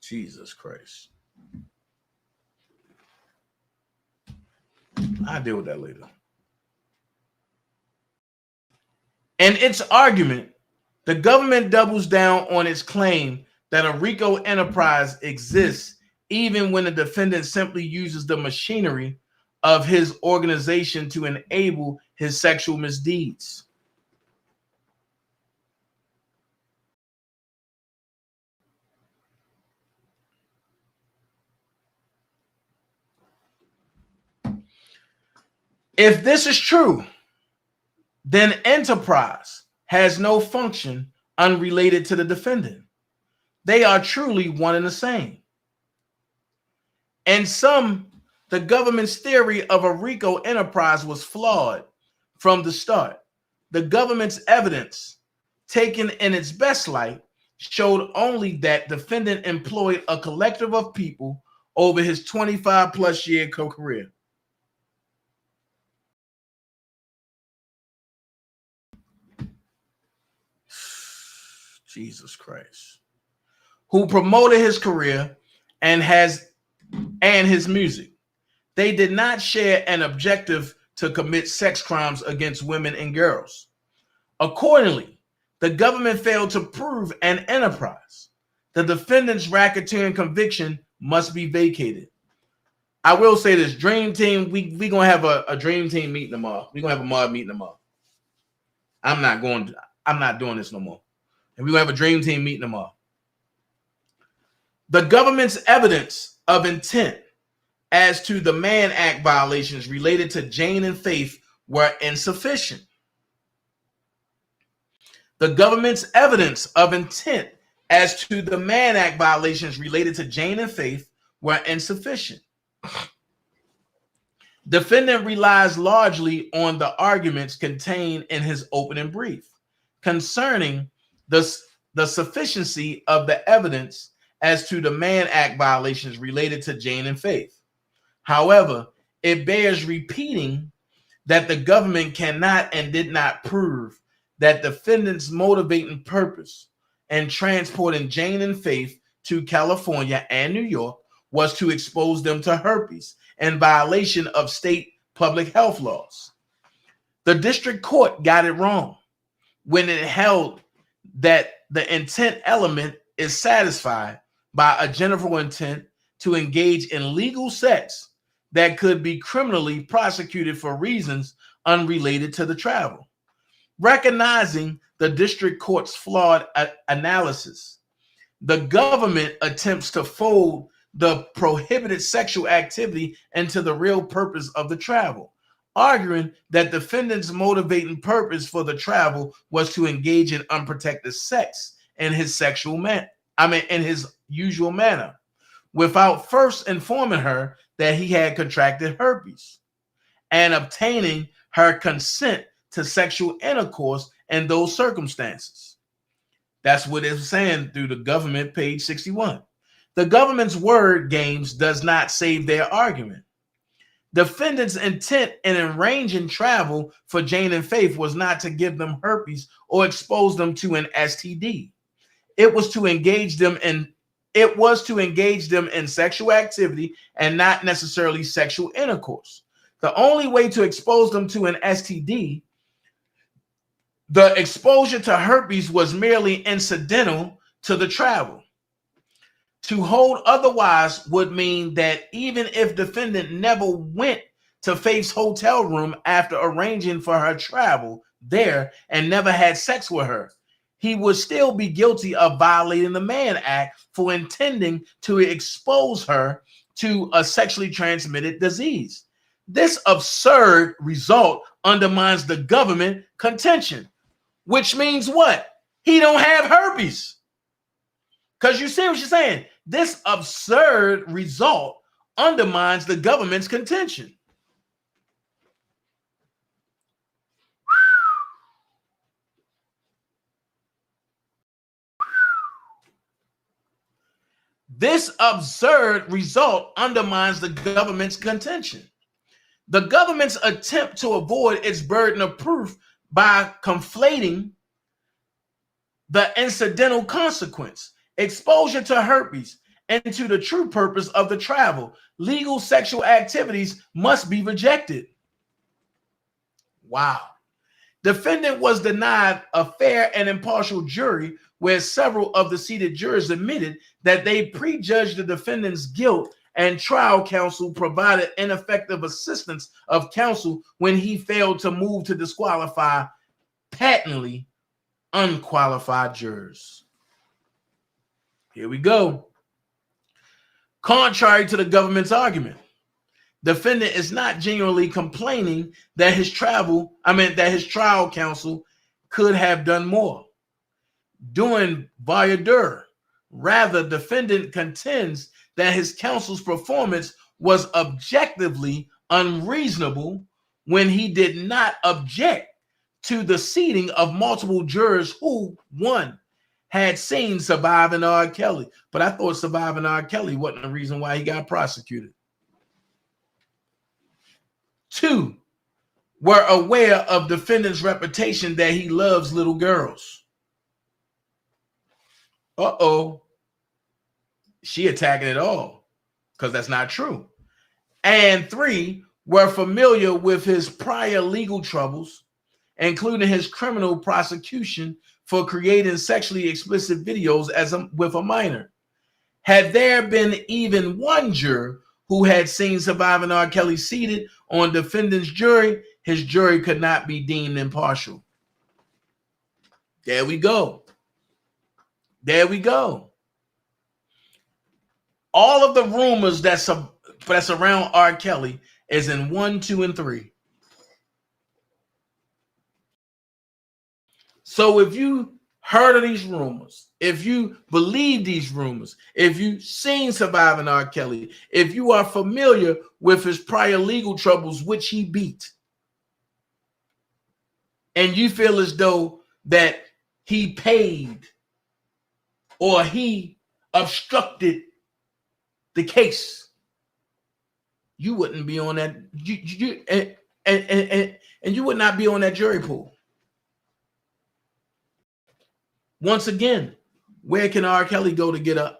Jesus Christ. I'll deal with that later. In its argument, the government doubles down on its claim that a RICO enterprise exists even when the defendant simply uses the machinery of his organization to enable his sexual misdeeds. If this is true, then enterprise has no function unrelated to the defendant. They are truly one and the same. In some, the government's theory of a RICO enterprise was flawed from the start. The government's evidence, taken in its best light, showed only that defendant employed a collective of people over his 25-plus year career. Jesus Christ. Who promoted his career and his music. They did not share an objective to commit sex crimes against women and girls. Accordingly, the government failed to prove an enterprise. The defendant's racketeering conviction must be vacated. I will say this, Dream Team, we gonna have a Dream Team meeting tomorrow. We're gonna have a mob meeting tomorrow. I'm not doing this no more. And we're gonna have a Dream Team meeting tomorrow. The government's evidence of intent as to the Mann Act violations related to Jane and Faith were insufficient. The government's evidence of intent as to the Mann Act violations related to Jane and Faith were insufficient. Defendant relies largely on the arguments contained in his opening brief concerning the sufficiency of the evidence as to the Mann Act violations related to Jane and Faith. However, it bears repeating that the government cannot and did not prove that defendant's motivating purpose in transporting Jane and Faith to California and New York was to expose them to herpes in violation of state public health laws. The district court got it wrong when it held that the intent element is satisfied by a general intent to engage in legal sex that could be criminally prosecuted for reasons unrelated to the travel. Recognizing the district court's flawed analysis, the government attempts to fold the prohibited sexual activity into the real purpose of the travel, arguing that defendant's motivating purpose for the travel was to engage in unprotected sex in his sexual in his usual manner, without first informing her that he had contracted herpes and obtaining her consent to sexual intercourse in those circumstances. That's what it's saying through the government, page 61. The government's word games does not save their argument. Defendant's intent in arranging travel for Jane and Faith was not to give them herpes or expose them to an STD. It was to engage them in sexual activity and not necessarily sexual intercourse. The only way to expose them to an STD, the exposure to herpes, was merely incidental to the travel. To hold otherwise would mean that even if defendant never went to Faith's hotel room after arranging for her travel there and never had sex with her, he would still be guilty of violating the Mann Act for intending to expose her to a sexually transmitted disease. This absurd result undermines the government contention, which means what? He don't have herpes. Because you see what you're saying? This absurd result undermines the government's contention. This absurd result undermines the government's contention. The government's attempt to avoid its burden of proof by conflating the incidental consequence, exposure to herpes, into the true purpose of the travel, legal sexual activities, must be rejected. Wow. Defendant was denied a fair and impartial jury, where several of the seated jurors admitted that they prejudged the defendant's guilt, and trial counsel provided ineffective assistance of counsel when he failed to move to disqualify patently unqualified jurors. Here we go. Contrary to the government's argument, defendant is not genuinely complaining that his trial counsel could have done more. Doing voir dire. Rather, defendant contends that his counsel's performance was objectively unreasonable when he did not object to the seating of multiple jurors who, one, had seen surviving R. Kelly. But I thought surviving R. Kelly wasn't the reason why he got prosecuted. Two, were aware of defendant's reputation that he loves little girls. Uh-oh. She attacking it all, because that's not true. And three, were familiar with his prior legal troubles, including his criminal prosecution for creating sexually explicit videos with a minor. Had there been even one juror who had seen surviving R. Kelly seated on defendant's jury, his jury could not be deemed impartial. There we go. There we go. All of the rumors that's around R. Kelly is in 1, 2, and 3. So if you heard of these rumors, if you believe these rumors, if you've seen surviving R. Kelly, if you are familiar with his prior legal troubles, which he beat, and you feel as though that he paid or he obstructed the case, you wouldn't be on that. And you would not be on that jury pool. Once again, where can R. Kelly go to get a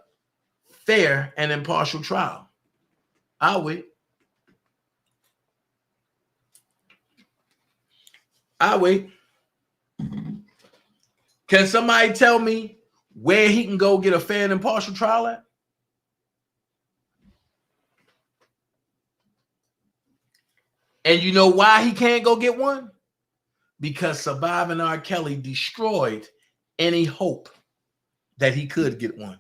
fair and impartial trial? I'll wait. I'll wait. Can somebody tell me where he can go get a fair and impartial trial at? And you know why he can't go get one? Because surviving R. Kelly destroyed any hope that he could get one.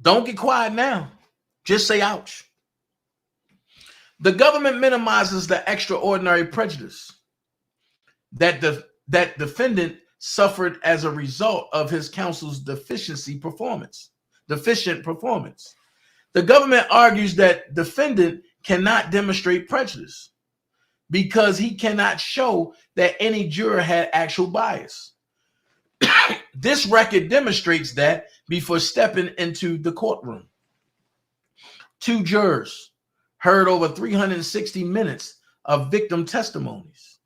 Don't get quiet now. Just say ouch. The government minimizes the extraordinary prejudice that defendant suffered as a result of his counsel's deficient performance. The government argues that defendant cannot demonstrate prejudice because he cannot show that any juror had actual bias. This record demonstrates that before stepping into the courtroom, 2 jurors heard over 360 minutes of victim testimonies,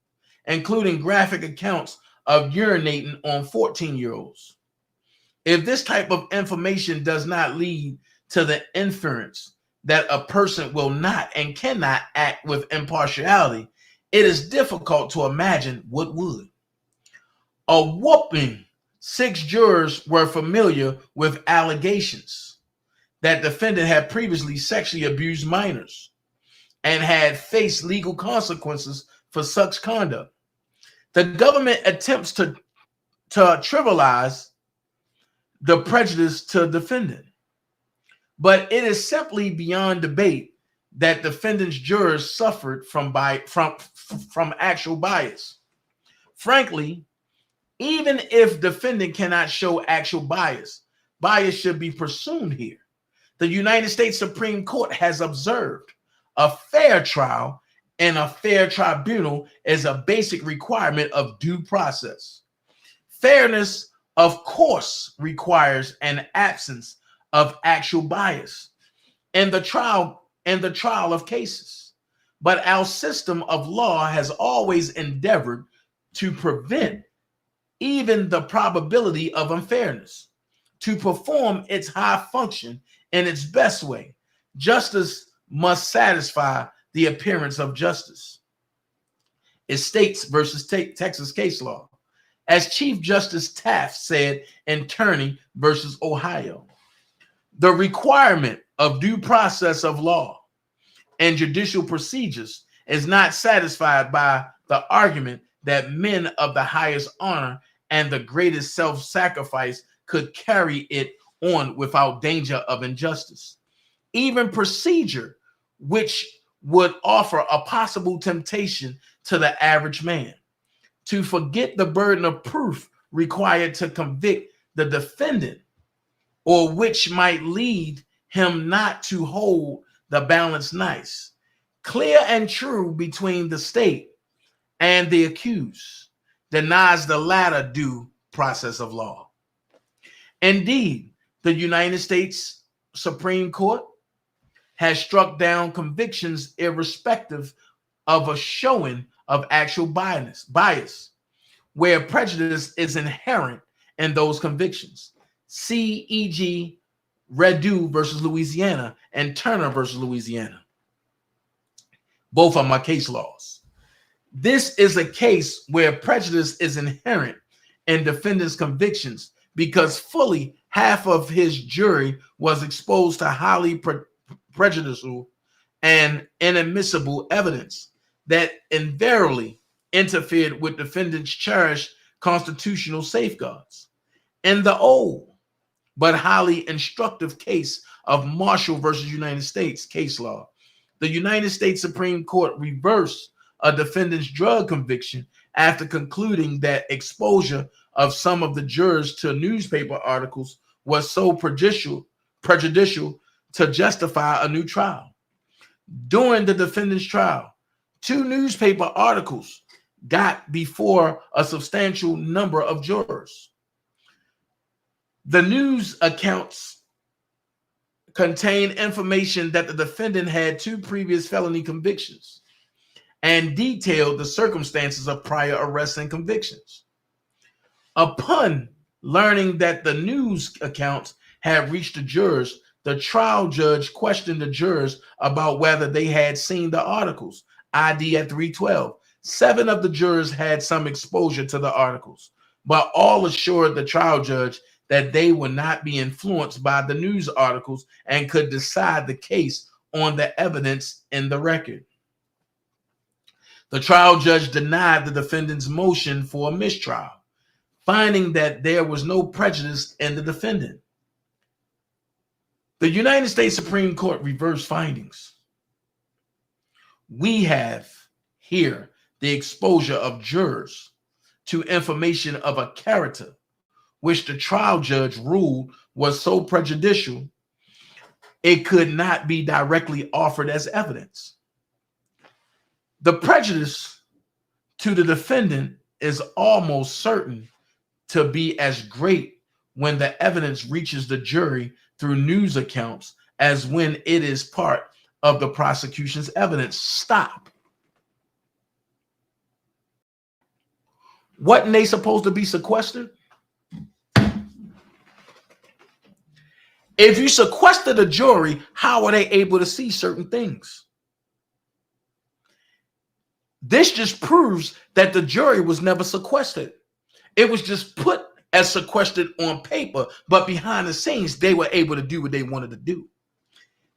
including graphic accounts of urinating on 14-year-olds. If this type of information does not lead to the inference that a person will not and cannot act with impartiality, it is difficult to imagine what would. A whopping 6 jurors were familiar with allegations that defendant had previously sexually abused minors and had faced legal consequences for such conduct. The government attempts to trivialize the prejudice to defendant, but it is simply beyond debate that defendant's jurors suffered from actual bias. Frankly, even if defendant cannot show actual bias should be presumed here. The United States Supreme Court has observed a fair trial and a fair tribunal is a basic requirement of due process. Fairness, of course, requires an absence of actual bias in the trial of cases. But our system of law has always endeavored to prevent even the probability of unfairness. To perform its high function in its best way, justice must satisfy the appearance of justice. It's states versus Texas case law. As Chief Justice Taft said in Turney versus Ohio, the requirement of due process of law and judicial procedures is not satisfied by the argument that men of the highest honor and the greatest self-sacrifice could carry it on without danger of injustice. Even procedure, which would offer a possible temptation to the average man to forget the burden of proof required to convict the defendant, or which might lead him not to hold the balance nice, clear and true between the state and the accused, denies the latter due process of law. Indeed, the United States Supreme Court has struck down convictions irrespective of a showing of actual bias, where prejudice is inherent in those convictions. See, e.g., Rebuttle versus Louisiana and Turner versus Louisiana. Both are my case laws. This is a case where prejudice is inherent in defendant's convictions because fully half of his jury was exposed to highly prejudicial and inadmissible evidence that invariably interfered with defendant's cherished constitutional safeguards. In the old but highly instructive case of Marshall versus United States case law, the United States Supreme Court reversed a defendant's drug conviction after concluding that exposure of some of the jurors to newspaper articles was so prejudicial to justify a new trial. During the defendant's trial, 2 newspaper articles got before a substantial number of jurors. The news accounts contain information that the defendant had 2 previous felony convictions and detailed the circumstances of prior arrests and convictions. Upon learning that the news accounts had reached the jurors, the trial judge questioned the jurors about whether they had seen the articles, ID at 312. 7 of the jurors had some exposure to the articles, but all assured the trial judge that they would not be influenced by the news articles and could decide the case on the evidence in the record. The trial judge denied the defendant's motion for a mistrial, finding that there was no prejudice in the defendant. The United States Supreme Court reversed findings. We have here the exposure of jurors to information of a character, which the trial judge ruled was so prejudicial, it could not be directly offered as evidence. The prejudice to the defendant is almost certain to be as great when the evidence reaches the jury through news accounts as when it is part of the prosecution's evidence. Stop. Wasn't they supposed to be sequestered? If you sequester the jury, how are they able to see certain things? This just proves that the jury was never sequestered. It was just put as sequestered on paper, but behind the scenes, they were able to do what they wanted to do.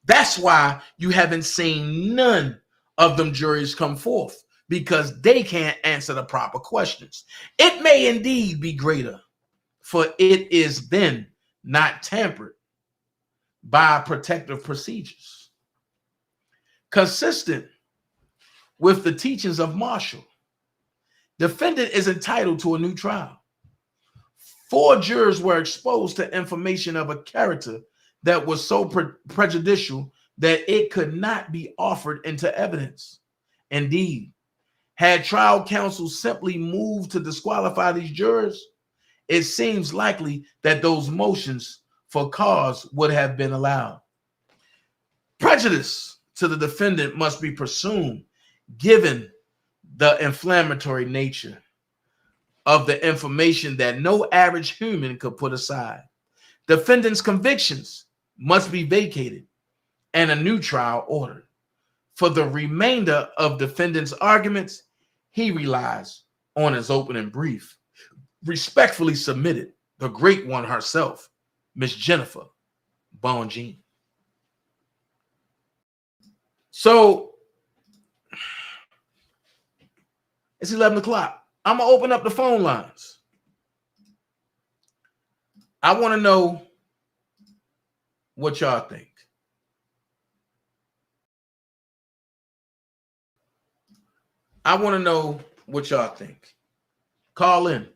That's why you haven't seen none of them juries come forth, because they can't answer the proper questions. It may indeed be greater, for it is then not tampered by protective procedures. Consistent with the teachings of Marshall, defendant is entitled to a new trial. 4 jurors were exposed to information of a character that was so prejudicial that it could not be offered into evidence. Indeed, had trial counsel simply moved to disqualify these jurors, it seems likely that those motions for cause would have been allowed. Prejudice to the defendant must be presumed given the inflammatory nature of the information that no average human could put aside. Defendant's convictions must be vacated and a new trial ordered. For the remainder of defendant's arguments, he relies on his opening brief. Respectfully submitted, the great one herself, Miss Jennifer Bonjean. So it's 11 o'clock. I'm going to open up the phone lines. I want to know what y'all think. I want to know what y'all think. Call in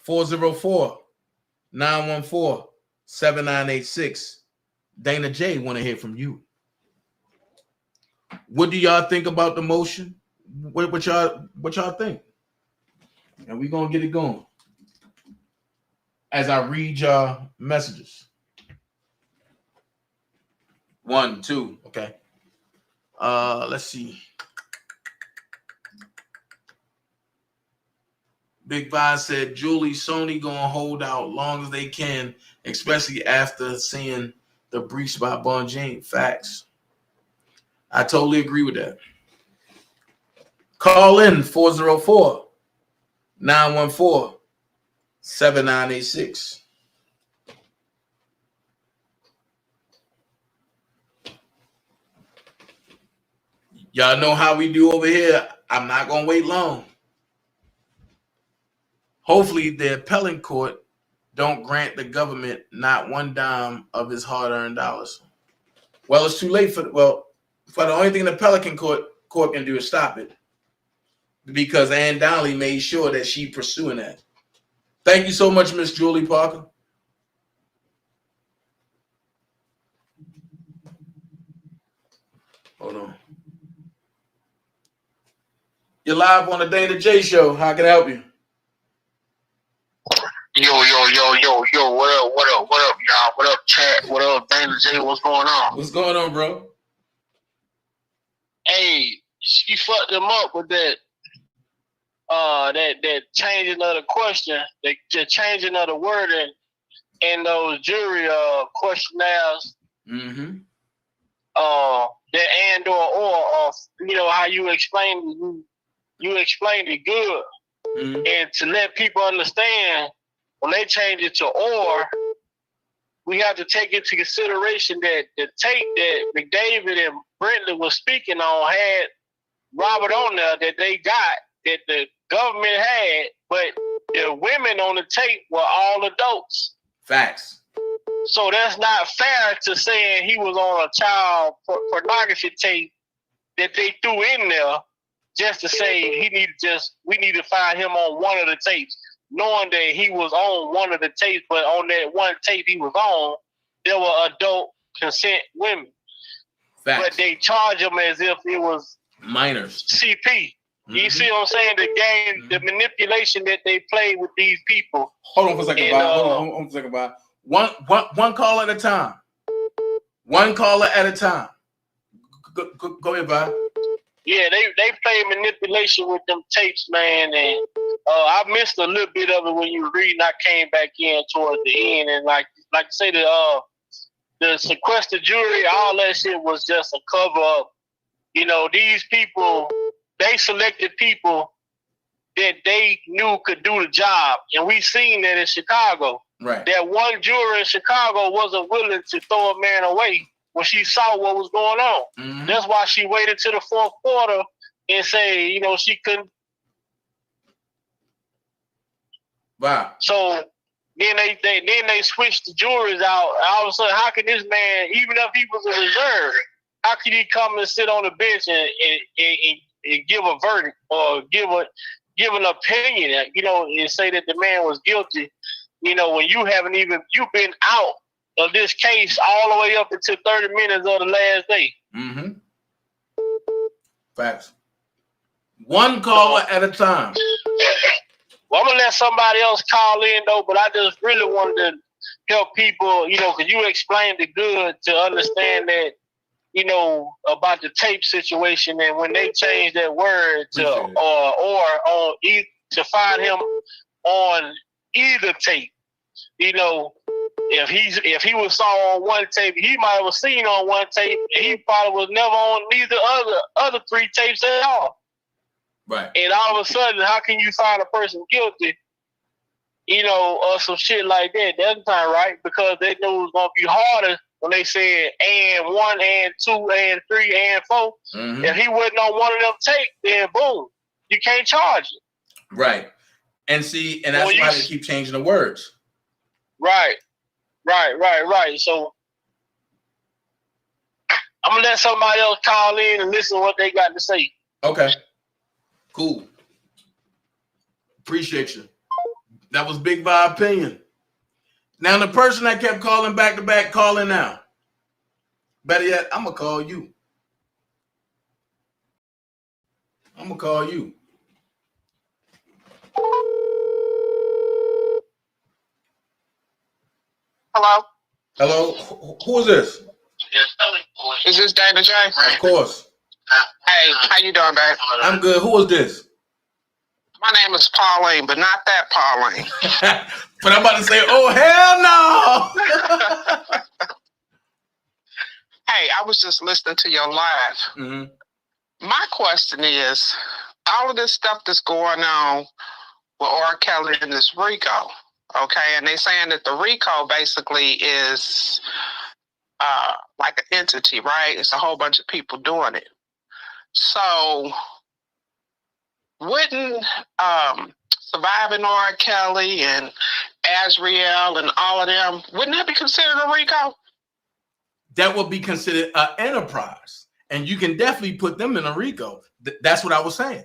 404-914-7986. Dana J want to hear from you. What do y'all think about the motion? What y'all think? And we're going to get it going as I read y'all messages. 1, 2, okay. Let's see. Big Vine said, Julie, Sony going to hold out long as they can, especially after seeing the briefs by Bonjean. Facts. I totally agree with that. Call in 404-914-7986. Y'all know how we do over here. I'm not going to wait long. Hopefully the appellate court don't grant the government not one dime of his hard-earned dollars. Well, it's too late for the only thing the appellate court can do is stop it, because Ann Donnelly made sure that she pursuing that. Thank you so much, Miss Julie Parker. Hold on. You're live on the Dana J Show. How can I help you? Yo, what up, y'all? What up, chat? What up, Dana J? What's going on? What's going on, bro? Hey, she fucked them up with that changing of the question, the changing of the wording in those jury questionnaires. Mm-hmm. That and or you know how you explained it good. Mm-hmm. And to let people understand, when they change it to or, we have to take into consideration that the tape that McDavid and Brentley was speaking on had Robert on there that they got, that the government had, but the women on the tape were all adults. Facts. So that's not fair to saying he was on a child pornography tape that they threw in there just to say we need to find him on one of the tapes, knowing that he was on one of the tapes, but on that one tape he was on, there were adult consent women. Facts. But they charge him as if it was minors. CP. You see what I'm saying? The game, the manipulation that they play with these people. Hold on for a second, Bob. Hold on for a second, Bob. One call at a time. One caller at a time. Go ahead, Bob. Yeah, they play manipulation with them tapes, man, and I missed a little bit of it when you were reading. I came back in towards the end, and like I say, the sequestered jury, all that shit was just a cover up. You know, these people, they selected people that they knew could do the job, and we seen that in Chicago. Right. That one juror in Chicago wasn't willing to throw a man away when she saw what was going on. Mm-hmm. That's why she waited to the fourth quarter and say, you know, she couldn't. Wow. So then they switched the juries out. All of a sudden, how can this man, even if he was a reserve, how could he come and sit on the bench and give a verdict or give an opinion, you know, and say that the man was guilty, you know, when you've been out of this case all the way up until 30 minutes of the last day. Mm-hmm. Facts. One caller at a time. Well, I'm going to let somebody else call in, though, but I just really wanted to help people, you know, because you explained it good to understand that, you know, about the tape situation, and when they changed that word to to find him on either tape, you know, if he was saw on one tape, he might have seen on one tape, and he probably was never on neither other three tapes at all. Right. And all of a sudden, how can you find a person guilty, you know, or some shit like that? That's not right, because they knew it was going to be harder when they said and 1 and 2 and 3 and 4. Mm-hmm. If he wasn't on one of them tapes, then boom, you can't charge it. Right. And see, and that's why they keep changing the words. Right. So I'm going to let somebody else call in and listen to what they got to say. Okay. Cool. Appreciate you. That was Big Vibe Opinion. Now, the person that kept calling back to back, calling now. Better yet, I'm going to call you. Hello? Who is this? Is this daintezjackson? Of course. Hey, how you doing, babe? I'm good. Who is this? My name is Pauline, but not that Pauline. But I'm about to say, oh, hell no. Hey, I was just listening to your live. Mm-hmm. My question is, all of this stuff that's going on with R. Kelly and this RICO, okay, and they saying that the RICO basically is like an entity, right? It's a whole bunch of people doing it. So wouldn't Surviving R. Kelly and Azriel and all of them, wouldn't that be considered a RICO? That would be considered an enterprise. And you can definitely put them in a RICO. That's what I was saying.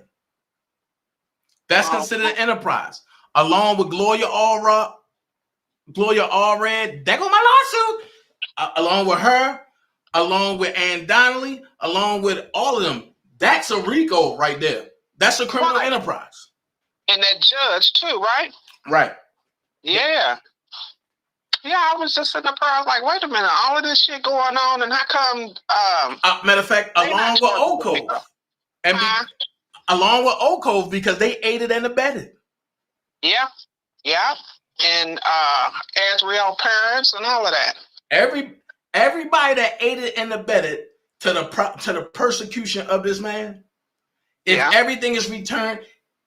That's considered an enterprise. Along with Gloria Allred, there go my lawsuit. Along with her, along with Ann Donnelly, along with all of them. That's a RICO right there. That's a criminal enterprise. And that judge too, right? Right. Yeah. Yeah, I was just sitting there, I was like, wait a minute, all of this shit going on, and how come... matter of fact, along with Oak Cove. And along with Oak Cove, because they aided and abetted. Yeah. And Azriel parents and all of that. Everybody that aided and abetted to the persecution of this man, if everything is returned,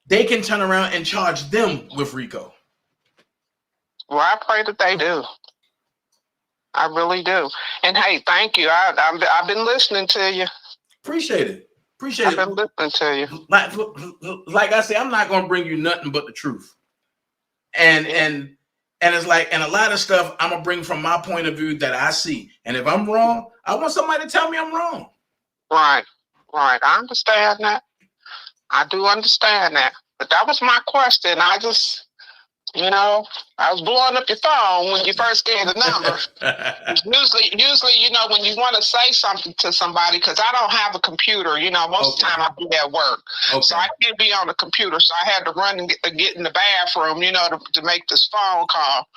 they can turn around and charge them with RICO. Well, I pray that they do. I really do. And hey, thank you. I've been listening to you. Appreciate it. I've been listening to you. Like I say, I'm not going to bring you nothing but the truth. And it's like, and a lot of stuff I'm going to bring from my point of view that I see. And if I'm wrong, I want somebody to tell me I'm wrong. Right. I understand that. I do understand that. But that was my question. I just, you know, I was blowing up your phone when you first gave the number. usually, you know, when you want to say something to somebody, because I don't have a computer, you know, most of the time I be at work. So I can't be on the computer. So I had to run and get in the bathroom, you know, to make this phone call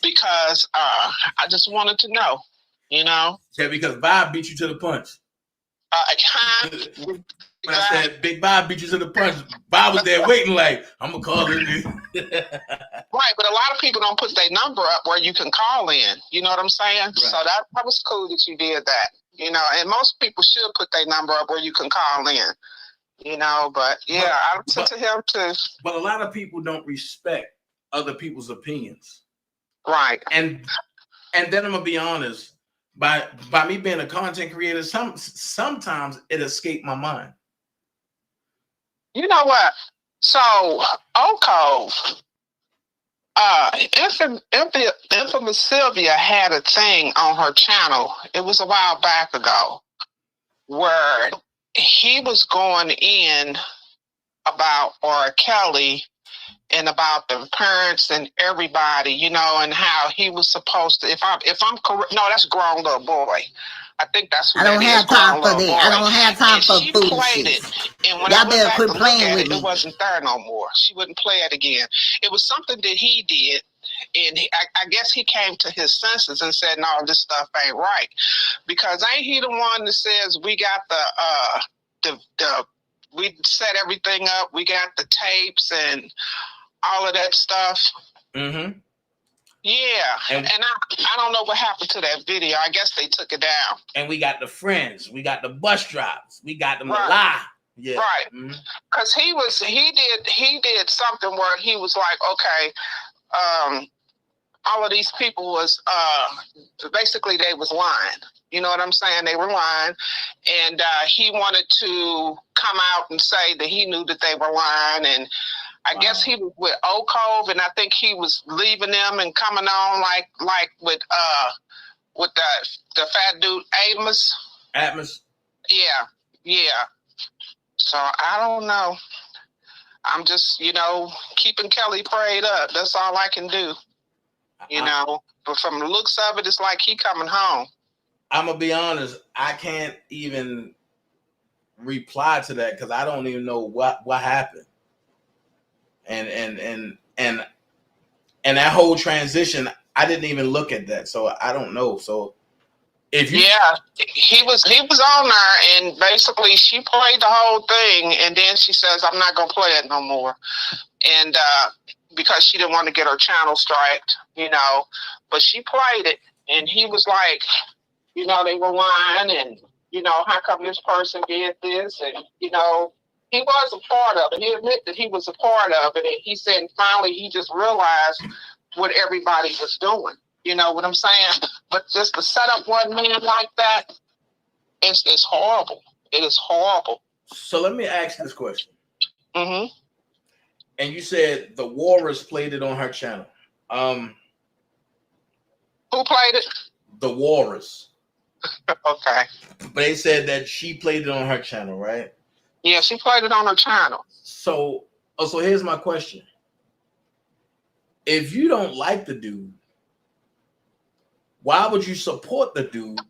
because I just wanted to know, you know. Yeah, because Bob beat you to the punch. When I said Big Bob beat you to the punch, Bob was there waiting like, I'm going to call it. Right, but a lot of people don't put their number up where you can call in. You know what I'm saying? Right. So that was cool that you did that. You know, and most people should put their number up where you can call in. You know, but yeah, I listened to him too. But a lot of people don't respect other people's opinions. Right. And then I'm going to be honest, by me being a content creator, sometimes it escaped my mind. You know what? So, Oko, Infamous Sylvia had a thing on her channel. It was a while back ago where he was going in about R. Kelly and about the parents and everybody, you know, and how he was supposed to. If I'm correct, no, that's grown little boy. I think that's what I don't have time for that. I don't have time for foolishness. And when y'all better quit playing with me. It wasn't there no more. She wouldn't play it again. It was something that he did, and I guess he came to his senses and said, "No, this stuff ain't right," because ain't he the one that says we got we set everything up, we got the tapes and all of that stuff. Mm-hmm. Yeah, and I don't know what happened to that video. I guess they took it down. And we got the friends, we got the bus drivers, we got them to lie. Yeah, right. Because he did something where he was like, okay, all of these people was basically they was lying. You know what I'm saying? They were lying, and he wanted to come out and say that he knew that they were lying and. I guess he was with Ocove, and I think he was leaving them and coming on like with the fat dude Amos. Yeah. So I don't know. I'm just, you know, keeping Kelly prayed up. That's all I can do. You know, but from the looks of it, it's like he coming home. I'm gonna be honest. I can't even reply to that because I don't even know what happened. And that whole transition, I didn't even look at that, so I don't know. So if you he was on there, and basically she played the whole thing, and then she says, "I'm not gonna play it no more," and because she didn't want to get her channel striked, you know. But she played it, and he was like, you know, they were lying, and you know, how come this person did this, and you know. He was a part of it. He admitted that he was a part of it. And he said finally he just realized what everybody was doing. You know what I'm saying? But just to set up one man like that, it's horrible. It is horrible. So let me ask this question. Mm-hmm. And you said the Walrus played it on her channel. Who played it? The Walrus. Okay. But they said that she played it on her channel, right? Yeah, she played it on her channel. So here's my question. If you don't like the dude, why would you support the dude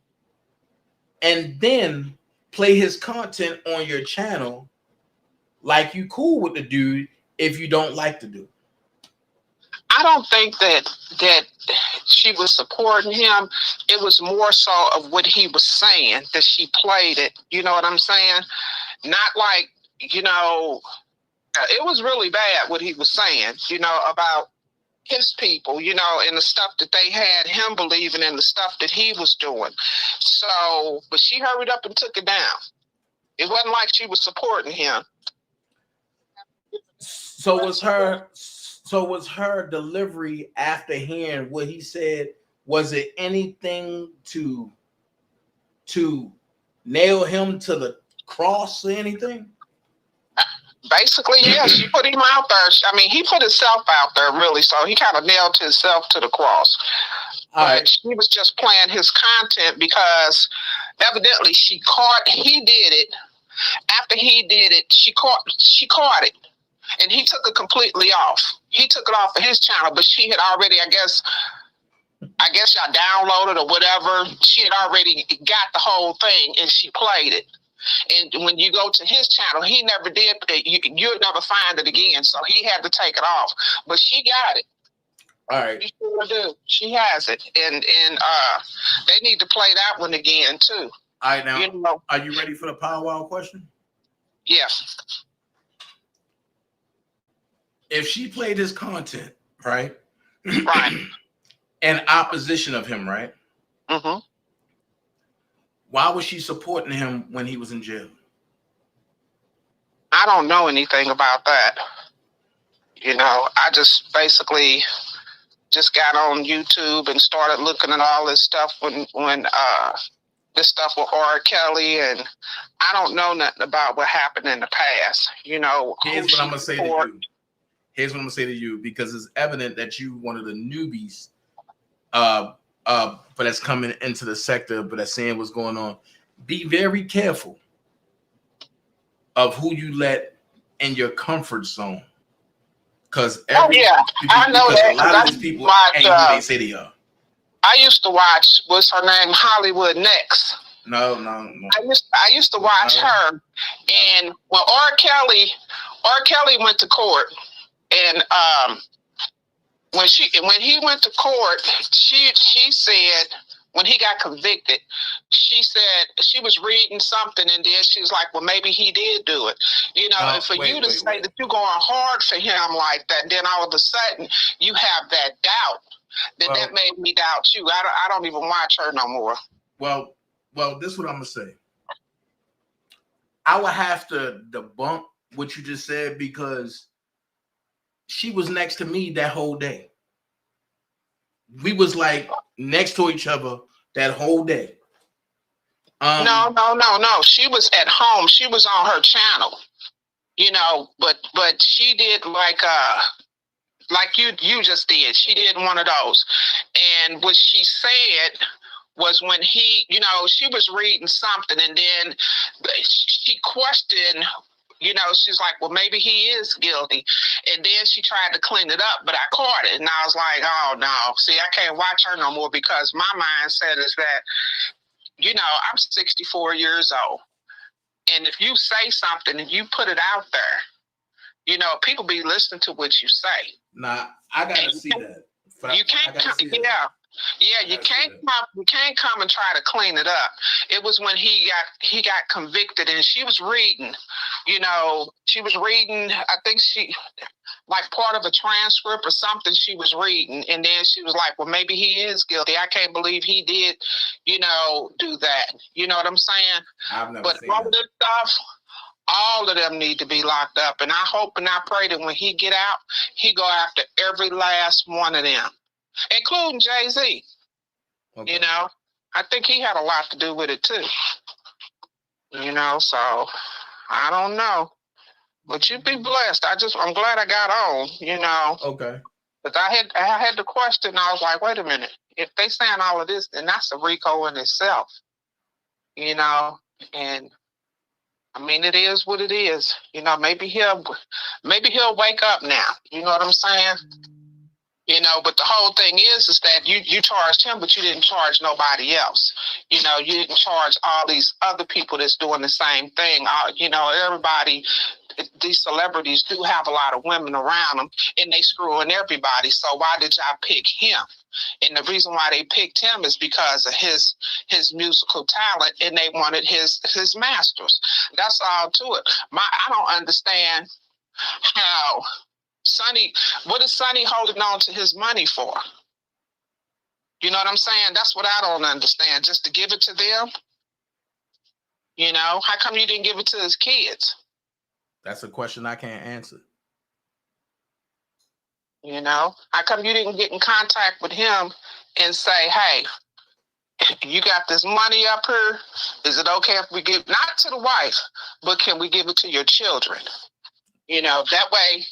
and then play his content on your channel like you cool with the dude if you don't like the dude? I don't think that she was supporting him. It was more so of what he was saying that she played it. You know what I'm saying? Not like, you know, it was really bad what he was saying, you know, about his people, you know, and the stuff that they had him believing in, the stuff that he was doing. So, but she hurried up and took it down. It wasn't like she was supporting him. So was her delivery after hearing what he said, was it anything to nail him to the cross or anything? Basically, yeah, she put him out there. I mean, he put himself out there, really, so he kind of nailed himself to the cross. But she was just playing his content because evidently he did it after after he did it, she caught it, and he took it completely off. He took it off of his channel, but she had already, I guess y'all downloaded or whatever. She had already got the whole thing, and she played it. And when you go to his channel, he never did. You'll never find it again. So he had to take it off. But she got it. All right. She sure do. She has it, and they need to play that one again too. All right, now, are you ready for the powwow question? Yes. If she played his content, right? Right. In opposition of him, right? Mm-hmm. Why was she supporting him when he was in jail? I don't know anything about that. I just basically just got on YouTube and started looking at all this stuff when this stuff with R. Kelly, and I don't know nothing about what happened in the past. Here's what I'm gonna say to you. Here's what I'm gonna say to you, because it's evident that you one of the newbies, but that's coming into the sector, but that's seeing what's going on. Be very careful of who you let in your comfort zone. Because I know that. A lot of these people ain't who they say they are. I used to watch, what's her name, Hollywood Next. No. I used to watch her, and when R. Kelly went to court, and when he went to court, she said, when he got convicted, she said she was reading something, and then she was like, well, maybe he did do it. And for you to say that you're going hard for him like that, then all of a sudden you have that doubt. That made me doubt you. I don't even watch her no more. Well, this is what I'm gonna say. I would have to debunk what you just said, because she was next to me that whole day. We was like next to each other that whole day. No. She was at home. She was on her channel. But she did like you just did. She did one of those. And what she said was, when he, she was reading something, and then she questioned, she's like, well, maybe he is guilty. And then she tried to clean it up, but I caught it. And I was like, oh, no. See, I can't watch her no more, because my mindset is that, I'm 64 years old. And if you say something and you put it out there, people be listening to what you say. Nah, I got to see that. You can't you can't come and try to clean it up. It was when he got convicted, and she was reading, I think she, like, part of a transcript or something she was reading, and then she was like, well, maybe he is guilty. I can't believe he did, do that. You know what I'm saying? I've never but seen all that. of this stuff, all of them need to be locked up. And I hope and I pray that when he get out, he go after every last one of them, including Jay-Z. Okay. I think he had a lot to do with it too. So I don't know. But you be blessed. I'm glad I got on, Okay. But I had the question. I was like, wait a minute. If they saying all of this, then that's a RICO in itself. And I mean, it is what it is. Maybe he'll wake up now. You know what I'm saying? But the whole thing is that you charged him, but you didn't charge nobody else. You didn't charge all these other people that's doing the same thing. Everybody, these celebrities do have a lot of women around them, and they screwing everybody. So why did y'all pick him? And the reason why they picked him is because of his musical talent, and they wanted his masters. That's all to it. I don't understand how what is Sonny holding on to his money for? You know what I'm saying? That's what I don't understand. Just to give it to them? How come you didn't give it to his kids? That's a question I can't answer. How come you didn't get in contact with him and say, hey, you got this money up here? Is it okay if we give, not to the wife, but can we give it to your children? That way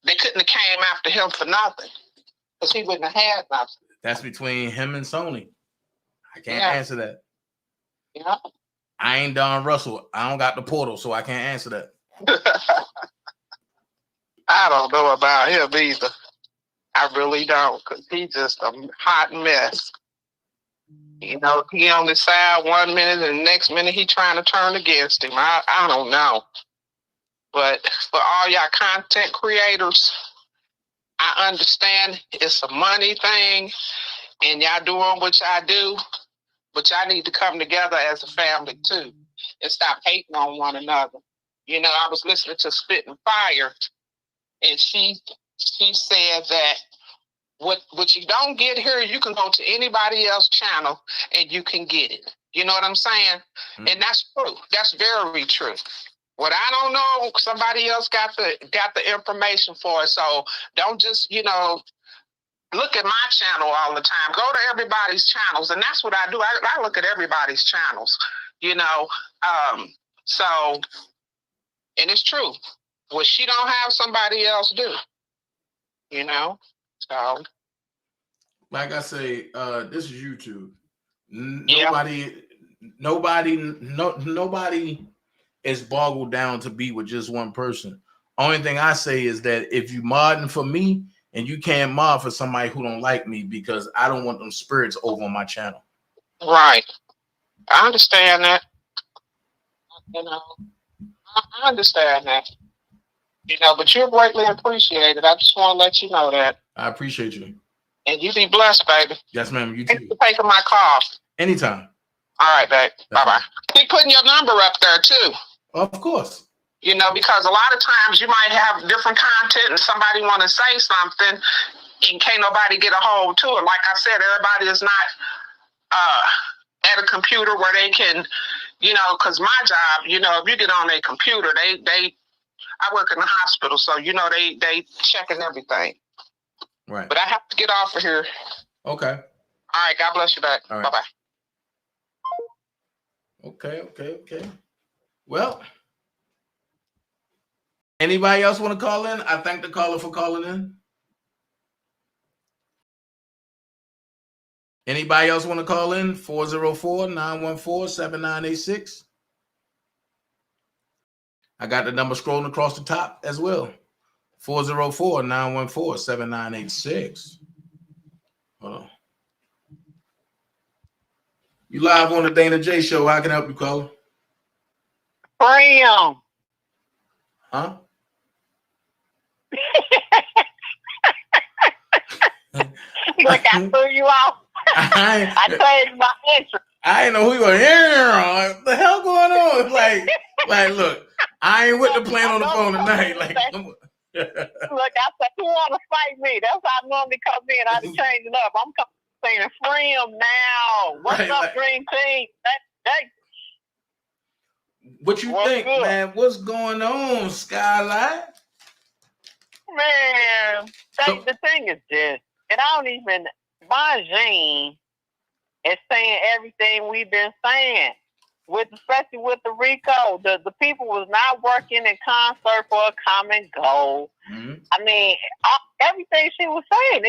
they couldn't have came after him for nothing, because he wouldn't have had nothing. That's between him and Sony. I can't answer that. Yeah. I ain't Don Russell. I don't got the portal, so I can't answer that. I don't know about him either. I really don't, because he's just a hot mess. You know, he on the side 1 minute and the next minute he trying to turn against him. I don't know. But for all y'all content creators, I understand it's a money thing and y'all doing what y'all do, but y'all need to come together as a family too and stop hating on one another. You know, I was listening to Spitting Fire and she said that what you don't get here, you can go to anybody else's channel and you can get it. You know what I'm saying? Mm-hmm. And that's true. That's very true. What I don't know, somebody else got the information for it. So don't just, you know, look at my channel all the time. Go to everybody's channels, and that's what I do. I look at everybody's channels, you know. So, and it's true. What she don't have, somebody else do. You know. So, like I say, this is YouTube. Yeah. Nobody is boggled down to be with just one person. Only thing I say is that if you modding for me and you can't mod for somebody who don't like me, because I don't want them spirits over on my channel. Right. I understand that. You know, I understand that. You know, but you're greatly appreciated. I just want to let you know that. I appreciate you. And you be blessed, baby. Yes, ma'am. You too. Thanks for taking my call. Anytime. All right, babe. Bye-bye. Keep putting your number up there, too. Of course. You know, because a lot of times you might have different content and somebody want to say something and can't nobody get a hold to it. Like I said, everybody is not at a computer where they can, you know, because my job, you know, if you get on a computer, I work in the hospital, so, you know, they checking everything. Right. But I have to get off of here. Okay. All right. God bless you back. Right. Bye-bye. Okay. Well, anybody else want to call in? I thank the caller for calling in. Anybody else want to call in? 404-914-7986. I got the number scrolling across the top as well. 404-914-7986. Hold on. You live on the Dana J Show. How can I help you, caller? Bam. Huh? Look, I threw you off. I changed my interest. I didn't know who you were hearing. What the hell going on? Like, look, I ain't with the plan on the phone tonight. Like, look, I said, you want to fight me? That's how I normally come in. I done changed it up. I'm saying free him now. What's right, up, Dream Team? What you think, good, man? What's going on, Skylight? Man, the thing is this. And I don't even, Bonjean is saying everything we've been saying, especially with the RICO. The people was not working in concert for a common goal. Mm-hmm. I mean, everything she was saying,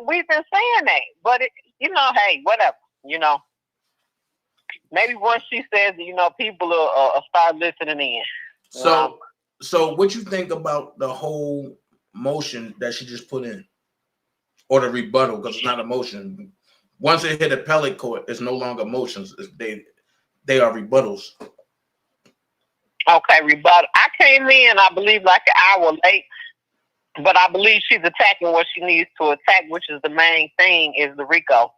we've been saying that. But, you know, hey, whatever, you know. Maybe once she says, you know, people will start listening in. So what you think about the whole motion that she just put in? Or the rebuttal, because it's not a motion. Once it hit appellate court, it's no longer motions. They are rebuttals. Okay, rebuttal. I came in, I believe, like an hour late, but I believe she's attacking what she needs to attack, which is the main thing, is the RICO.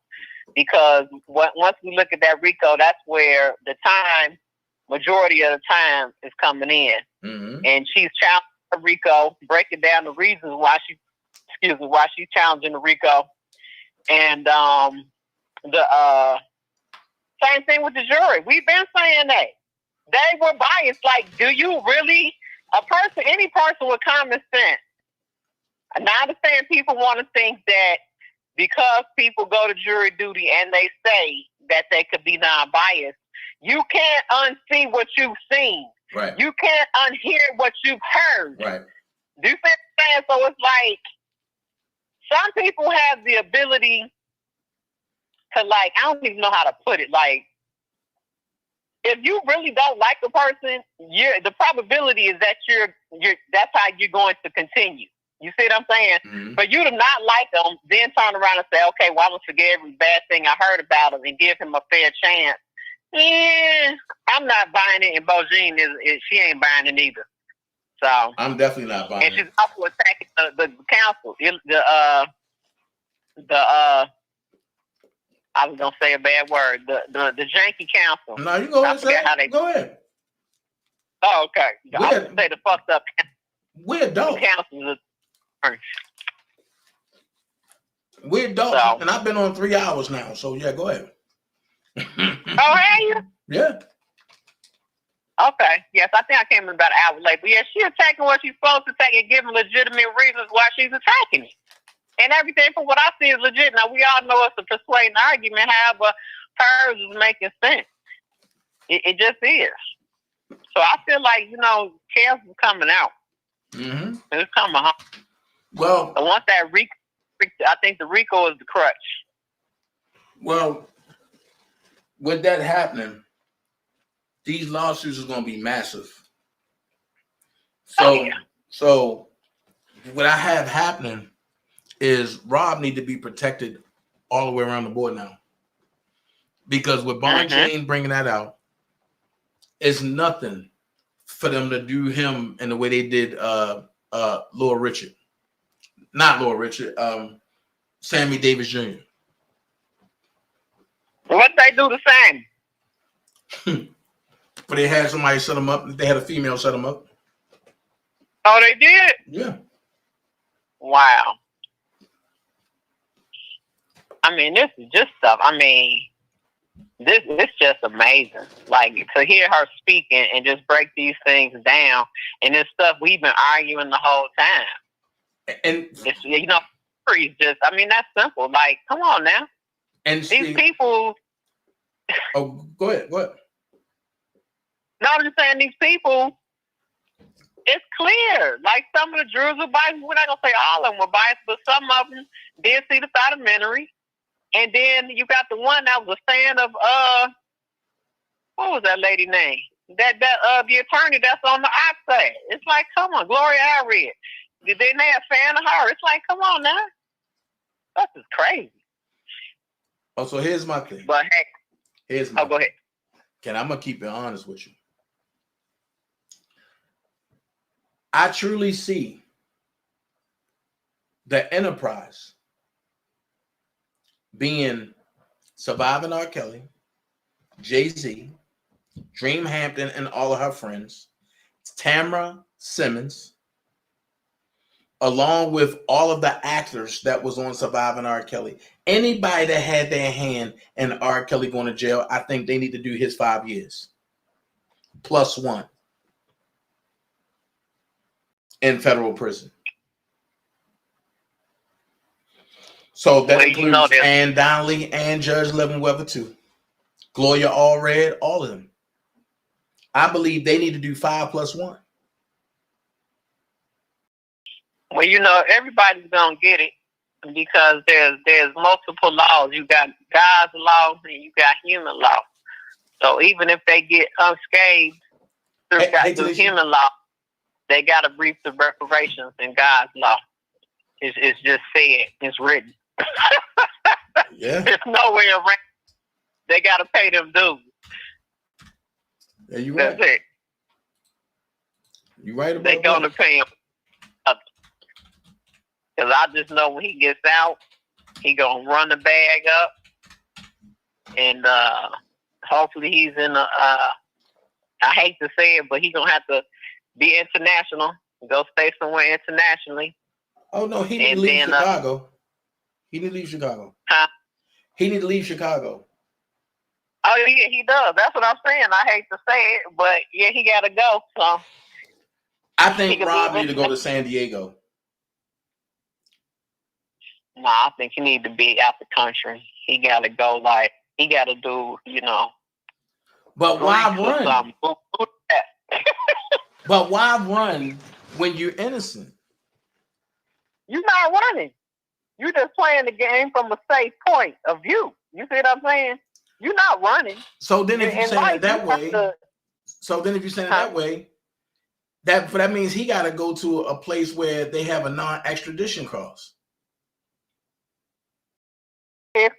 Because once we look at that RICO, that's where the majority of the time is coming in. Mm-hmm. And she's challenging the RICO, breaking down the reasons why she's challenging the RICO. And the same thing with the jury. We've been saying that. They were biased. Like, do you really, any person with common sense, and I understand people want to think that because people go to jury duty and they say that they could be non-biased, you can't unsee what you've seen. Right. You can't unhear what you've heard. Right. Do you see what I'm saying? So it's like, some people have the ability to, like, I don't even know how to put it, like, if you really don't like a person, the probability is that that's how you're going to continue. You see what I'm saying? Mm-hmm. For you to not like them, then turn around and say, okay, well, I'm going to forget every bad thing I heard about him and give him a fair chance. Yeah, I'm not buying it, and Bojine she ain't buying it either. So I'm definitely not buying it. And she's also attacking the council. I was gonna say a bad word. The janky council. No, you go ahead. Go ahead. Oh, okay. I would say the fucked up. We're adults. Council. We're adults, and I've been on 3 hours now. So yeah, go ahead. Oh, have you? Yeah. Okay. Yes, I think I came in about an hour late. But yeah, she's attacking what she's supposed to take and giving legitimate reasons why she's attacking it. And everything from what I see is legit. Now, we all know it's a persuading argument, however, hers is making sense. It just is. So I feel like, chaos is coming out. Mm-hmm. It's coming home. Well, and once that I think the RICO is the crutch. Well, with that happening, these lawsuits are going to be massive. So what I have happening is Rob need to be protected all the way around the board now. Because with Bond Chain bringing that out, it's nothing for them to do him in the way they did Lord Richard. Not Lord Richard, Sammy Davis Jr. What they do to Sammy? But they had somebody set them up. They had a female set them up. Oh, they did? Yeah. Wow. I mean, this is just stuff. I mean, it's just amazing. Like, to hear her speak and just break these things down, and this stuff we've been arguing the whole time. And it's, just, I mean, that's simple. Like, come on now. And these people. Oh, go ahead. What? No, I'm just saying these people. It's clear. Like, some of the jurors were biased. We're not gonna say all of them were biased, but some of them did see the documentary. And then you got the one that was a fan of what was that lady name? That the attorney that's on the outside. It's like, come on, Gloria Allred. Then they a fan of her. It's like, come on now. This is crazy. Oh, so here's my thing. But hey, go ahead. I'm gonna keep it honest with you. I truly see the enterprise being Surviving R. Kelly, Jay-Z, Dream Hampton and all of her friends, Tamara Simmons, along with all of the actors that was on Surviving R. Kelly. Anybody that had their hand in R. Kelly going to jail, I think they need to do his 5 years. +1. In federal prison. So that includes Ann Donnelly and Judge Leavenworth too. Gloria Allred, all of them. I believe they need to do 5+1. Well, everybody's gonna get it because there's multiple laws. You got God's law and you got human law. So even if they get unscathed through human law, they got to reap the reparations in God's law. It's just said. It's written. Yeah. There's no way around. They got to pay them dues. Yeah, you're right. That's it. You're right about that. They're going to pay him. Because I just know when he gets out, he going to run the bag up. And hopefully he's in I hate to say it, but he's going to have to be international. Go stay somewhere internationally. Oh, no, he need to leave Chicago. He need to leave Chicago. Huh? He need to leave Chicago. Oh, yeah, he does. That's what I'm saying. I hate to say it, but yeah, he got to go. So I think Rob need to go to San Diego. No, I think he need to be out the country. He got to go, he got to do, But why run? But why run when you're innocent? You're not running. You're just playing the game from a safe point of view. You see what I'm saying? You're not running. So then, if you're saying it that way, that means he got to go to a place where they have a non-extradition clause. If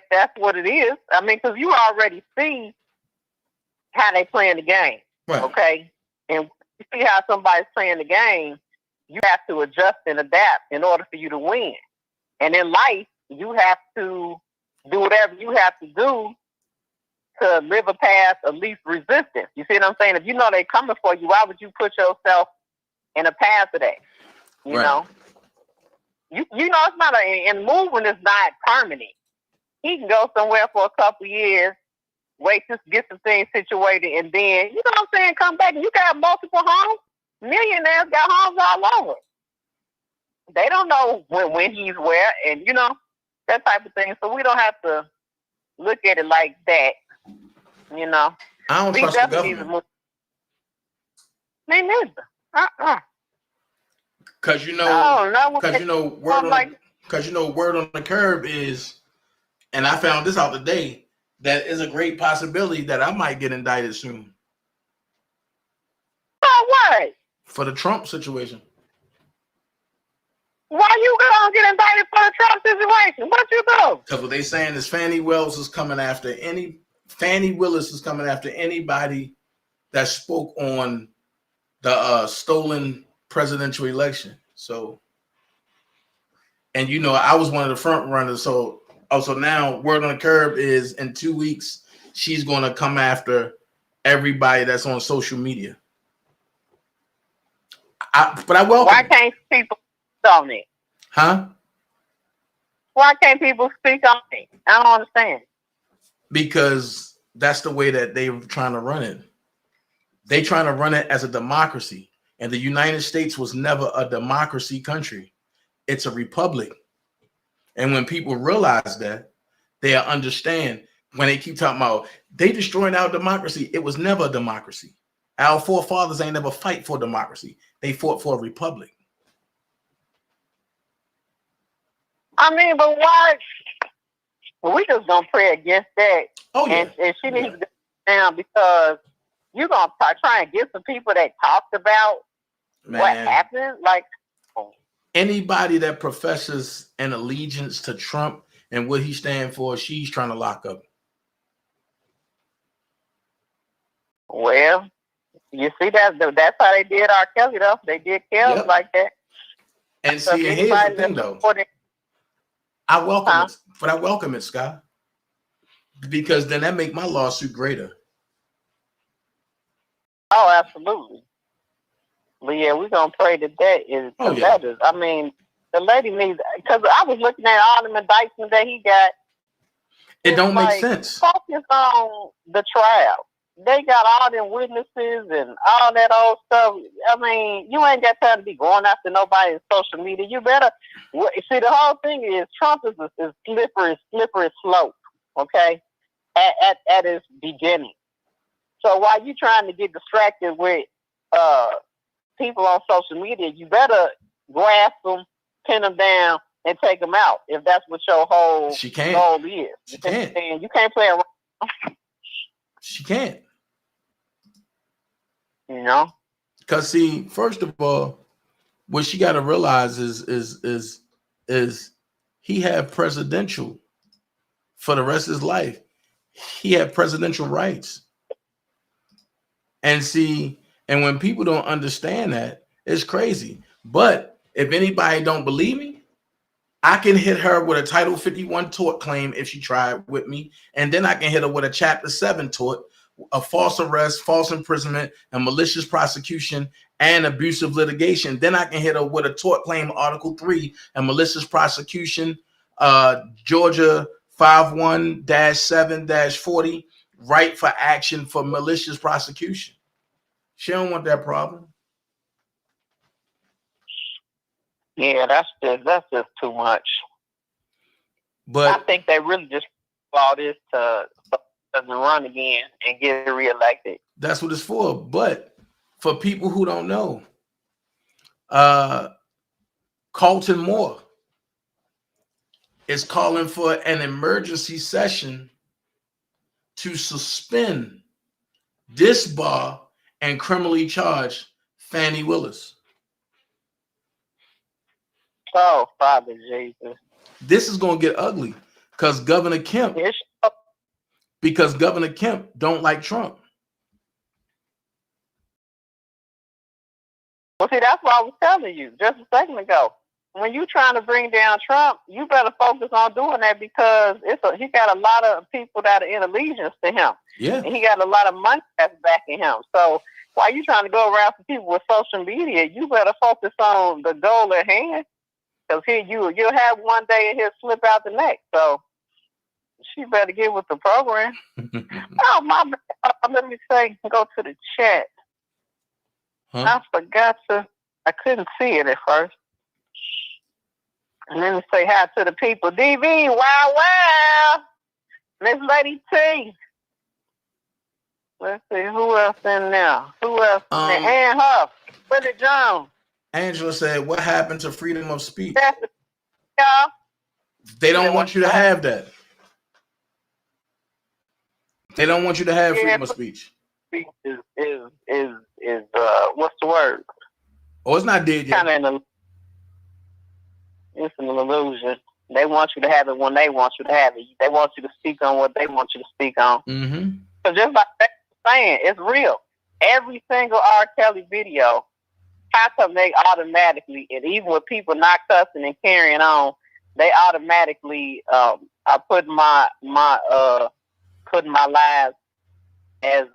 that's what it is, because you already see how they playing the game, right. Okay, and you see how somebody's playing the game, you have to adjust and adapt in order for you to win. And in life, you have to do whatever you have to do to live a path of least resistance. You see what I'm saying? If you know they're coming for you, why would you put yourself in a path of that? You know? You know, it's not and moving is not permanent. He can go somewhere for a couple years, wait to get some things situated, and then, you know what I'm saying, come back and you got multiple homes. Millionaires got homes all over. They don't know when he's where, and you know, that type of thing. So we don't have to look at it like that. You know, I don't trust the government. Me neither. Because word on the curb is, and I found this out today, that is a great possibility that I might get indicted soon. Oh, what? For the Trump situation. Why you gonna get indicted for the Trump situation? What you do? Because what they saying is Fannie Willis is coming after anybody that spoke on the stolen presidential election. So, and you know, I was one of the front runners. So now word on the curb is in 2 weeks, she's going to come after everybody that's on social media. But I welcome. Why can't people speak on it? Huh? Why can't people speak on it? I don't understand. Because that's the way that they're trying to run it. They trying to run it as a democracy. And the United States was never a democracy country. It's a republic. And when people realize that, they'll understand when they keep talking about they destroying our democracy. It was never a democracy. Our forefathers ain't never fight for democracy. They fought for a republic. But why? Well, we just gonna pray against that. Oh, yeah. And she needs to go down because you're gonna try and get some people that talked about what happened. Like anybody that professes an allegiance to Trump and what he stands for, she's trying to lock up. Well, you see that's how they did R. Kelly though. They did Kelly like that. And so see, here's the thing though. I welcome it, Scott, because then that make my lawsuit greater. Oh, absolutely. But yeah, we're gonna pray that is. That is. The lady needs, because I was looking at all the indictments that he got. It don't make sense. Focus on the trial. They got all them witnesses and all that old stuff. You ain't got time to be going after nobody in social media. You better see. The whole thing is Trump is slippery slope. Okay, at its beginning. So while you trying to get distracted with people on social media, you better grasp them, pin them down, and take them out. If that's what your whole goal is. She can't. You can't play around. She can't. You know? Because see, first of all, what she got to realize is he had presidential for the rest of his life. He had presidential rights. And see, and when people don't understand that, it's crazy. But if anybody don't believe me, I can hit her with a Title 51 tort claim if she tried with me. And then I can hit her with a Chapter 7 tort, a false arrest, false imprisonment, and malicious prosecution and abusive litigation. Then I can hit her with a tort claim, Article 3, and malicious prosecution, Georgia 51-7-40, right for action for malicious prosecution. She don't want that problem. Yeah, that's just too much. But I think they really just all this to run again and get reelected. That's what it's for. But for people who don't know, Colton Moore is calling for an emergency session to suspend, disbar, and criminally charge Fannie Willis. Oh, Father Jesus. This is going to get ugly because Governor Kemp don't like Trump. Well, see, that's what I was telling you just a second ago. When you trying to bring down Trump, you better focus on doing that because he got a lot of people that are in allegiance to him. Yeah. And he got a lot of money that's backing him. So while you trying to go around for people with social media, you better focus on the goal at hand. Because here you'll have one day and he'll slip out the next. So she better get with the program. Oh, my bad. Let me go to the chat. I forgot I couldn't see it at first. And let me say hi to the people. DV, wow. Miss Lady T. Let's see, who else in there? Who else in there? Ann Huff. Willie Jones. Angela said, what happened to freedom of speech? Y'all. They don't want you to have that. They don't want you to have freedom of speech. Is what's the word? Oh, it's not dead yet. It's an illusion. They want you to have it when they want you to have it. They want you to speak on what they want you to speak on. Mm-hmm. So just like they're saying, it's real. Every single R. Kelly video, how come they automatically, and even with people not cussing and carrying on, they automatically are putting my lives as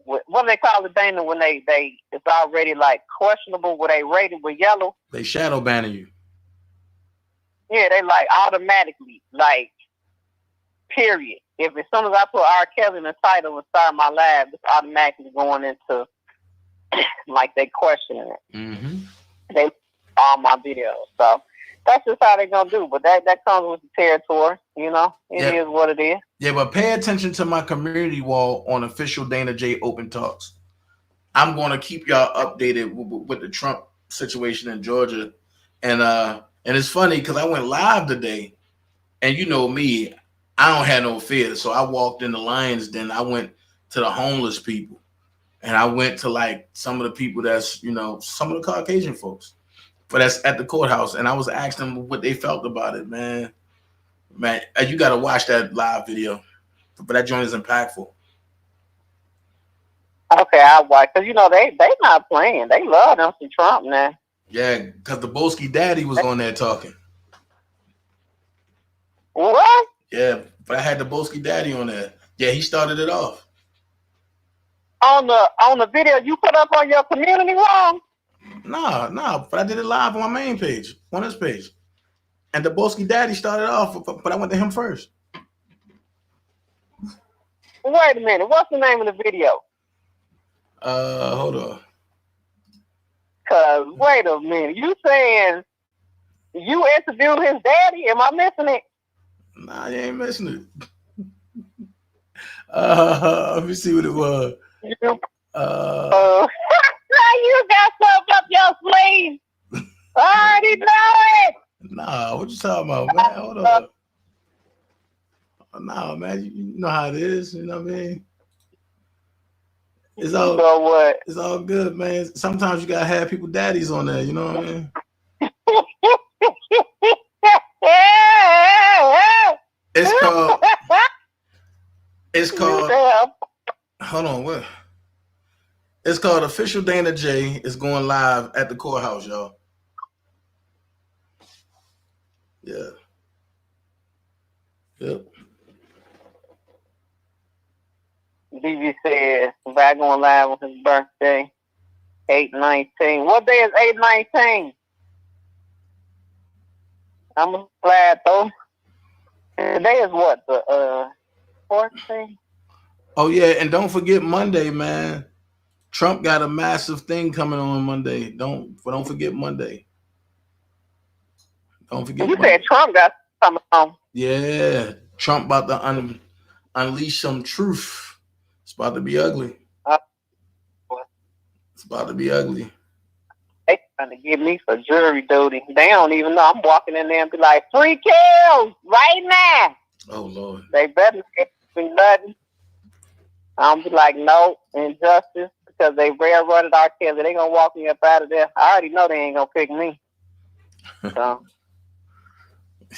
what do they call it, Dana, when they it's already like questionable, where they rated with yellow? They shadow banning you. Yeah, they like automatically, like, period. If as soon as I put R. Kelly in the title and start my live, it's automatically going into like they questioning it. Mm-hmm. They all my videos. So that's just how they're gonna do. But that comes with the territory, you know. It is what it is. Yeah, but pay attention to my community wall on Official Dana J Open Talks. I'm gonna keep y'all updated with the Trump situation in Georgia. And it's funny because I went live today, and you know me, I don't have no fear. So I walked in the Lions Den. I went to the homeless people, and I went to like some of the people that's, you know, some of the Caucasian folks, but that's at the courthouse. And I was asking them what they felt about it, man. Man, you got to watch that live video, but that joint is impactful. Okay, I'll watch, because you know they not playing. They love them some Trump now. Yeah, because the Boski daddy was on there talking. What? Yeah, but I had the Boski daddy on there. Yeah, he started it off. On the video you put up on your community wall? No, but I did it live on my main page, on his page. And the Boski daddy started off, but I went to him first. Wait a minute. What's the name of the video? Hold on. Cause wait a minute, you saying you interviewed his daddy? Am I missing it? Nah, you ain't missing it. Let me see what it was. You got something up your sleeve. I already know it. Nah, what you talking about, man? Hold on. Nah, man, you know how it is. You know what I mean? It's all, so what? It's all good, man. Sometimes you gotta have people daddies on there. You know what I mean? It's called. Hold on, what? It's called Official Dana J. It's going live at the courthouse, y'all. Yeah. Yep. DV said, "Back going live on his birthday, 8/19. What day is 8/19? I'm glad though. Today is what, the 14th? Oh yeah, and don't forget Monday, man. Trump got a massive thing coming on Monday. Don't forget Monday. Don't forget. You said Trump got something on. Yeah, Trump about to unleash some truth. It's about to be ugly. It's about to be ugly. They trying to get me for jury duty. They don't even know. I'm walking in there and be like, 3 kills right now. Oh Lord. They better get me nothing. I'm be like, no, injustice, because they railroaded our kids. They gonna walk me up out of there. I already know they ain't gonna pick me. So.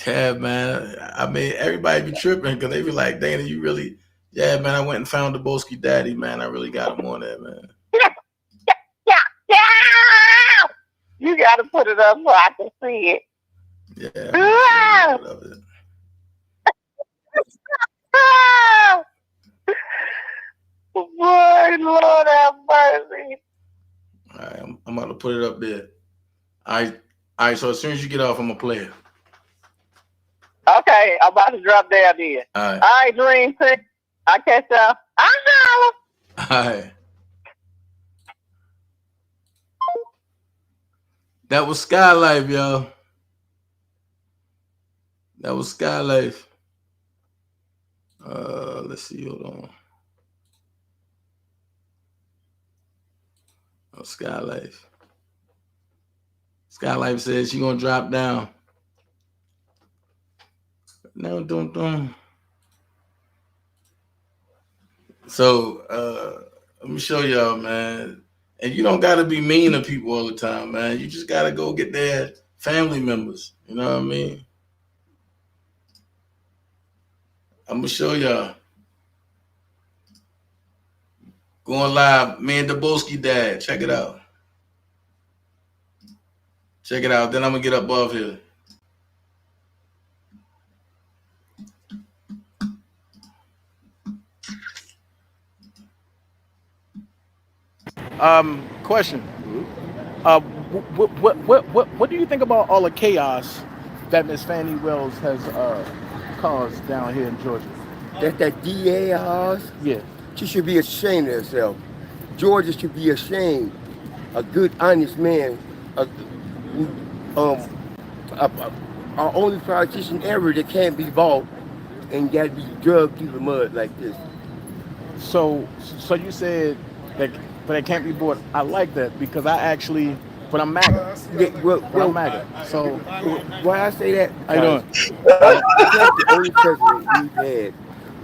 Yeah, man. I mean, everybody be tripping because they be like, Dana, you really, yeah, man, I went and found the Boski Daddy, man. I really got him on there, man. Yeah. You gotta put it up so I can see it. Yeah. I love it. Boy, Lord have mercy. All right, I'm about to put it up there. All right. So as soon as you get off, I'm gonna play it. Okay, I'm about to drop down there. All right, Dream Team. I catch y'all. All right. That was Skylife, y'all. That was Skylife. Let's see. Hold on. Oh, Skylife. Skylife says she gonna drop down. No, don't. So let me show y'all, man. And you don't gotta be mean to people all the time, man. You just gotta go get their family members. You know what I mean? I'm gonna show y'all. Going live, me and the Boski Dad. Check it out. Check it out. Then I'm gonna get up above here. Question. What do you think about all the chaos that Miss Fannie Wells has caused down here in Georgia? That DA house? Yeah. She should be ashamed of herself. Georgia should be ashamed. A good, honest man. Our only politician ever that can't be bought and got to be drugged through the mud like this. So you said that, but it can't be bought. I like that because but I'm MAGA. I'm MAGA. So why I say that? How you doing? That's the only president we've had.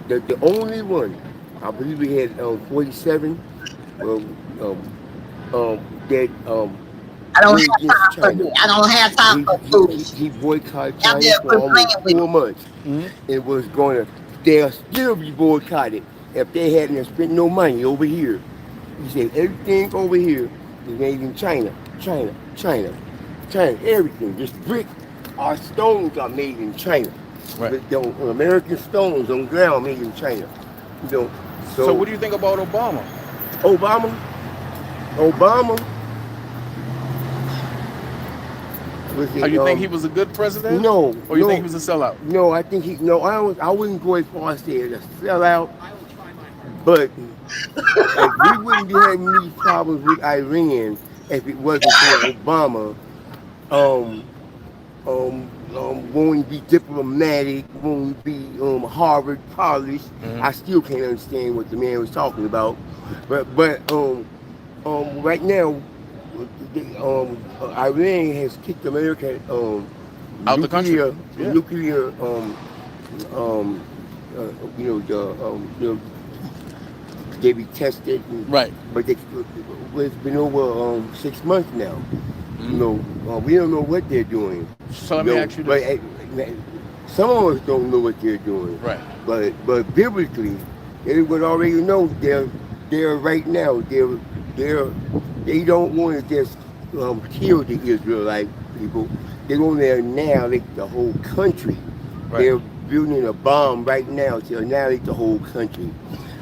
The only one. I believe we had 47. I don't have time for food. He boycotted China for almost 4 months. Mm-hmm. It was they'll still be boycotted if they hadn't spent no money over here. He said everything over here is made in China, everything. This brick, our stones are made in China. Right. But the American stones on ground made in China. So what do you think about Obama? Obama. You think he was a good president? No. Or you think he was a sellout? No, I think I wouldn't go as far as saying a sellout. But we wouldn't be having these problems with Iran if it wasn't for Obama. Won't be diplomatic, won't be Harvard polished. Mm-hmm. I still can't understand what the man was talking about. But right now, Iran has kicked America out the country. Nuclear, they be tested. Right. But it's been over 6 months now. Mm-hmm. We don't know what they're doing. So let me ask you this. Some of us don't know what they're doing. Right. But biblically, they would already know they're right now. They don't want to just kill the Israelite people. They're going to annihilate the whole country. Right. They're building a bomb right now to annihilate the whole country.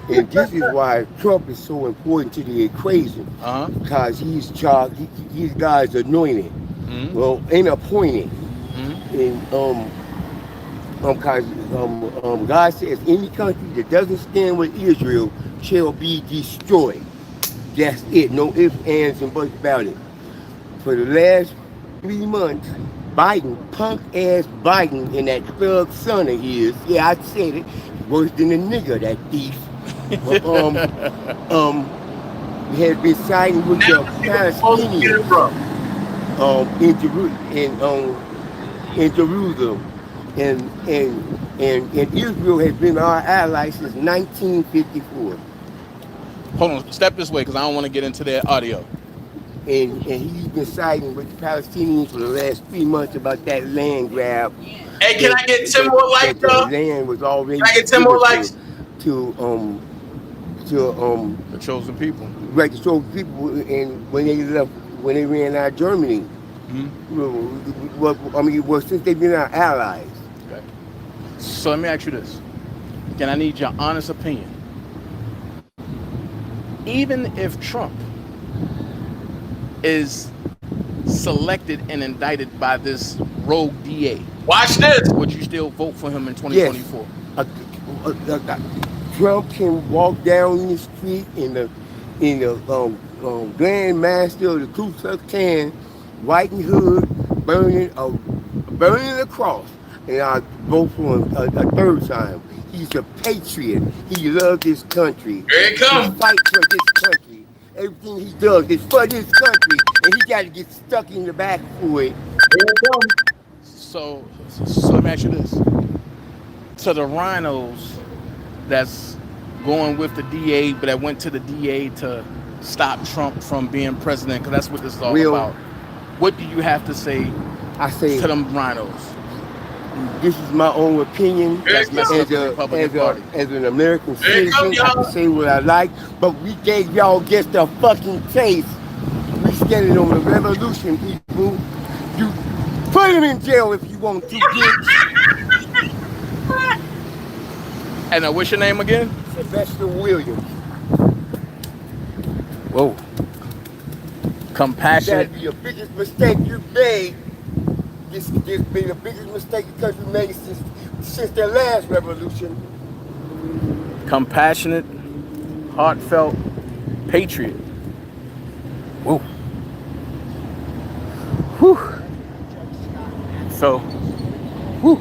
And this is why Trump is so important to the equation. Because he's charged, he's God's anointed. Mm-hmm. Well, and appointed. Mm-hmm. And because God says any country that doesn't stand with Israel shall be destroyed. That's it. No ifs, ands, and buts about it. For the last 3 months, Biden, punk-ass Biden, and that thug son of his, yeah, I said it, worse than a nigga, that thief, has been siding with the Palestinians in Jerusalem. And Israel has been our ally since 1954. Hold on, step this way because I don't want to get into their audio. And he's been siding with the Palestinians for the last 3 months about that land grab. Hey, can I get 10 more likes, though? The land was already can I get 10 more likes? To the chosen people. Right, the chosen people, and when they left, when they ran out of Germany, well, since they've been our allies. Okay. So let me ask you this. Can I need your honest opinion? Even if Trump is selected and indicted by this rogue DA, watch this. Would you still vote for him in 2024? Yes. Trump can walk down the street in the Grand Master of the Ku Klux Klan, white and hood, burning the cross, and I vote for him a third time. He's a patriot. He loves this country. Here it comes. He fights for this country. Everything he does is for this country, and he got to get stuck in the back for it. Here it comes. So let me ask you this. To the rhinos that's going with the DA, but that went to the DA to stop Trump from being president, because that's what this is all about. What do you have to say to them rhinos? This is my own opinion as an American citizen. I can say what I like, but we gave y'all just a fucking taste. We standing on the revolution, people. You put him in jail if you want to, bitch. And what's your name again? Sylvester Williams. Whoa. Compassionate. That'd be the biggest mistake you've made. This has been the biggest mistake the country made since their last revolution. Compassionate, heartfelt, patriot. Whoa. Whew. So, whew.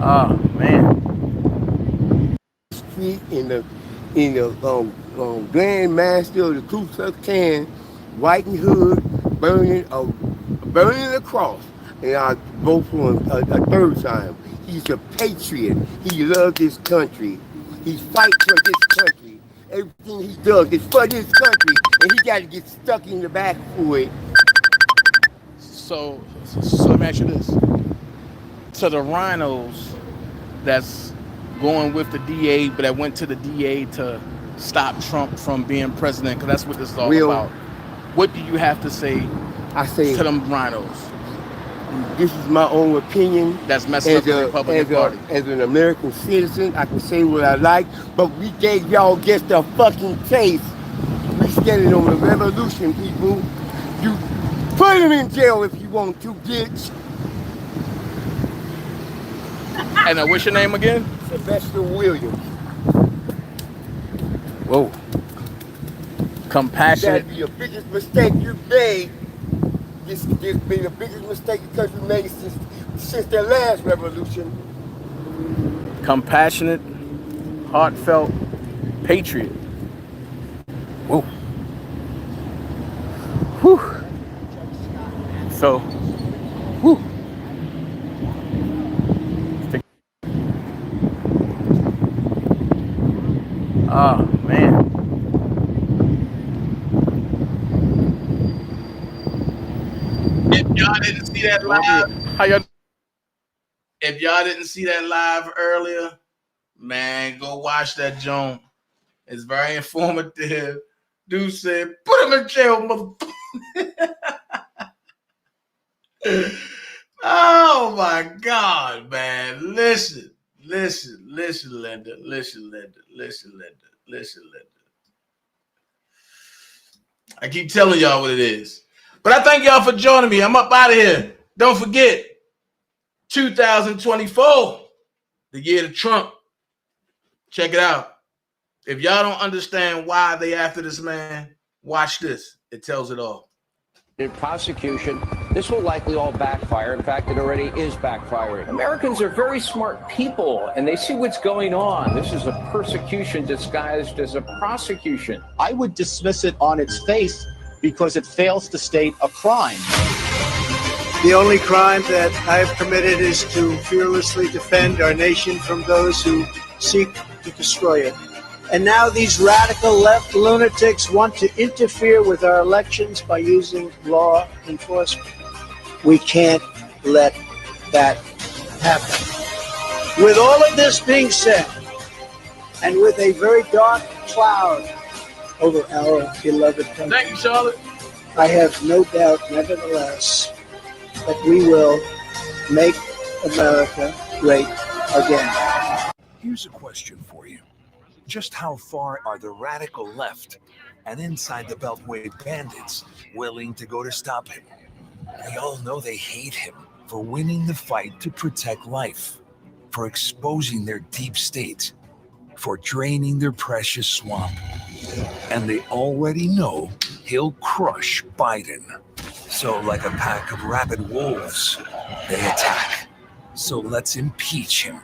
Oh man. Street in the Grand Master of the Ku Klux Klan, white and hood, burning the cross, and I vote for him a third time. He's a patriot. He loves this country. He fights for this country. Everything he does is for this country, and he got to get stuck in the back for it. So let me ask you this. To the rhinos that's going with the DA, but that went to the DA to stop Trump from being president, because that's what this is all about. What do you have to say to them rhinos? This is my own opinion. That's messing up the Republican Party. As an American citizen, I can say what I like, but we gave y'all just a fucking taste. We standing on the revolution, people. You put him in jail if you want to, bitch. And what's your name again? Sylvester Williams. Whoa. Compassionate. That'd be the biggest mistake you've made. This has been the biggest mistake the country made since their last revolution. Compassionate, heartfelt, patriot. Whoa. Whew. So, whew. Oh, man. If y'all didn't see that live, if y'all didn't see that live earlier, man, go watch that joint. It's very informative. Dude said, put him in jail, motherfucker. Oh my God, man. Listen, Linda. I keep telling y'all what it is. But I thank y'all for joining me. I'm up out of here. Don't forget, 2024, the year of Trump. Check it out. If y'all don't understand why they after this man, watch this. It tells it all. In prosecution, this will likely all backfire. In fact, it already is backfiring. Americans are very smart people, and they see what's going on. This is a persecution disguised as a prosecution. I would dismiss it on its face because it fails to state a crime. The only crime that I have committed is to fearlessly defend our nation from those who seek to destroy it. And now these radical left lunatics want to interfere with our elections by using law enforcement. We can't let that happen. With all of this being said, and with a very dark cloud over our beloved country, Thank you, Charlotte. I have no doubt, nevertheless, that we will make America great again. Here's a question for you. Just how far are the radical left and inside the Beltway bandits willing to go to stop him? We all know they hate him for winning the fight to protect life, for exposing their deep state, for draining their precious swamp. And they already know he'll crush Biden. So like a pack of rabid wolves, they attack. So let's impeach him.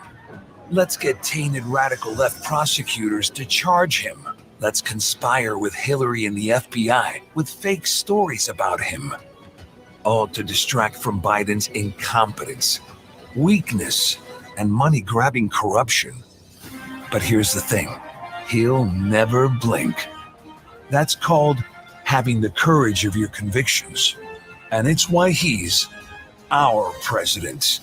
Let's get tainted radical left prosecutors to charge him. Let's conspire with Hillary and the FBI with fake stories about him. All to distract from Biden's incompetence, weakness, and money-grabbing corruption. But here's the thing, he'll never blink. That's called having the courage of your convictions. And it's why he's our president.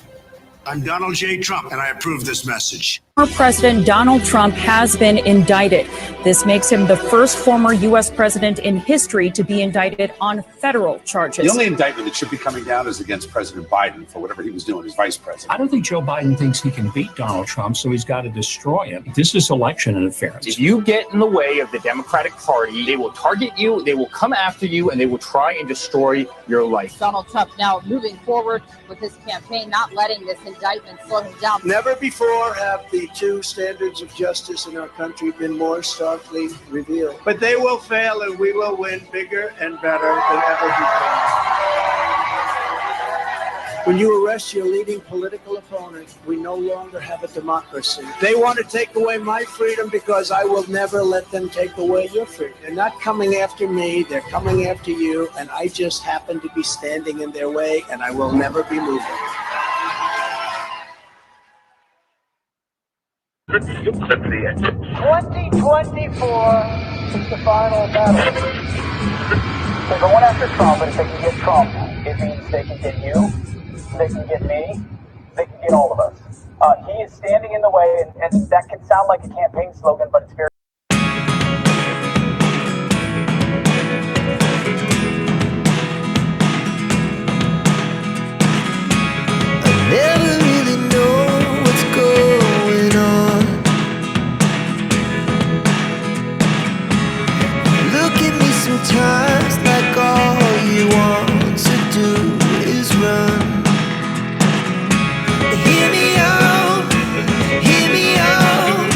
I'm Donald J. Trump, and I approve this message. Former President Donald Trump has been indicted. This makes him the first former U.S. president in history to be indicted on federal charges. The only indictment that should be coming down is against President Biden for whatever he was doing as vice president. I don't think Joe Biden thinks he can beat Donald Trump, so he's got to destroy him. This is election interference. If you get in the way of the Democratic Party, they will target you, they will come after you, and they will try and destroy your life. Donald Trump now moving forward with his campaign, not letting this indictment slow him down. Never before have the two standards of justice in our country been more starkly revealed. But they will fail and we will win bigger and better than ever before. When you arrest your leading political opponent, we no longer have a democracy. They want to take away my freedom because I will never let them take away your freedom. They're not coming after me, they're coming after you, and I just happen to be standing in their way, and I will never be moving. 2024 is the final battle. They're going after Trump, and if they can get Trump, it means they can get you, they can get me, they can get all of us. He is standing in the way, and that can sound like a campaign slogan, but it's very... Never really know what's going on. Look at me sometimes like all you want to do is run. Hear me out, hear me out.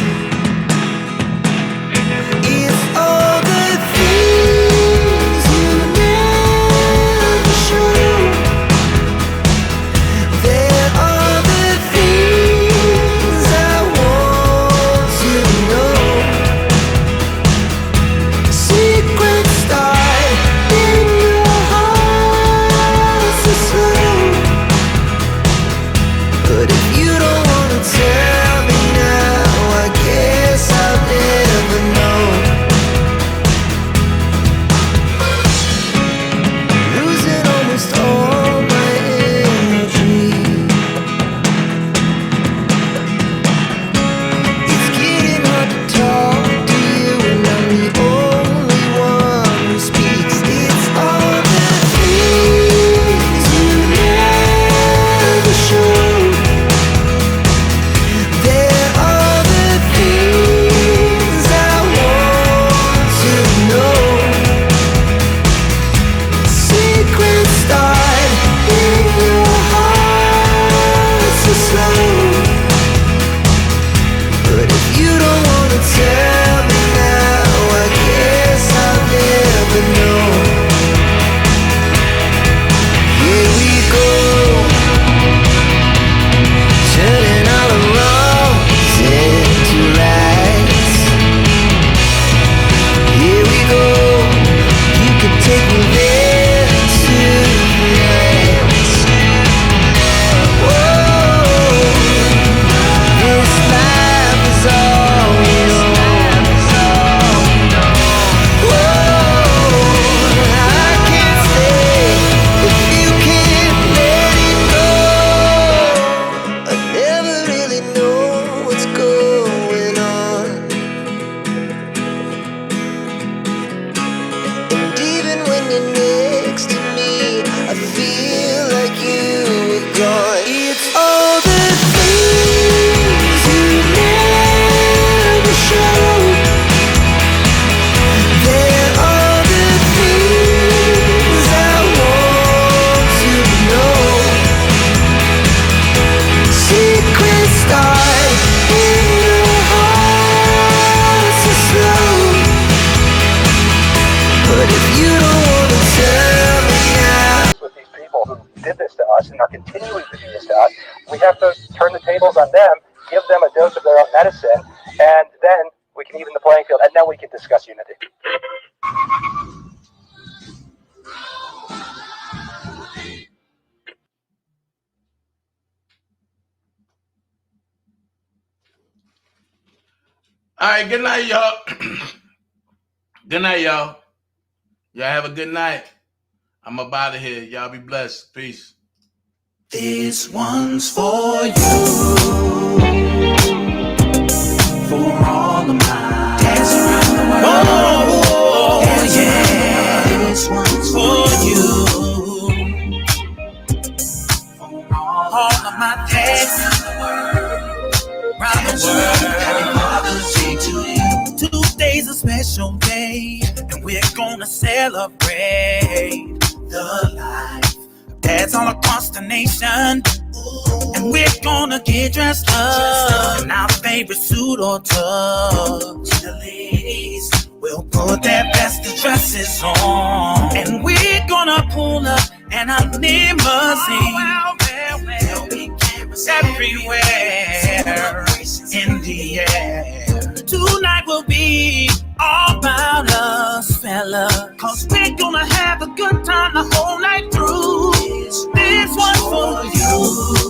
We can even the playing field, and then we can discuss unity. All right, good night, y'all. Good night, y'all. Y'all have a good night. I'm up out of here. Y'all be blessed. Peace. This one's for you. For all of my dads around the world. Oh, yeah. This one's for you. For all of my dads around the world. Happy Father's Day to you. Today's a special day, and we're gonna celebrate the life of dads all across the nation. And we're gonna get dressed up in our favorite suit or tux. The ladies will put their best dresses on, and we're gonna pull up in a limousine. There'll be cameras everywhere in the air. Tonight will be all about us, fella, 'cause we're gonna have a good time the whole night through. This one's for you.